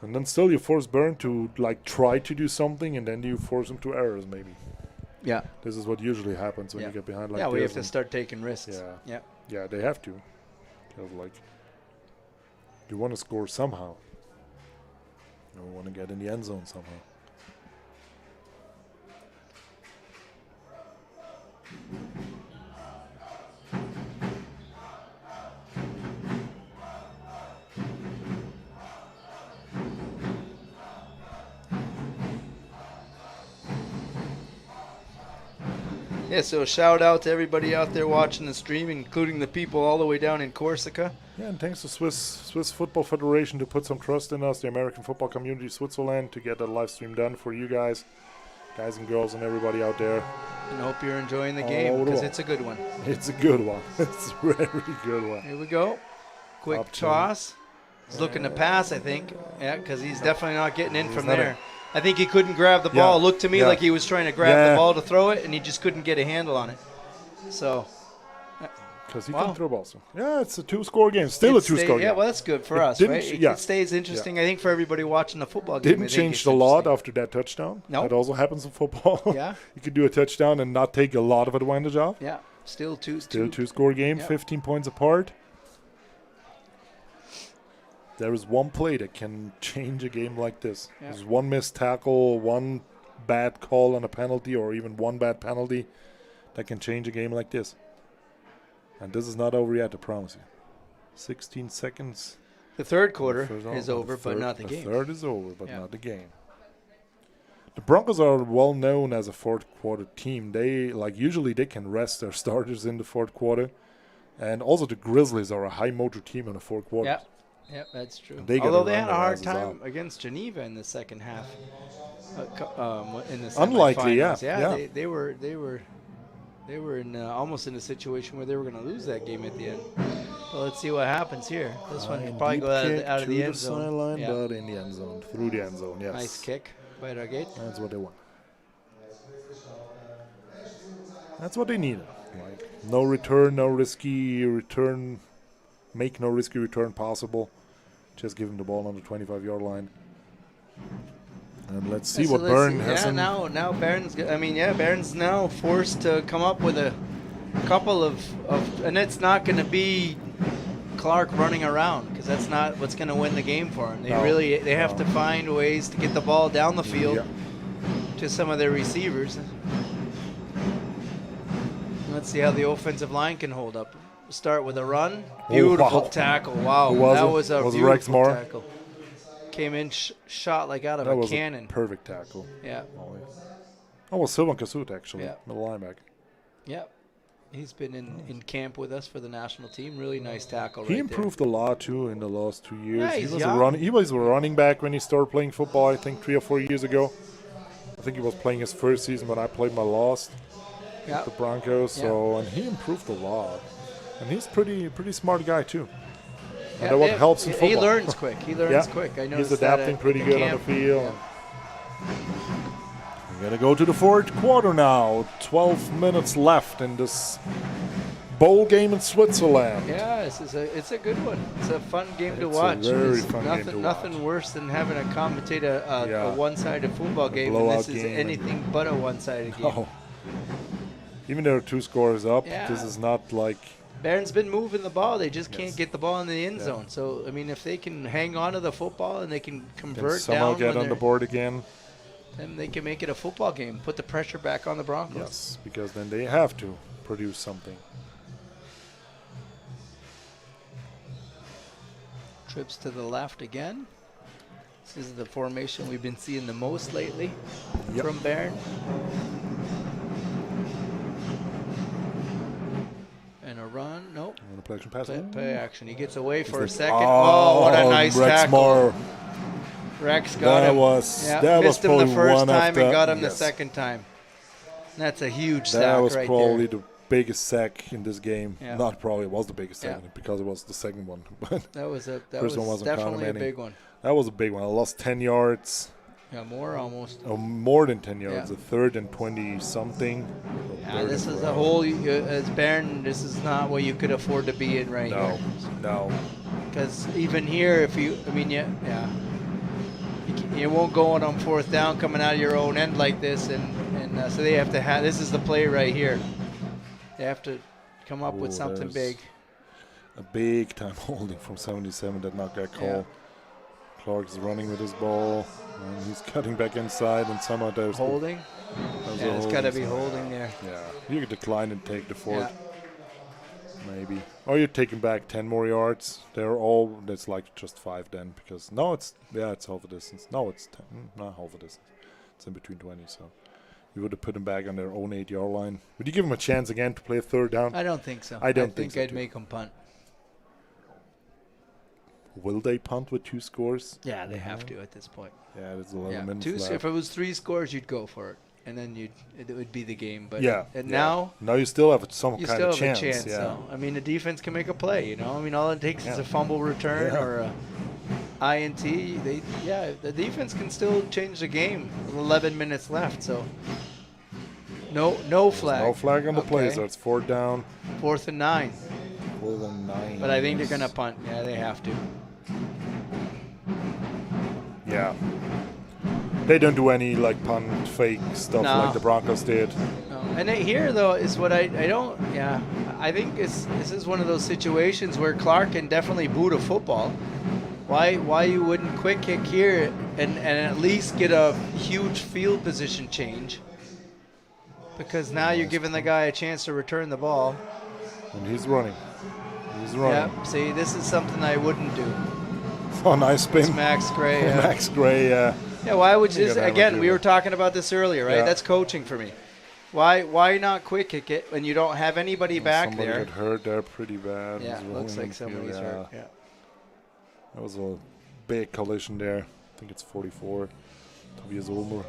And then still you force Byrne to like try to do something, and then you force him to errors maybe. Yeah. This is what usually happens when Yeah. you get behind like Yeah, this. we have to and- start taking risks. Yeah. Yeah. Yeah, they have to. 'Cause, like, you want to score somehow. You want to get in the end zone somehow. Yeah, so shout out to everybody out there watching the stream, including the people all the way down in Corsica. Yeah, and thanks to Swiss Football Federation to put some trust in us, the American football community, Switzerland, to get that live stream done for you guys and girls, and everybody out there. And hope you're enjoying the All game over the because wall. it's a good one. It's a good one. It's a very good one. Here we go. Quick Up to- toss. He's looking to pass, I think. Yeah, because he's definitely not getting in He's from not there. I think he couldn't grab the ball. It looked to me like he was trying to grab the ball to throw it, and he just couldn't get a handle on it. So. Because he can throw balls. Yeah, it's a 2-score game. Still a 2-score game. Yeah, well, that's good for us, right? It stays interesting, I think, for everybody watching the football game. Didn't change a lot after that touchdown. No. That also happens in football. Yeah. You could do a touchdown and not take a lot of advantage of. Yeah, still 2-score game, 15 points apart. There is one play that can change a game like this. Yeah. There's one missed tackle, one bad call on a penalty, or even one bad penalty that can change a game like this. And this is not over yet, I promise you. 16 seconds. The third quarter is over, but not the game. The third is over, but not the game. The Broncos are well known as a fourth quarter team. They usually they can rest their starters in the fourth quarter. And also the Grizzlies are a high motor team in the fourth quarter. Yeah, that's true. Although they had a hard time against Geneva in the second half. In the Unlikely, semifinals. They were in almost in a situation where they were going to lose that game at the end. Well, let's see what happens here. This one will probably go out of the end zone. Sideline, but in the end zone, through the end zone. Yes. Nice kick by Ragate. That's what they want. That's what they needed. No return, no risky return. Make no risky return possible. Just give him the ball on the 25-yard line. And let's see what Bern has. Now Bern's now forced to come up with a couple of and it's not going to be Clark running around, because that's not what's going to win the game for him. They have to find ways to get the ball down the field to some of their receivers. Let's see how the offensive line can hold up. Start with a run. Beautiful tackle. Wow, that was a beautiful tackle. Came in, shot like out of a cannon. A perfect tackle. Yeah. Oh, well, Sylvan Kasut, actually, Yeah. the linebacker. Yep. He's been in camp with us for the national team. Really nice tackle. He improved a lot, too, in the last 2 years. Yeah, he was a running back when he started playing football, I think, 3 or 4 years ago. I think he was playing his first season when I played my last with the Broncos. So, and he improved a lot. And he's pretty smart guy, too. And that what helps in football. He learns quick. I noticed he's adapting pretty good on the field. We're going to go to the fourth quarter now. 12 minutes left in this bowl game in Switzerland. Yeah, it's a good one. It's a fun game to watch. It's a very fun game to watch. Nothing worse than having to commentate a one-sided football game, and this is anything but a one-sided game. Oh. Even though 2 scores up, this is not like... Barron's been moving the ball. They just can't get the ball in the end zone. So, I mean, if they can hang on to the football and they can convert somehow get on the board again, then they can make it a football game. Put the pressure back on the Broncos. Yes, because then they have to produce something. Trips to the left again. This is the formation we've been seeing the most lately from Barron. And a run, nope. And a play action pass. Play action. He gets away for a second. Oh, what a nice tackle. Rex got him. Missed him the first time and got him the second time. That's a huge sack right there. That was probably the biggest sack in this game. Not probably, it was the biggest sack because it was the second one. But that was definitely a big one. That was a big one. I lost 10 yards. Yeah, more almost. Oh, more than 10 yards. A third and 20-something. Yeah, this is a whole, as Barron, this is not what you could afford to be in here. No. Because even here, you won't go on fourth down coming out of your own end like this. And so they have to have, this is the play right here. They have to come up with something big. A big time holding from 77 that not got called. Clark is running with his ball, and he's cutting back inside, and somehow there's holding. It's got to be holding there. Yeah, you could decline and take the fourth, maybe, or you're taking back 10 more yards. That's like just 5 then, because it's half a distance. No, it's 10, not half a distance. It's in between 20, so you would have put them back on their own 8-yard line. Would you give them a chance again to play a third down? I don't think so. I think so I'd make them punt. Will they punt with 2 scores? Yeah, they have to at this point. Yeah, there's 11 minutes left. If it was 3 scores, you'd go for it, and then it would be the game. But now you still have some kind of chance. You still have a chance. So, I mean, the defense can make a play. All it takes is a fumble return or INT. The defense can still change the game. 11 minutes left, so no flag. No flag on the play, Okay. so it's 4th down. 4th and 9. 4th and 9. But I think they're gonna punt. Yeah, they have to. Yeah. They don't do any like punt fake stuff No. like the Broncos did. No. And here though is what I don't. Yeah, I think this is one of those situations where Clark can definitely boot a football. Why you wouldn't quick kick here and at least get a huge field position change? Because now you're giving the guy a chance to return the ball. And he's running. He's running. Yeah. See, this is something I wouldn't do. Oh, nice spin. It's Max Gray. Max Gray. Yeah, why would you? You gotta Again, never we do were that. talking about this earlier, right? Yeah. That's coaching for me. Why not quick kick it when you don't have anybody back Somebody there? got hurt there pretty bad. Yeah, He's looks rolling like in the field, somebody's hurt. Yeah. That was a big collision there. I think it's 44. Tobias Ulmer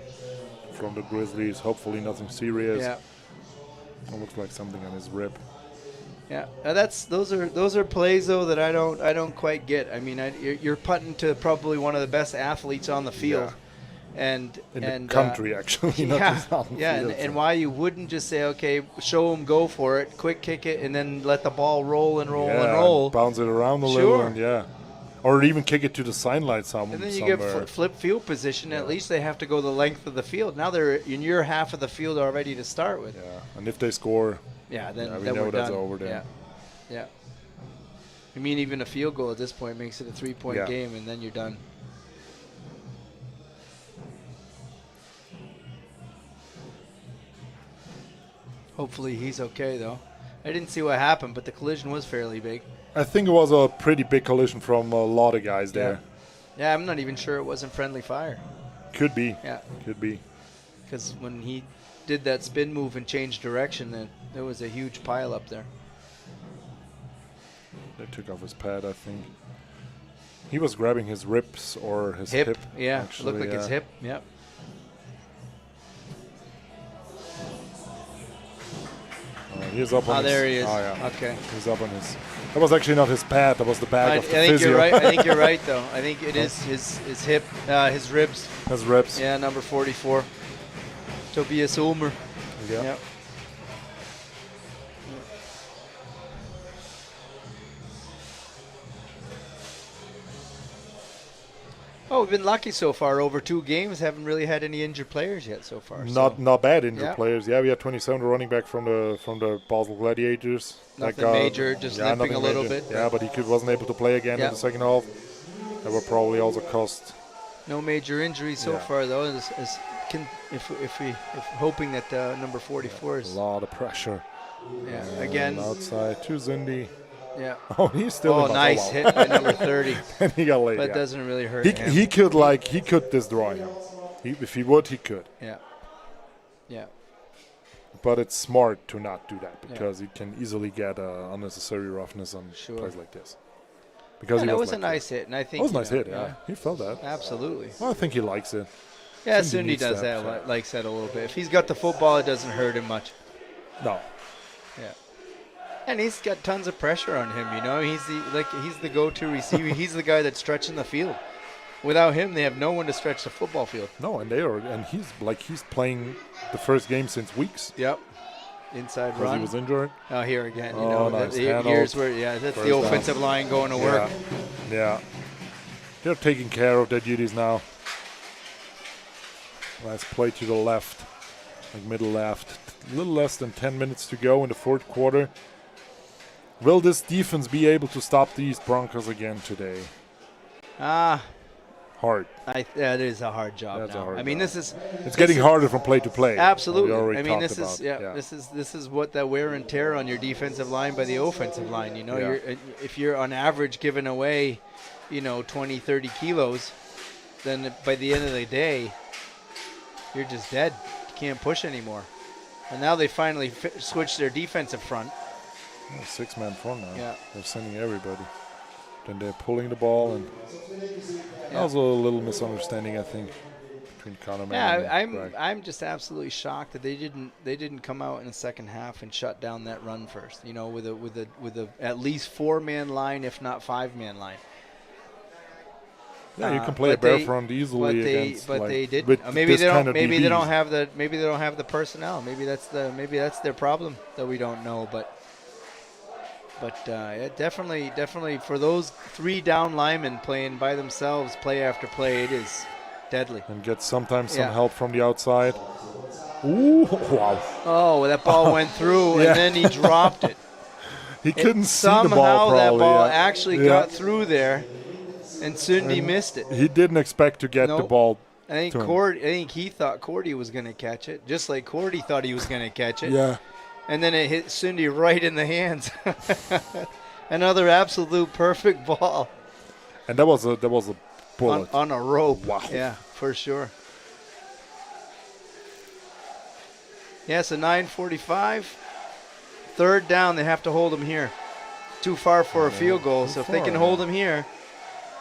from the Grizzlies. Hopefully nothing serious. Yeah. It looks like something on his rib. Yeah, those are plays though that I don't quite get. I mean, you're putting to probably one of the best athletes on the field, and In the country, actually, not just on the yeah, field. and why you wouldn't just say, okay, show him, go for it, quick kick it, and then let the ball roll and roll and roll, bounce it around a Sure. little, and or even kick it to the sideline somewhere. and then you get flip field position. At least they have to go the length of the field. Now they're in your half of the field already to start with. Yeah, and if they score, Then we then know we're that's done. over then. Yeah. I mean, even a field goal at this point makes it a 3-point Yeah. game, and then you're done. Hopefully he's okay, though. I didn't see what happened, but the collision was fairly big. I think it was a pretty big collision from a lot of guys there. Yeah, I'm not even sure it wasn't friendly fire. Could be. Yeah, Could be. because when he did that spin move and changed direction, then there was a huge pile up there. They took off his pad, I think. He was grabbing his ribs or his hip. Yeah, actually, looked like his hip. Yep. He's up on his. There he is. Oh, yeah. Okay. He's up on his. That was actually not his pad. That was the bag I of the think physio. you're right. I think you're right, though. I think it is his hip, his ribs. His ribs. Yeah, number 44. Tobias Ulmer. Yeah. Yep. Oh, we've been lucky so far. Over 2 games, haven't really had any injured players yet so far. Not bad injured Yeah. players. Yeah, we had 27 running back from the Basel Gladiators. Nothing major, just limping nothing a little major. bit. Yeah, but he wasn't able to play again Yeah. in the second half. That will probably also cost. No major injuries so Yeah. far, though. If hoping that number 44 A is lot of pressure. again. Outside to Zindi. Yeah. Oh, he's still. Oh, in nice wow. hit by number 30. And he got laid. But yeah. doesn't really hurt him. He could destroy him. If he would, he could. Yeah. Yeah. But it's smart to not do that because you can easily get unnecessary roughness on Sure. plays like this. Because Yeah, he that was a like nice hit, and I think That was a nice you know, hit. Yeah, he felt that. absolutely. Well, I think he likes it. Yeah, Cindy Cindy needs does that, that, likes that a little bit. If he's got the football, it doesn't hurt him much. No. Yeah. And he's got tons of pressure on him, you know. He's the go-to receiver. He's the guy that's stretching the field. Without him, they have no one to stretch the football field. No, and he's playing the first game since weeks. Yep. Inside Because run. he was injured. Oh, here again. You Oh, know, nice. here's where, that's the offensive line going to work. Yeah. They're taking care of their duties now. Last play to the left, like middle left. A little less than 10 minutes to go in the fourth quarter. Will this defense be able to stop these Broncos again today? Hard. That is a hard job That's a now. hard I mean, job. it's getting harder from play to play. Absolutely. We already I mean, talked this about. is this is what that wear and tear on your defensive line by the offensive line. You know, Yeah. if you're on average giving away, 20, 30 kilos, then by the end of the day, you're just dead. You can't push anymore. And now they finally switched their defensive front. 6-man front now. Yeah. They're sending everybody. Then they're pulling the ball, and that was a little misunderstanding, I think, between Connor Mann and Greg. I'm just absolutely shocked that they didn't come out in the second half and shut down that run first. With a at least 4-man line, if not 5-man line. Yeah, you can play a bare front easily against. But like, they didn't. with Maybe this they don't. kind of Maybe they don't DBs. have the. Maybe they don't have the personnel. Maybe that's their problem that we don't know. But yeah, definitely for those 3 down linemen playing by themselves, play after play, it is deadly. And get sometimes some Yeah. help from the outside. Ooh, wow. Oh, well, that ball went through Yeah. and then he dropped it. He couldn't see the Somehow ball that probably. ball yeah. actually Yeah. got through there, and Sundy missed it. He didn't expect to get the Nope. ball. I to him. think he thought Cordy was going to catch it, just like Cordy thought he was going to catch it. Yeah. And then it hit Sundy right in the hands. Another absolute perfect ball And that was a bullet. on a rope. Wow. Yeah, for sure. Yeah, so 9:45. 3rd down, they have to hold him here. Too far for a field goal, so if they far, can hold him here,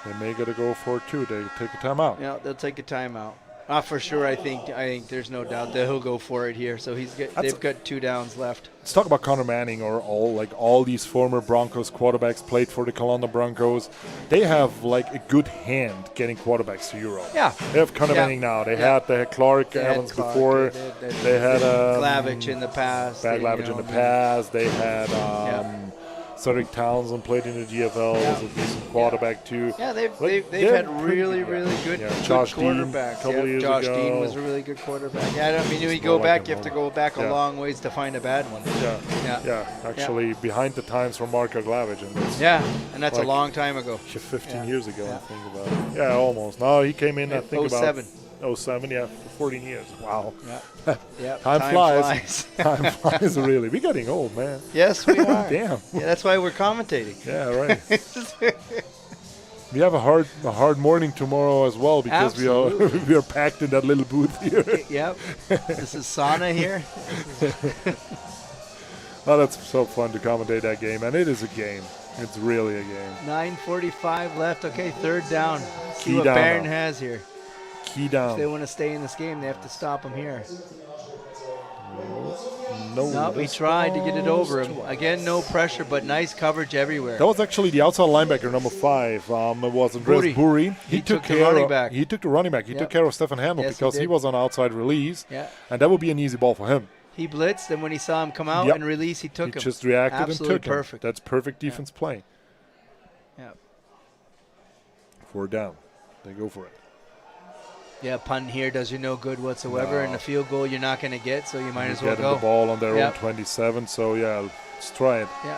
They may gotta go for it too. They take a timeout. yeah, they'll take a timeout. For sure, I think there's no doubt that he'll go for it here. So they've got 2 downs left. Let's talk about Connor Manning or all these former Broncos quarterbacks played for the Kelowna Broncos. They have like a good hand getting quarterbacks to Europe. Yeah. They have Connor Yeah. Manning now. They Yeah. had Clark They had Evans Clark, before. They had Glavich in the past. Glavich in the past. They had Cedric Townsend played in the GFL as a decent quarterback too. Yeah, they've they're had really pretty good. good, Yeah, good Josh Dean, quarterbacks. couple years Josh ago. Dean was a really good quarterback. Yeah, I mean, you More go like back, a you have to more- go back yeah. a long ways to find a bad one. Yeah. Actually, behind the times from Marco Glavich, and that's Yeah, and that's Like- a long time ago. 15 Yeah. years ago. Yeah. I think about it. Yeah, almost. No, he came in. I think 07. about 07. Yeah, 14 years. Wow. Yeah, yeah. Time flies. Time flies, really. We're getting old, man. Yes, we are. Damn. Yeah, that's why we're commentating. Yeah, right. We have a hard morning tomorrow as well because Absolutely. we are packed in that little booth here. Yep. This is sauna here. Oh, that's so fun to commentate that game, and it is a game. It's really a game. 9:45 left. Okay, 3rd down. See Key what down Barron now. has here. Key If they down. want to stay in this game, they have to stop him here. No, He tried to get it over him. Again, no pressure, but nice coverage everywhere. That was actually the outside linebacker, number 5. It was Andres Buri. He took the care running of- back. He took the running back. He Yep. took care of Stefan Handel Yes, he because he did. was on outside release, Yeah. and that would be an easy ball for him. He blitzed, and when he saw him come out Yep. and release, he took He him. just reacted Absolutely and took perfect. him. That's perfect defense play. Yeah. 4 down. They go for it. Yeah, punt here does you no good whatsoever, No. and the field goal you're not going to get, so you might as well Getting go. the ball on their Yep. own 27, so yeah, let's try it. Yeah.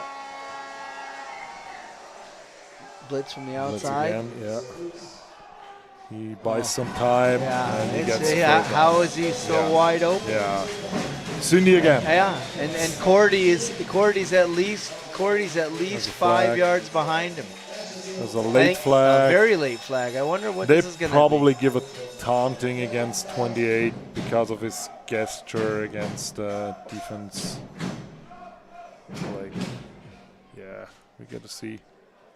Blitz from the Let's outside. again, yeah. He buys some time, Yeah. and he It's- gets yeah, third down. how is he so Yeah. wide open? Yeah. Cindy again. Yeah, and Cordy's at least There's a 5 flag. yards behind him. There's a I late think flag. A very late flag. I wonder what They this is going to probably give a taunting against 28 because of his gesture against defense. Like, yeah, we got to see.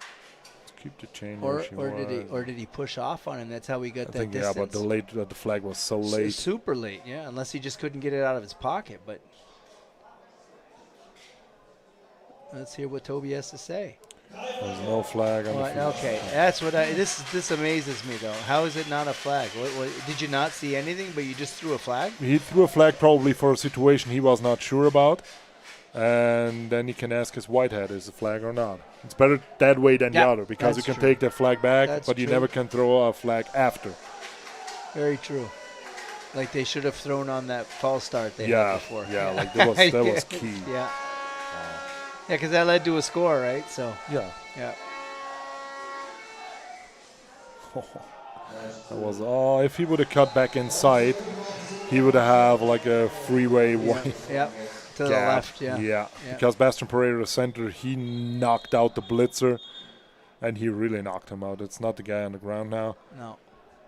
Let's keep the chain. where she was. did he push off on him? That's how we got I that think distance. yeah, but the flag was so late. Super late, yeah. Unless he just couldn't get it out of his pocket. But let's hear what Toby has to say. There's no flag on the Well, field. okay, that's what this amazes me though. How is it not a flag? What, did you not see anything, but you just threw a flag? He threw a flag probably for a situation he was not sure about, and then he can ask his white hat is a flag or not. It's better that way than the Yeah, other because you that's can true. take the flag back, That's but you true. never can throw a flag after. Very true. Like they should have thrown on that false start they had Yeah, before. yeah, like that was key. Yeah. Yeah, because that led to a score, right? So Yeah. yeah. That was if he would have cut back inside, he would have like a freeway wide Yeah. To the gap. left, yeah. Yeah, Yeah. because Bastion Pereira, the center, he knocked out the blitzer, and he really knocked him out. It's not the guy on the ground now. No.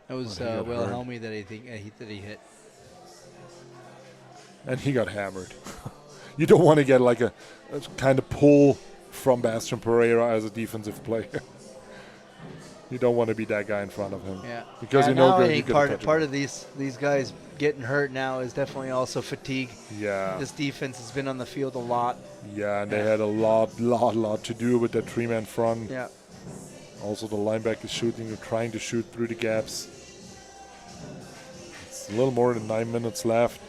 It was Well, he got hurt. Wilhelmy that he hit. And he got hammered. You don't want to get like a kind of pull from Bastion Pereira as a defensive player. You don't want to be that guy in front of him. Yeah. Because yeah, you know now I you're think gonna part catch him. of these guys getting hurt now is definitely also fatigue. Yeah. This defense has been on the field a lot. Yeah, and they had a lot to do with that 3-man front. Yeah. Also, the linebacker is shooting or trying to shoot through the gaps. It's a little more than 9 minutes left.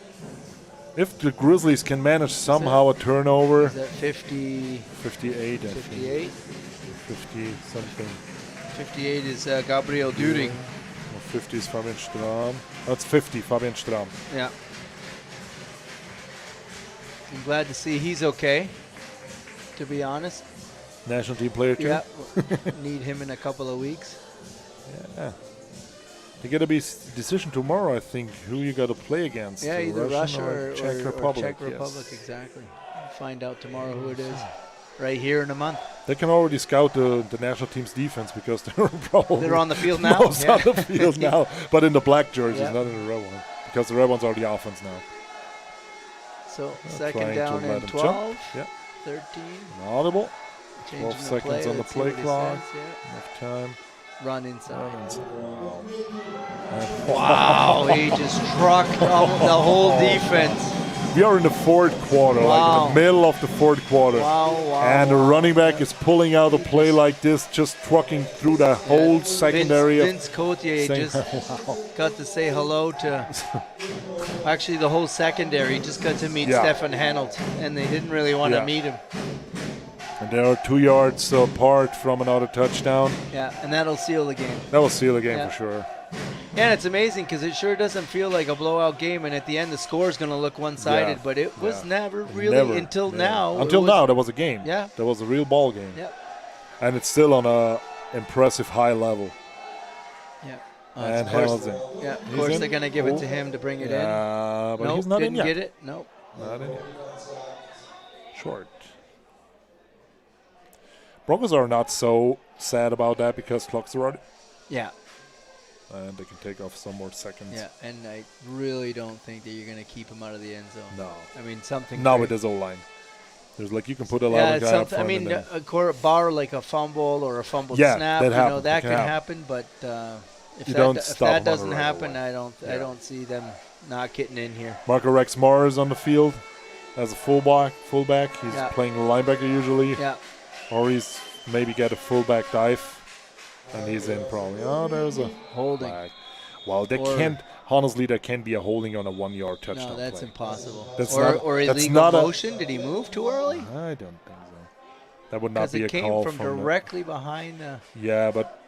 If the Grizzlies can manage somehow a turnover. Is that 50? 58, I think. 58? 50 something. 58 is Gabriel Düring. Well, 50 is Fabian Strahm. That's 50, Fabian Strahm. Yeah. I'm glad to see he's okay, to be honest. National team player too. Yeah. Need him in a couple of weeks. Yeah. They got to be decision tomorrow, I think, who you got to play against. Yeah, either Russian Russia or Czech Republic. Czech Republic, exactly. We'll find out tomorrow who it is. Right here in a month. They can already scout the national team's defense because they're on the field now. on the field now, but in the black jerseys, Yeah. not in the red one, because the red ones are the offense now. So Trying second to down let and him 12, jump. Yeah. 13. Audible. Changing 12 seconds on the Let's see play what he clock. says, yeah. Enough time. Run inside. Wow. Wow, he just trucked the whole defense. We are in the fourth quarter, like Wow. in the middle of the fourth quarter. Wow, And the running back is pulling out a play like this, just trucking through the whole secondary. Vince Cotier saying- just got to say hello to actually the whole secondary. Just got to meet Yeah. Stefan Hanold, and they didn't really want Yeah. to meet him. And they are 2 yards apart from another touchdown. Yeah, and that'll seal the game. That will seal the game Yeah. for sure. Yeah, and it's amazing because it sure doesn't feel like a blowout game, and at the end the score is going to look one-sided, Yeah. but it was Yeah. never really Never. until Yeah. now. Until it was, now, there was a game. Yeah. There was a real ball game. Yeah. And it's still on a impressive high level. Yeah. And of course, Hamill's in. yeah, of He's course in. thing to give it to Oh. him to bring it Yeah, in. but Nope, he's not didn't in yet. get it. Nope. Not in yet. Short. Broncos are not so sad about that because clocks are out. Yeah. And they can take off some more seconds. Yeah, and I really don't think that you're going to keep him out of the end zone. No. I mean, something. Not very- with this O-line. There's like you can put a lot Yeah, of it's guy up something. I front mean, and then- bar like a fumble or a fumbled Yeah, snap, that you know, happens. that It can can happen. But if You that, don't if stop that him on the doesn't right happen, away. I don't see them not getting in here. Marco Rex Morris on the field as a fullback. He's Yeah. playing linebacker usually. Yeah. Or he's maybe get a fullback dive. And he's in probably. Oh, there's a Holding. flag. Well, there Or- can't, honestly, there can't be a holding on a 1 yard touchdown. No, that's play. impossible. That's or not- or that's illegal not a- motion. Did he move too early? I don't think so. That would not Because be a it came call from the- directly behind. Yeah, but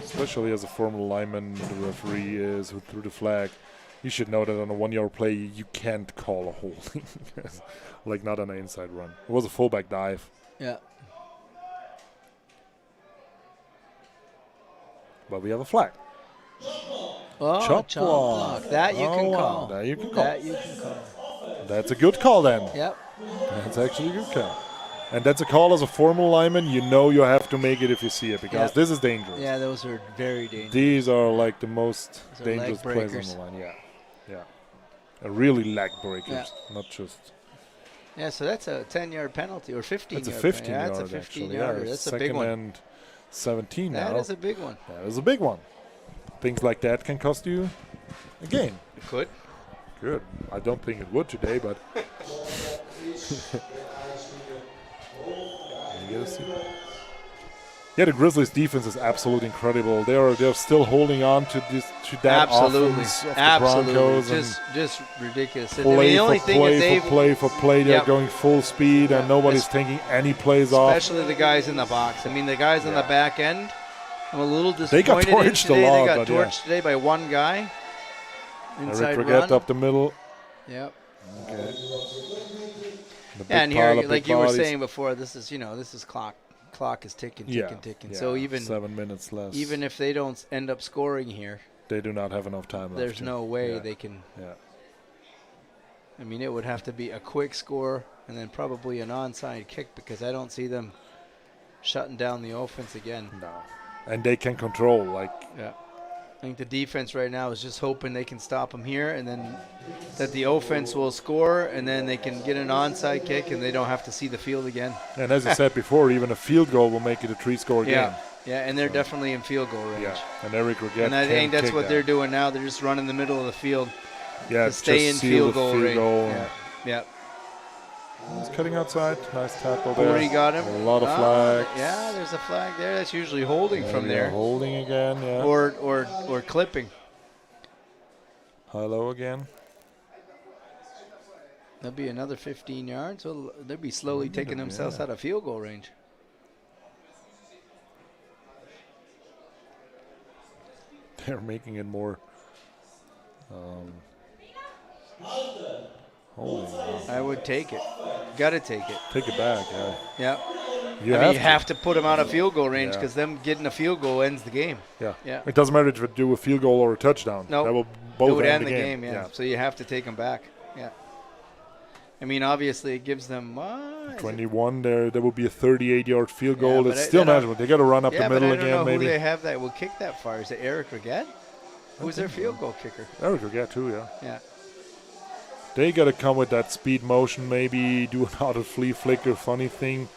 especially as a former lineman, the referee is who threw the flag. You should know that on a 1 yard play, you can't call a holding. Like not on an inside run. It was a fullback dive. Yeah. But we have a flag. Oh, Chop chop block. block. That you can Oh, wow. call. That you can call. That you can call. That's a good call then. Yep. That's actually a good call. And that's a call as a formal lineman. You know you have to make it if you see it because Yep. this is dangerous. Yeah, those are very dangerous. These are like the most Those are dangerous leg plays breakers. on the line. Yeah. Yeah. Really leg breakers, Yeah. not just. Yeah, so that's a 10-yard penalty or 15-yard. That's a 15 Yeah, yard that's a 15 actually. yarder. Yeah, That's a second big one. and 17 That now. is a big one. That is a big one. Things like that can cost you a game. It could. Good. I don't think it would today, but. You gotta see. Yeah, the Grizzlies' defense is absolutely incredible. They're still holding on to that Absolutely. offense of the Absolutely. Broncos. and Just ridiculous. And I play mean, the only for thing play is they've, for play for play. They're Yep. going full speed, and nobody's taking any plays off. especially the guys in the box. I mean, the guys on the back end, I'm a little They disappointed got in torched a today. lot, They got but yeah. torched today by one guy. Inside Eric Reget run. up the middle. Yep. Okay. The big And pile here, of like big you were bodies. saying before, this is clock. Clock is ticking. Yeah. So even 7 minutes less. even if they don't end up scoring here, they do not have enough time left. there's to- no way yeah. they can. Yeah. I mean, it would have to be a quick score and then probably an onside kick because I don't see them shutting down the offense again. No. And they can control, like, Yeah. I think the defense right now is just hoping they can stop them here and then that the offense will score and then they can get an onside kick and they don't have to see the field again. and as I said before, even a field goal will make it a 3-score game. Yeah, and they're definitely in field goal range. Yeah. And Eric Reget And I can think that's kick what that. they're doing now. They're just running the middle of the field. Yeah, to stay in just seal field the goal field range. goal. Yeah. He's cutting outside. Nice tackle there. Corey got him. A lot of flags. Yeah, there's a flag there. That's usually holding from there. Holding again, yeah. Or clipping. High low again. That'll be another 15 yards. Well, they'll be slowly taking themselves out of field goal range. They're making it more. I would take it. Got to take it. Take it back, yeah. Yeah. You You have to put them out of field goal range Yeah. because them getting a field goal ends the game. Yeah. Yeah. It doesn't matter if you do a field goal or a touchdown. No. That will It both would end end the game, yeah. So you have to take them back. Yeah. I mean, obviously, it gives them 21 there. There will be a 38-yard field goal. but It's still manageable. They got to run up Yeah, the but middle I don't again, know maybe. who they have that will kick that far. Is it Eric Reget? Who's their field goal kicker? Eric will get too, yeah. Yeah. They got to come with that speed motion, maybe do another flea flicker, funny thing.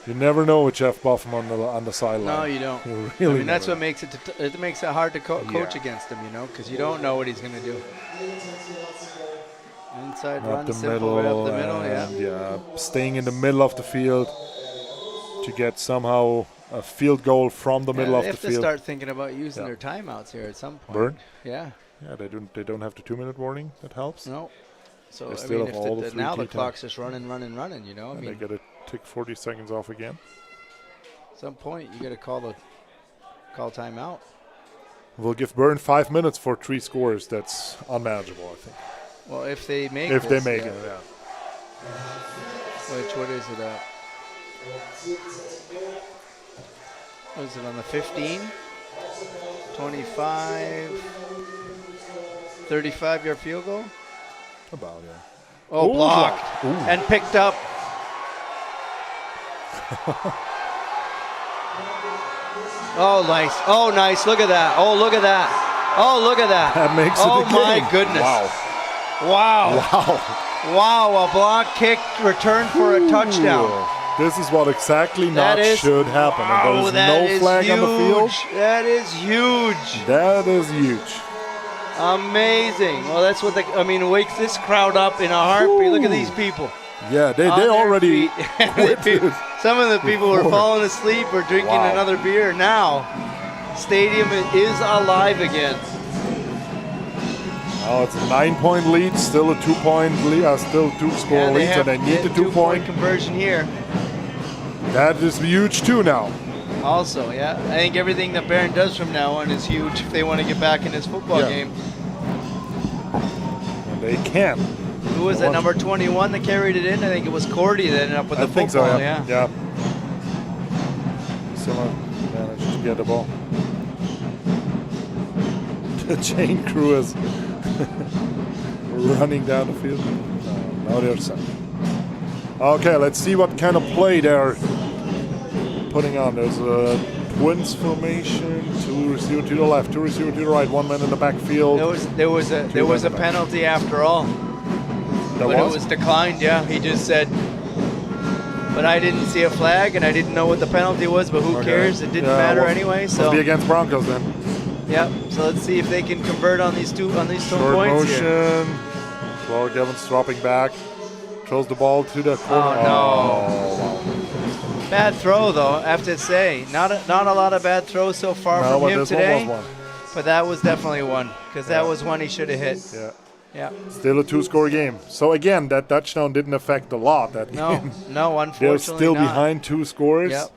You never know with Jeff Buffum on the sideline. No, you don't. You I really mean, that's never. what makes it makes it hard to coach Yeah. against him, you know, because you don't know what he's going to do. Inside Up run, the simple, right up the middle, yeah. and, staying in the middle of the field to get somehow a field goal from the middle of they the have to field. start thinking about using Yeah. their timeouts here at some point. Burn? Yeah. Yeah, they don't have the 2-minute warning. That helps. No. So They I still mean, have if all the now free the tee clock's just running, you know. I And mean, they got to take 40 seconds off again. at some point you got to call timeout. We'll give Bern 5 minutes for 3 scores. That's unmanageable, I think. Well, if they make If they this, make yeah. it, yeah. What is it at? What is it on the 15? 25, 35-yard field goal? About, yeah. Oh, Ooh, blocked Ooh. and picked up. Oh, nice. Oh, nice. Look at that. Oh, look at that. Oh, look at that. That makes it oh, a game. my goodness. Wow. Wow. Wow. Wow, a block kick return for a touchdown. Ooh. This is what exactly That not is- should happen. Wow, And there's that no is flag on the field. huge. That is huge. That is huge. Amazing. Well, that's what it wakes this crowd up in a heartbeat. Look at these people. Yeah, they on their already feet. Some of the people were falling asleep or drinking Wow. another beer. Now, stadium is alive again. Oh, it's a 9-point lead, still a 2-point lead, still 2-score Yeah, lead, so they need the 2-point. conversion here. That is huge too now. Also, yeah, I think everything that Barron does from now on is huge if they want to get back in this football Yeah. game. And they can. Who was that, number 21 that carried it in? I think it was Cordy that ended up with I the think so, football. yeah. Still managed to get the ball. The chain crew is running down the field. Now they're set. Okay, let's see what kind of play they're putting on. There's a twins formation, 2 receiver to the left, 2 receiver to the right, 1 man in the backfield. There was a penalty after all. There But was? it was declined, yeah. He just said, but I didn't see a flag and I didn't know what the penalty was, but who Okay. cares? It didn't Yeah, matter well, anyway. Must So be against Broncos then. yeah. So let's see if they can convert on these two Short points motion. here. Clark Evans dropping back. Throws the ball to the corner. Oh, no. wow. Bad throw though, I have to say. Not a lot of bad throws so far No, from but him this today. one was one. But that was definitely one because that Yeah. was one he should have hit. Yeah. Yeah. Still a 2-score game. So again, that touchdown didn't affect a lot. That No, game. no, They're unfortunately still not. behind 2 scores. Yep.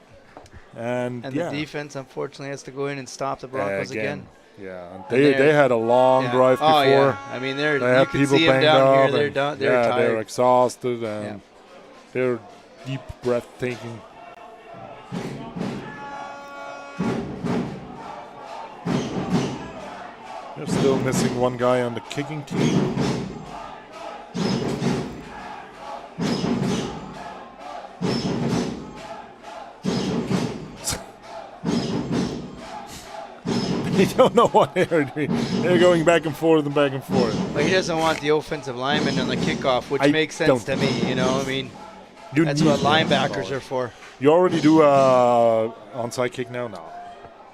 And, And yeah. the defense unfortunately has to go in and stop the Broncos again. Yeah. And they're- they had a long Yeah. drive before. Oh yeah. I mean, They you had can people see them banged down up. here. They're and done. They're they're tired. exhausted and they're deep breathtaking. They're still missing one guy on the kicking team. They don't know what they're doing. They're going back and forth and back and forth. But he doesn't want the offensive lineman on the kickoff, which I makes sense to don't. me. You know, I mean, You that's need what them. linebackers are for. You already do onside kick now? No.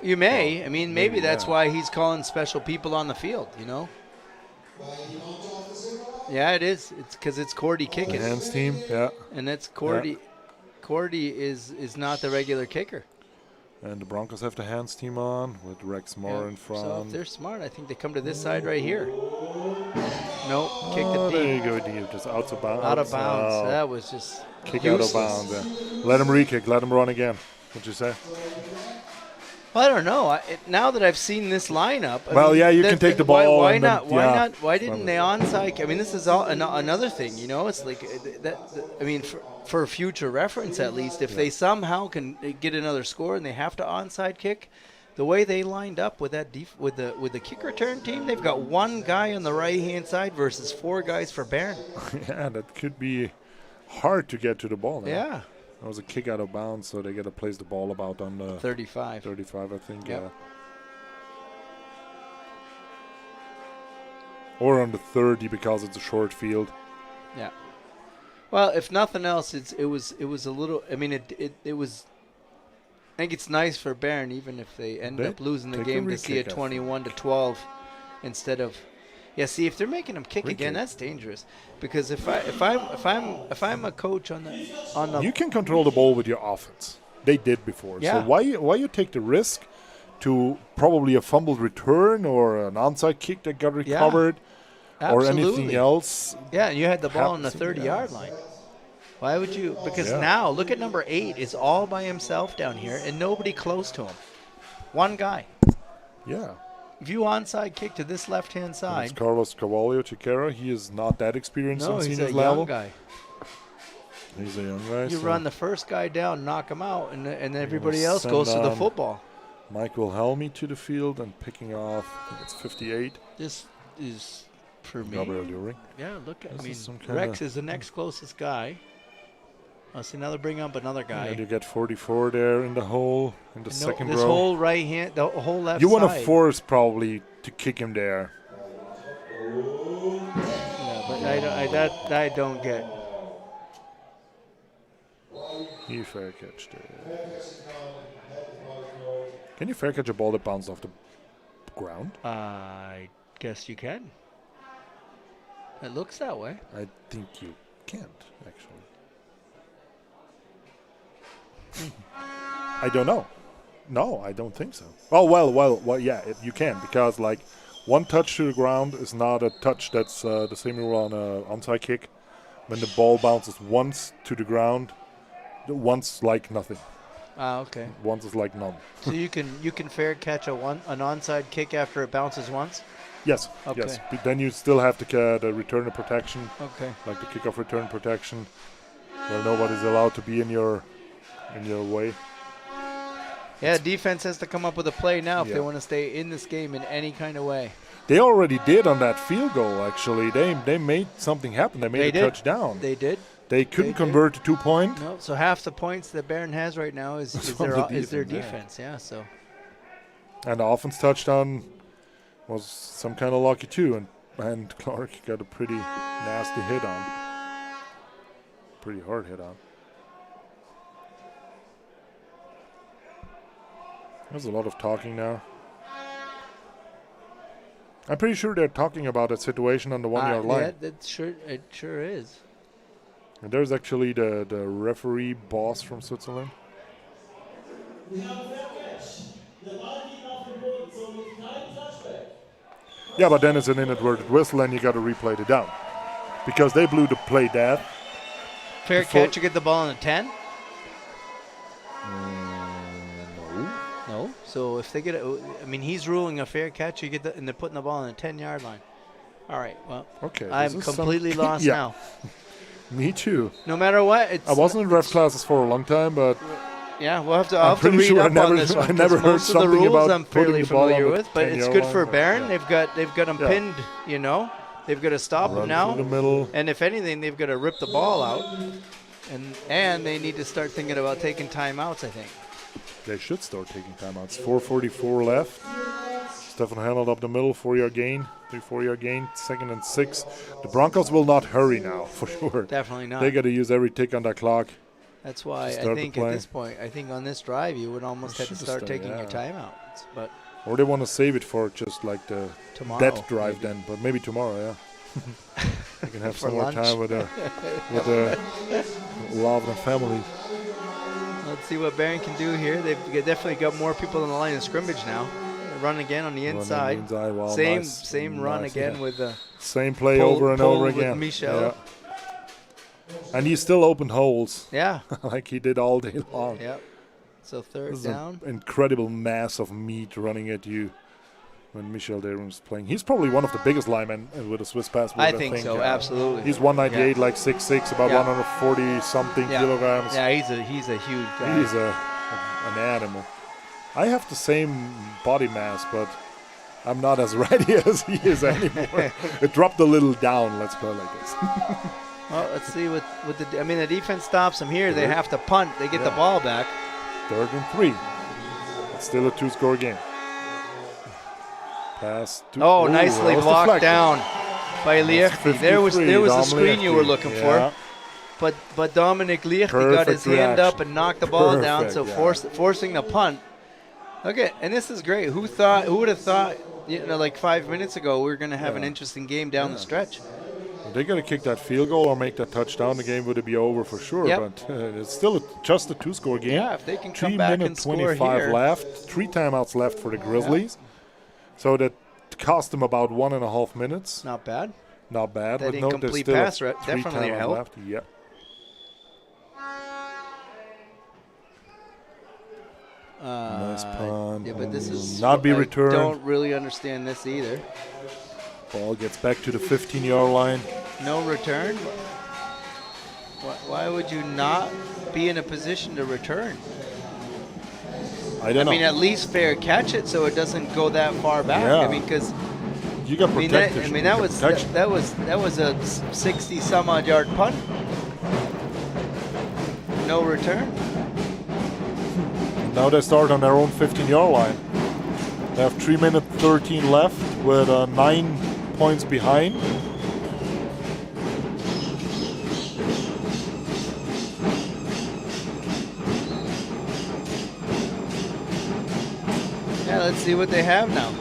You may. I mean, maybe that's yeah. why he's calling special people on the field. You know. Yeah, it is. It's because it's Cordy The kicking, hands team, yeah. and that's Cordy. Cordy is not the regular kicker. And the Broncos have the hands team on with Rex Moore in front. So if they're smart, I think they come to this side right here. Nope, kick the There you deep. go, deep. Just out of bounds. Out of bounds. Oh. That was just Kick useless. out of bounds. Yeah. Let him re-kick. Let him run again. What'd you say? Well, I don't know. Now that I've seen this lineup, you can take the ball. Why and then- not? Why yeah. not? Why didn't they onside? I mean, this is all another thing. You know, it's like that. I mean, for future reference, at least, if they somehow can get another score and they have to onside kick, the way they lined up with that with the kick return team, they've got one guy on the right hand side versus 4 guys for Bern. Yeah, that could be hard to get to the ball now. Yeah, That was a kick out of bounds, so they got to place the ball about on the 35. 35, I think. Yep. Yeah. Or on the 30 because it's a short field. Yeah. Well, if nothing else, it was a little. I mean, it was. I think it's nice for Bern, even if they end They up losing the take a game, to see a re-kick, I think. 21-12 instead of. Yeah, see, if they're making them kick again, Re-kick. that's dangerous. Because if I'm a coach on the You can control the ball with your offense. They did before. Yeah. So why you take the risk to probably a fumbled return or an onside kick that got recovered or anything absolutely. else? Yeah, and you had the ball on the Happens, 30-yard line. Why would you? Because Yeah. now look at number 8 is all by himself down here and nobody close to him. One guy. Yeah. If you onside kick to this left-hand It's side, Carlos Carvalho Chiquera. He is not that experienced no, on he's a seniors young level. guy. He's a young guy. You so run the first guy down, knock him out, and everybody else send goes to the on football. Mike Wilhelmi to the field and picking off, I think it's 58. This is, for me, Gabriel During. yeah, look at, This I mean, is some kinda- Rex is the next closest guy. Oh, see, now they're bringing up another guy. And you get 44 there in the hole, in the No, second this row. whole right hand, the whole left You side. want to force probably to kick him there. Yeah, but I don't get. He fair catched it. Can you fair catch a ball that bounced off the ground? I guess you can. It looks that way. I think you can't, actually. I don't know. No, I don't think so. Oh, well, yeah, you can, because, like, one touch to the ground is not a touch. That's the same rule on an onside kick. When the ball bounces once to the ground, once like nothing. Ah, okay. Once is like none. So you can fair catch an onside kick after it bounces once. Yes, Okay. yes. But then you still have the return of protection, Okay. like the kickoff return protection, where nobody's allowed to be in your way. Yeah, defense has to come up with a play now if they Yeah. want to stay in this game in any kind of way. They already did on that field goal, actually. They made something happen. They made They a did. touchdown. They did. They couldn't did. convert to 2-point. No, so half the points that Bern has right now is from their the defense, yeah. defense. Yeah, so And the offense touchdown was some kind of lucky, too. And Clark got a pretty nasty hit on. Pretty hard hit on. There's a lot of talking now. I'm pretty sure they're talking about a situation on the 1-yard line. Yeah, it sure is. And there's actually the referee boss from Switzerland. Yeah, but then it's an inadvertent whistle and you got to replay it down. Because they blew the play dead. Fair Before- catch, you get the ball on the 10? No. No. So if they get he's ruling a fair catch, you get and they're putting the ball on the 10-yard line. All right, well, Okay. I'm this is completely some- lost Yeah, now. Me too. No matter what, it's I wasn't in ref classes for a long time, but yeah, we'll have to. I'm I'll have to pretty read sure I up never- on this one. I never 'cause heard most of the something rules about I'm putting fairly the ball on familiar the with, but it's 10-yard good line. for Bern. Yeah. They've got them Yeah. pinned. You know, they've got to stop them run now. through the middle. And if anything, they've got to rip the ball out, and they need to start thinking about taking timeouts. I think. They should start taking timeouts. 4:44 left. Stefan handled up the middle, 4-yard gain, 3-4-yard gain, 2nd and 6. The Broncos will not hurry now, for sure. Definitely not. They got to use every tick on that clock. That's why to I start the think play. at this point, I think on this drive, you would almost have to Should've start started, taking your yeah. timeouts. But Or they want to save it for just like the Tomorrow, death drive maybe. then. But maybe tomorrow, yeah. You can have For some more lunch. time with the love and family. Let's see what Barron can do here. They've definitely got more people in the line of scrimmage now. Run again on the Run on the inside. inside, wow, Same nice. same run Nice, again yeah. with the Same play pull- over and pull over with again. Michel. Yeah. And he still opened holes yeah. like he did all day long. Yep. So third This is down. an incredible mass of meat running at you when Michel Derum's playing. He's probably one of the biggest linemen with a Swiss passport. I think so, absolutely. He's 198, like 6'6", about Yeah. 140 something Yeah. kilograms. Yeah, he's a huge guy. He's an animal. I have the same body mass, but I'm not as ready as he is anymore. It dropped a little down, let's put it like this. Well, let's see what the defense stops them here. They have to punt. They get the ball back. 3rd and 3. It's still a 2-score game. Pass to Oh, Ooh, nicely that was blocked deflected. down by Liechti. There was the Dom screen you were Liechti. looking Yeah. for. But Dominic Liechti got his Perfect hand up reaction. and knocked the ball down, Perfect, so yeah. forcing the punt. Okay, and this is great. Who would have thought, like 5 minutes ago, we were going to have an interesting game down the stretch. They're going to kick that field goal or make that touchdown. The game would be over for sure. Yep. But it's still just a 2-score game. Yeah, if they can come 3 back minutes and score 25 here. left. 3 timeouts left for the Grizzlies. So that cost them about 1.5 minutes. Not bad. Not bad. That but no, there's incomplete still pass 3 definitely timeouts helped. left. Yeah. Nice punt. Yeah, but this is Not be I returned. don't really understand this either. Ball gets back to the 15-yard line. No return. Why would you not be in a position to return? I don't know. I mean, at least fair catch it so it doesn't go that far back. Yeah. I mean, because You got protected. that was a 60 some odd yard punt. No return. Now they start on their own 15-yard line. They have 3 minutes 13 left with 9 points behind. Yeah, let's see what they have now.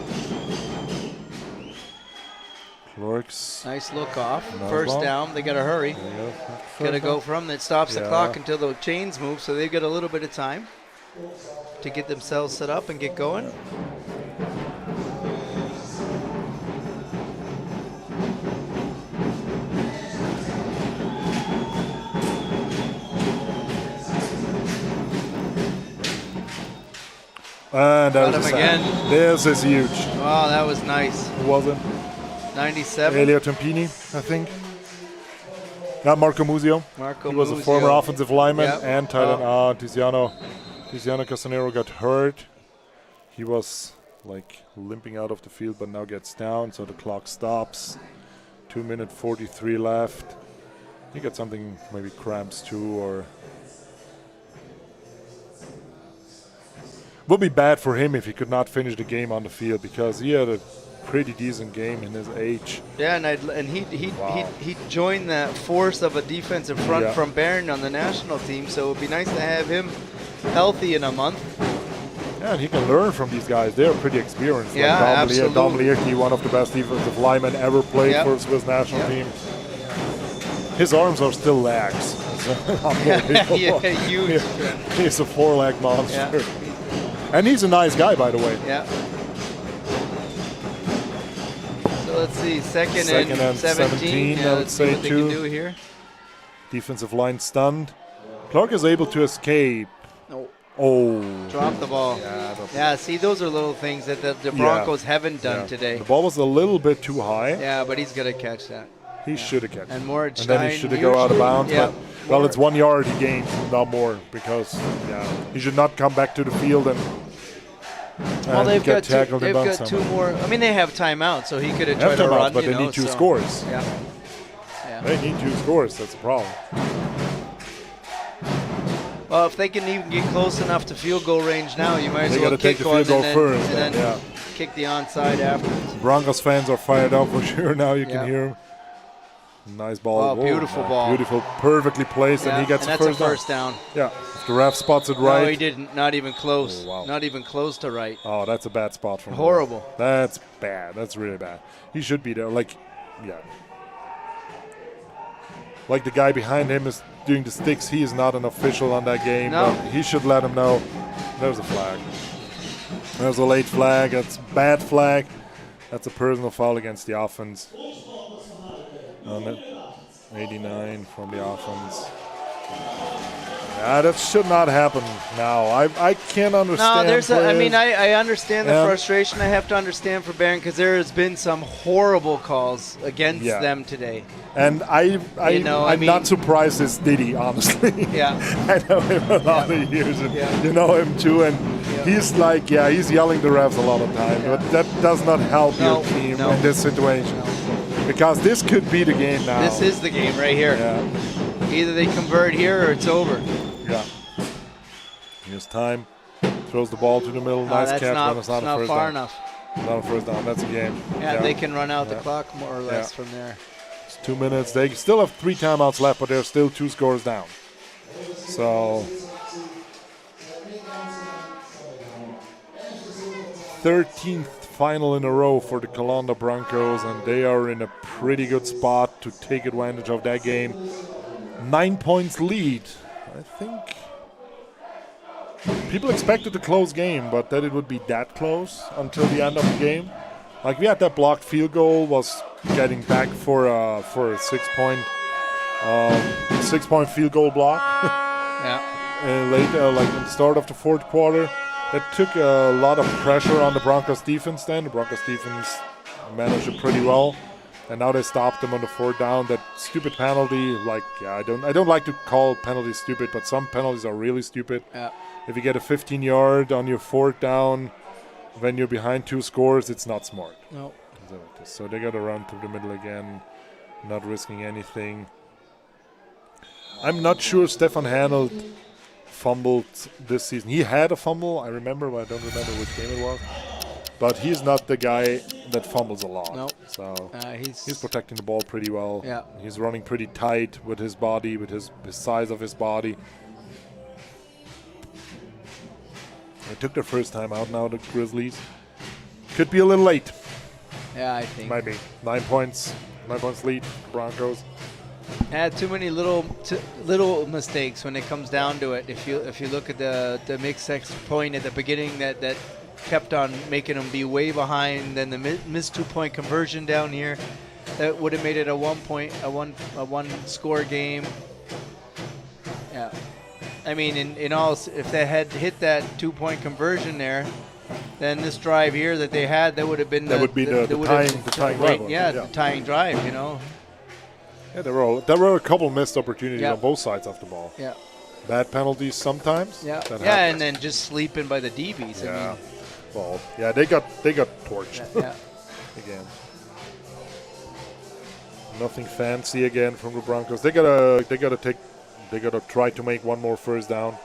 Clark's. Nice look off. Nice First ball. down. They got to hurry. Got to go from that stops the Yeah. clock until the chains move, so they've got a little bit of time to get themselves set up and get going. And Got that him was a again. sack. This is huge. Wow, that was nice. Who was it? 97. Elio Tempini, I think. Not Marco Muzio. Marco He was a Muzio. former offensive lineman Yep. and tight end. Tiziano Casanero got hurt. He was like limping out of the field, but now gets down, so the clock stops. 2 minutes 43 left. He got something, maybe cramps too, or would be bad for him if he could not finish the game on the field, because he had a pretty decent game in his age. Yeah, and he joined that force of a defensive front Yeah. from Bern on the national team, so it would be nice to have him healthy in a month. Yeah, and he can learn from these guys. They're pretty experienced. Yeah, Dom absolutely. Liechti, one of the best defensive linemen ever played Yep. for the Swiss national Yep. team. His arms are still legs. Unbelievable. Yeah, huge. He's a 4-leg monster. Yeah. And he's a nice guy, by the way. Yeah. So let's see, second Second and and 17. 17, Yeah, I would let's see say what they too. can do here. Defensive line stunned. Clark is able to escape. Oh, Oh. drop the ball. Yeah, see, those are little things that the Broncos haven't done Yeah. today. The ball was a little bit too high. Yeah, but he's going to catch that. He should have catch And it. Moritz And then he Stein should have go out of bounds. Yeah. But, well, it's 1 yard he gained, not more, because he should not come back to the field and Well, they've get got tackled they've and got done two something. more. I mean, they have timeout, so he could have They have tried to timeouts, run. but you they know, need 2 so- scores. Yeah. Yeah. They need 2 scores. That's the problem. Well, if they can even get close enough to field goal range now, you might as They well gotta take kick the one field and goal then, first, and then yeah. kick the onside afterwards. Broncos fans are fired up for sure now. You Yeah. can hear him. Nice ball. Oh, beautiful ball. Beautiful, perfectly placed, Yeah, and he gets and the that's first a first down. Yeah, If the ref spots it right. No, he didn't. Not even close. Oh, wow. Not even close to right. Oh, that's a bad spot from Horrible. him. That's bad. That's really bad. He should be there. Like, yeah. Like the guy behind him is doing the sticks. He is not an official on that game. No. But he should let him know. There's a flag. There's a late flag. That's a bad flag. That's a personal foul against the offense. 89 from the offense. That should not happen now. I can't understand. No, I understand the frustration. I have to understand for Barron because there has been some horrible calls against them today. And I'm not surprised it's Diddy, honestly. Yeah. I know him a lot of years, and you know him too. And he's like, he's yelling the refs a lot of time. But that does not help your team in this situation. Because this could be the game now. This is the game right here. Yeah. Either they convert here or it's over. Yeah. Here's time. Throws the ball to the middle. Nice catch, but it's not a first far down. enough. Not a first down. That's a game. Yeah, they can run out the clock more or less from there. It's 2 minutes. They still have 3 timeouts left, but they're still 2 scores down. So 13th final in a row for the Colanda Broncos, and they are in a pretty good spot to take advantage of that game. 9 points lead. I think people expected a close game, but that it would be that close until the end of the game. Like, we had that blocked field goal, was getting back for a 6-point field goal block. Later, like in the start of the fourth quarter. That took a lot of pressure on the Broncos defense then. The Broncos defense managed it pretty well. And now they stopped them on the 4th down. That stupid penalty, I don't like to call penalties stupid, but some penalties are really stupid. Yeah. If you get a 15-yard on your 4th down when you're behind 2 scores, it's not smart. No. So they got to run through the middle again, not risking anything. I'm not sure Stefan Hanold fumbled this season. He had a fumble, I remember, but I don't remember which game it was. But he's not the guy that fumbles a lot. Nope. So he's protecting the ball pretty well. Yeah. He's running pretty tight with his body, with his size of his body. They took their first time out now, the Grizzlies. Could be a little late. Yeah, I think. Might be. 9 points. 9 points lead, Broncos. Too many little mistakes when it comes down to it. If you look at the mixed extra point at the beginning that kept on making them be way behind, then the missed 2-point conversion down here, that would have made it a 1-score game. Yeah, I mean, in all, if they had hit that 2-point conversion there, then this drive here that they had, that would have been the tying drive. Yeah, the tying drive. You know. Yeah, there were a couple missed opportunities on both sides of the ball. Yeah. Bad penalties sometimes. Yeah. And then just sleeping by the DBs. Yeah. I mean. Well, yeah, they got torched. Yeah. Again. Nothing fancy again from the Broncos. They gotta try to make one more first down,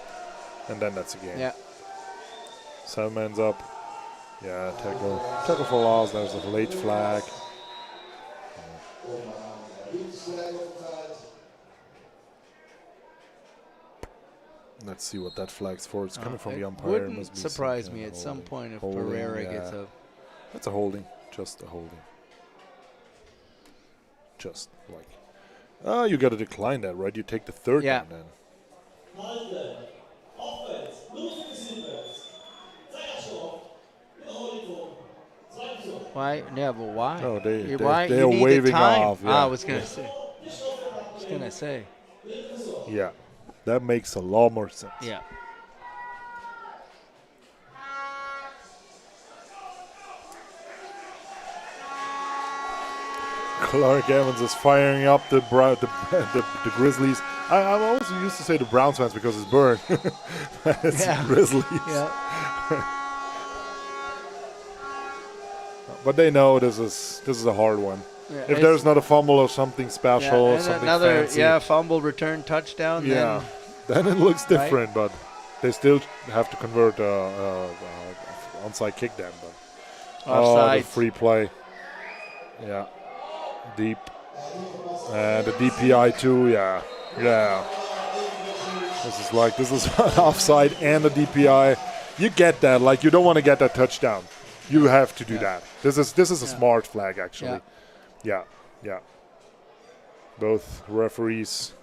and then that's a game. Yeah. 7 man's up. Yeah, tackle for loss. There's a late flag. Let's see what that flag's for. It's coming from the umpire. Wouldn't surprise me at some point if Pereira gets a. That's a holding. Just a holding. Just like. You got to decline that, right? You take the 3rd down then. Why? Yeah, but why? No, they are waving off. Yeah. I was gonna say. Yeah, that makes a lot more sense. Yeah. Clark Evans is firing up the Grizzlies. I always used to say the Browns fans because it's Burn. It's Grizzlies. Yeah. But they know this is a hard one. Yeah, if there's not a fumble or something special or something another fancy. Fumble return touchdown. Yeah. Then it looks different, but they still have to convert onside kick then. But offside. The free play. Yeah. Deep. And the DPI too, yeah. This is an offside and a DPI. You get that. Like, you don't want to get that touchdown. You have to do that. This is a smart flag, actually. Yeah. Both referees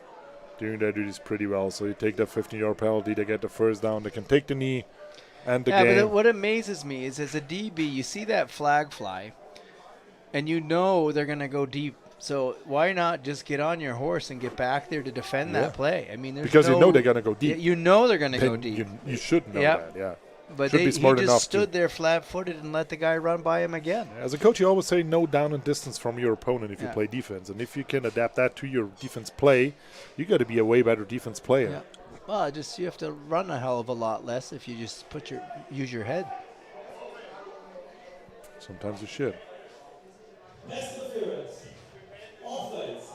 doing their duties pretty well. So you take that 15-yard penalty, they get the first down, they can take the knee and the game. Yeah, but what amazes me is as a DB, you see that flag fly, and you know they're going to go deep. So why not just get on your horse and get back there to defend that play? I mean, because you know they're going to go deep. You know they're going to go deep. You should know that, yeah. But he just stood there flat-footed and let the guy run by him again. As a coach, you always say no down and distance from your opponent if you play defense. And if you can adapt that to your defense play, you got to be a way better defense player. Yeah. Well, you have to run a hell of a lot less if you just use your head. Sometimes you should.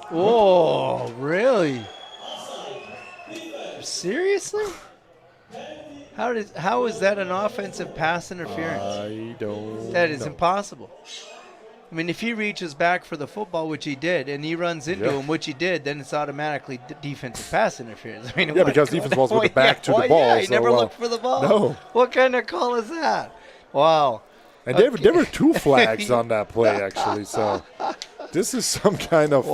Oh, really? Seriously? How is that an offensive pass interference? I don't That is know. impossible. I mean, if he reaches back for the football, which he did, and he runs into him, which he did, then it's automatically defensive pass interference. I mean, because defense was with the back to the ball. Yeah, he so never looked for the ball. No. What kind of call is that? Wow. And there were two flags on that play, actually. So this is some kind of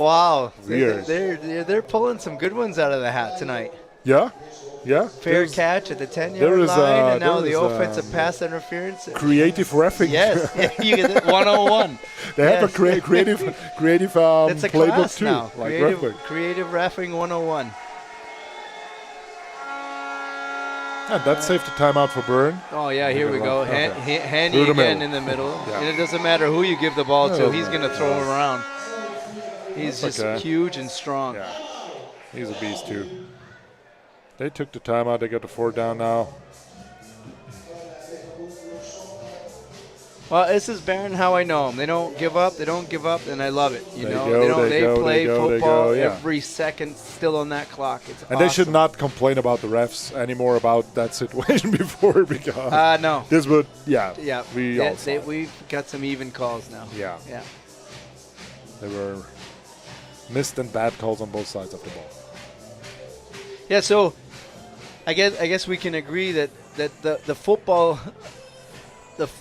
weird. They're pulling some good ones out of the hat tonight. Yeah. Fair catch at the 10-yard line, and now the offensive pass interference. Creative reffing. Yes, you get it, 101. They have a creative That's a playbook class too. now. Like creative reffing 101. And that saved the timeout for Byrne. Oh, yeah, here we go. Handy Through the again middle. in the middle. Yeah. And it doesn't matter who you give the ball to. No, He's going to throw him around. He's That's just huge and strong. Yeah, he's a beast too. They took the timeout. They got the 4th down now. Well, this is Barron how I know them. They don't give up, and I love it. They play football every second still on that clock. It's and awesome. they should not complain about the refs anymore about that situation before because no. This would we've got some even calls now. Yeah. There were missed and bad calls on both sides of the ball. Yeah, so I guess we can agree that the football,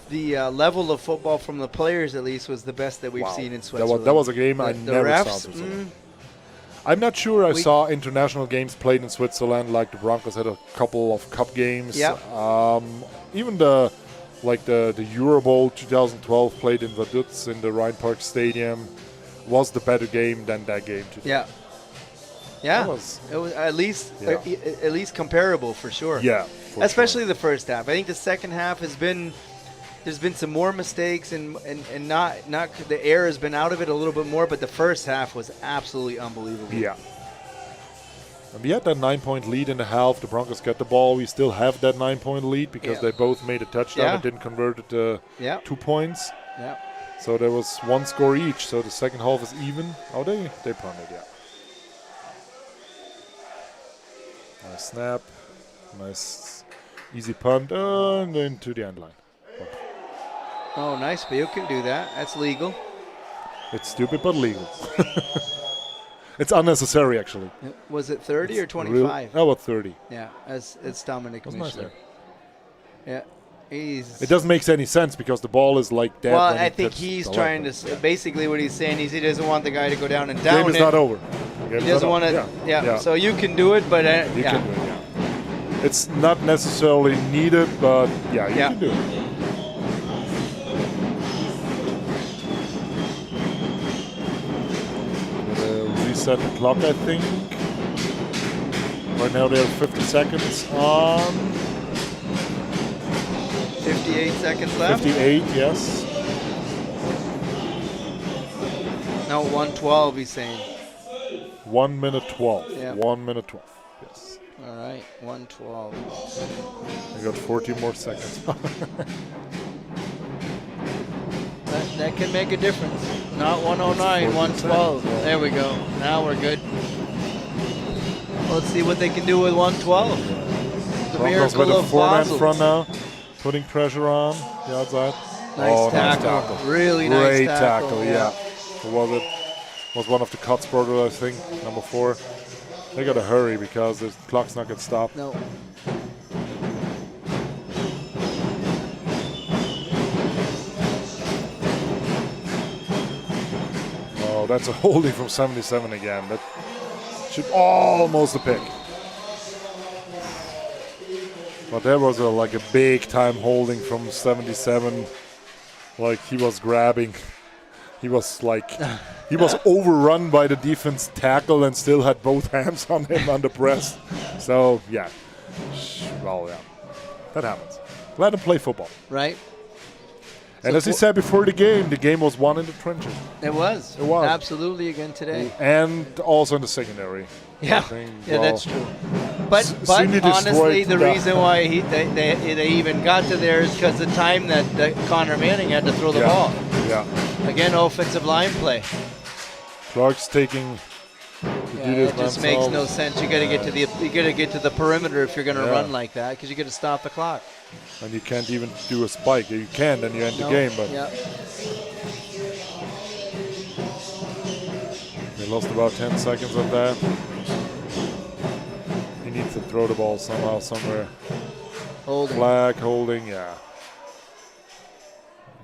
the level of football from the players at least was the best that we've seen in Switzerland. That was a game I never refs, saw in Switzerland. I'm not sure I saw international games played in Switzerland. Like the Broncos had a couple of cup games. Yeah. Even the Euro Bowl 2012 played in Vaduz in the Rheinpark Stadium was the better game than that game today. Yeah. Yeah, it was at least comparable for sure. Yeah, especially the first half. I think the second half there's been some more mistakes and not the air has been out of it a little bit more. But the first half was absolutely unbelievable. Yeah. And we had that 9-point lead in the half. The Broncos got the ball. We still have that 9-point lead because they both made a touchdown and didn't convert it to 2 points. Yeah. So there was 1 score each. So the second half is even. Oh, they punted, yeah. Nice snap, nice easy punt, and into the end line. Oh, nice, but you can do that. That's legal. It's stupid, but legal. It's unnecessary, actually. Was it 30 or 25? About 30. Yeah, it's Dominic Mischler. Nice there. Yeah. It doesn't make any sense because the ball is like that. Well, I think he's trying to. Basically, what he's saying is he doesn't want the guy to go down and down. Game is not over. He doesn't want to. Yeah. So you can do it, but you can do it. Yeah. It's not necessarily needed, but you can do it. Reset the clock, I think. Right now they have 50 seconds on. 58 seconds left. 58, yes. No, 1:12. He's saying. 1 minute 12. Yeah. 1 minute 12. Yes. All right, 1:12. I got 14 more seconds. That can make a difference. Not 109, 1:12. Yeah. There we go. Now we're good. Let's see what they can do with 1:12. The Broncos with miracle a of 4-man Basel. front now, putting pressure on the outside. Nice tackle. Really nice Great tackle. yeah. Who was it? Was one of the Cuts brothers, I think, number 4. They got to hurry because the clock's not going to stop. No. Oh, that's a holding from 77 again. That should almost a pick. But there was like a big time holding from 77. Like he was grabbing. He was like, he was overrun by the defense tackle and still had both hands on him on the press. So, yeah. Well, yeah. That happens. Let him play football. Right. And So as he said before the game was won in the trenches. It was. It was. Absolutely again today. And also in the secondary. Yeah. I think, Yeah, well, that's true. But Cindy honestly, destroyed the the- reason why they even got to there is because the time that Connor Manning had to throw the ball. Yeah. Again, offensive line play. Clark's taking to Yeah, do this it just themselves. makes no sense. You got to get to the perimeter if you're going to Yeah. run like that because you got to stop the clock. And you can't even do a spike. You can, then you end the No. game. But Yeah. they lost about 10 seconds of that. He needs to throw the ball somehow, somewhere. Holding. Flag holding, yeah.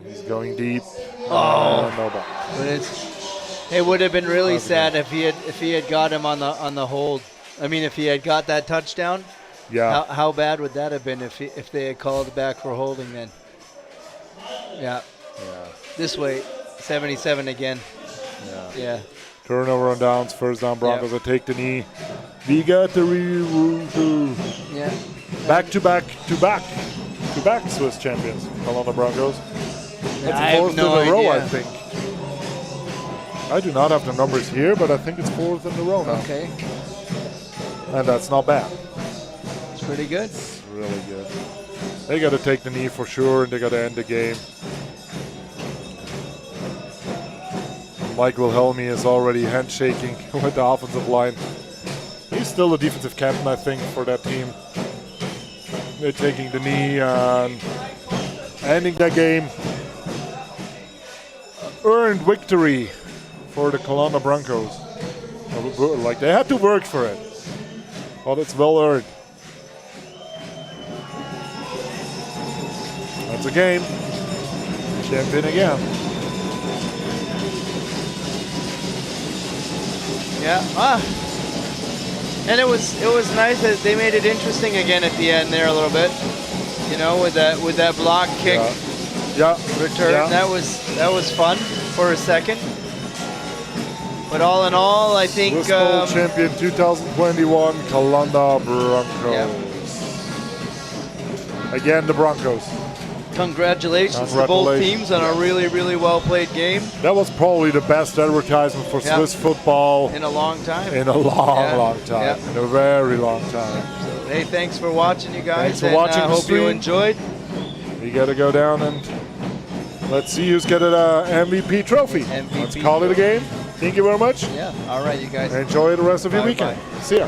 He's going deep. Oh. No ball. But it would have been really How's it sad if he had got him on the hold. I mean, if he had got that touchdown. Yeah. How bad would that have been if they had called back for holding then? Yeah. Yeah. This way, 77 again. Yeah. Yeah. Turnover on downs. First down. Broncos will take the knee. We got the Yeah. back to back to back to back Swiss champions. Colorado Broncos. That's I the have fourth no in a row, I idea. think. I do not have the numbers here, but I think it's fourth in a row now. Okay. And that's not bad. It's pretty good. It's really good. They got to take the knee for sure, and they got to end the game. Mike Wilhelmi is already handshaking with the offensive line. He's still the defensive captain, I think, for that team. They're taking the knee and ending that game. Earned victory for the Kelowna Broncos. Like, they had to work for it. But it's well earned. That's a game. Champion again. Yeah. And it was nice that they made it interesting again at the end there a little bit. You know, with that block kick Yeah. return. Yeah. That was fun for a second. But all in all, I think Swissbowl champion 2021, Kelowna Broncos. Again, the Broncos. congratulations to both teams on a really, really well played game That was probably the best advertisement for Yeah. Swiss football in a long time. in a long, Yeah. long time. Yeah. In a very long time. Hey, thanks for watching, you guys. Thanks for and, watching the hope you stream. enjoyed. We got to go down and let's see who's getting an MVP trophy. MVP Let's call it a game. Thank you very much. Yeah. All right, you guys. Enjoy the rest of your Bye-bye. weekend. See ya.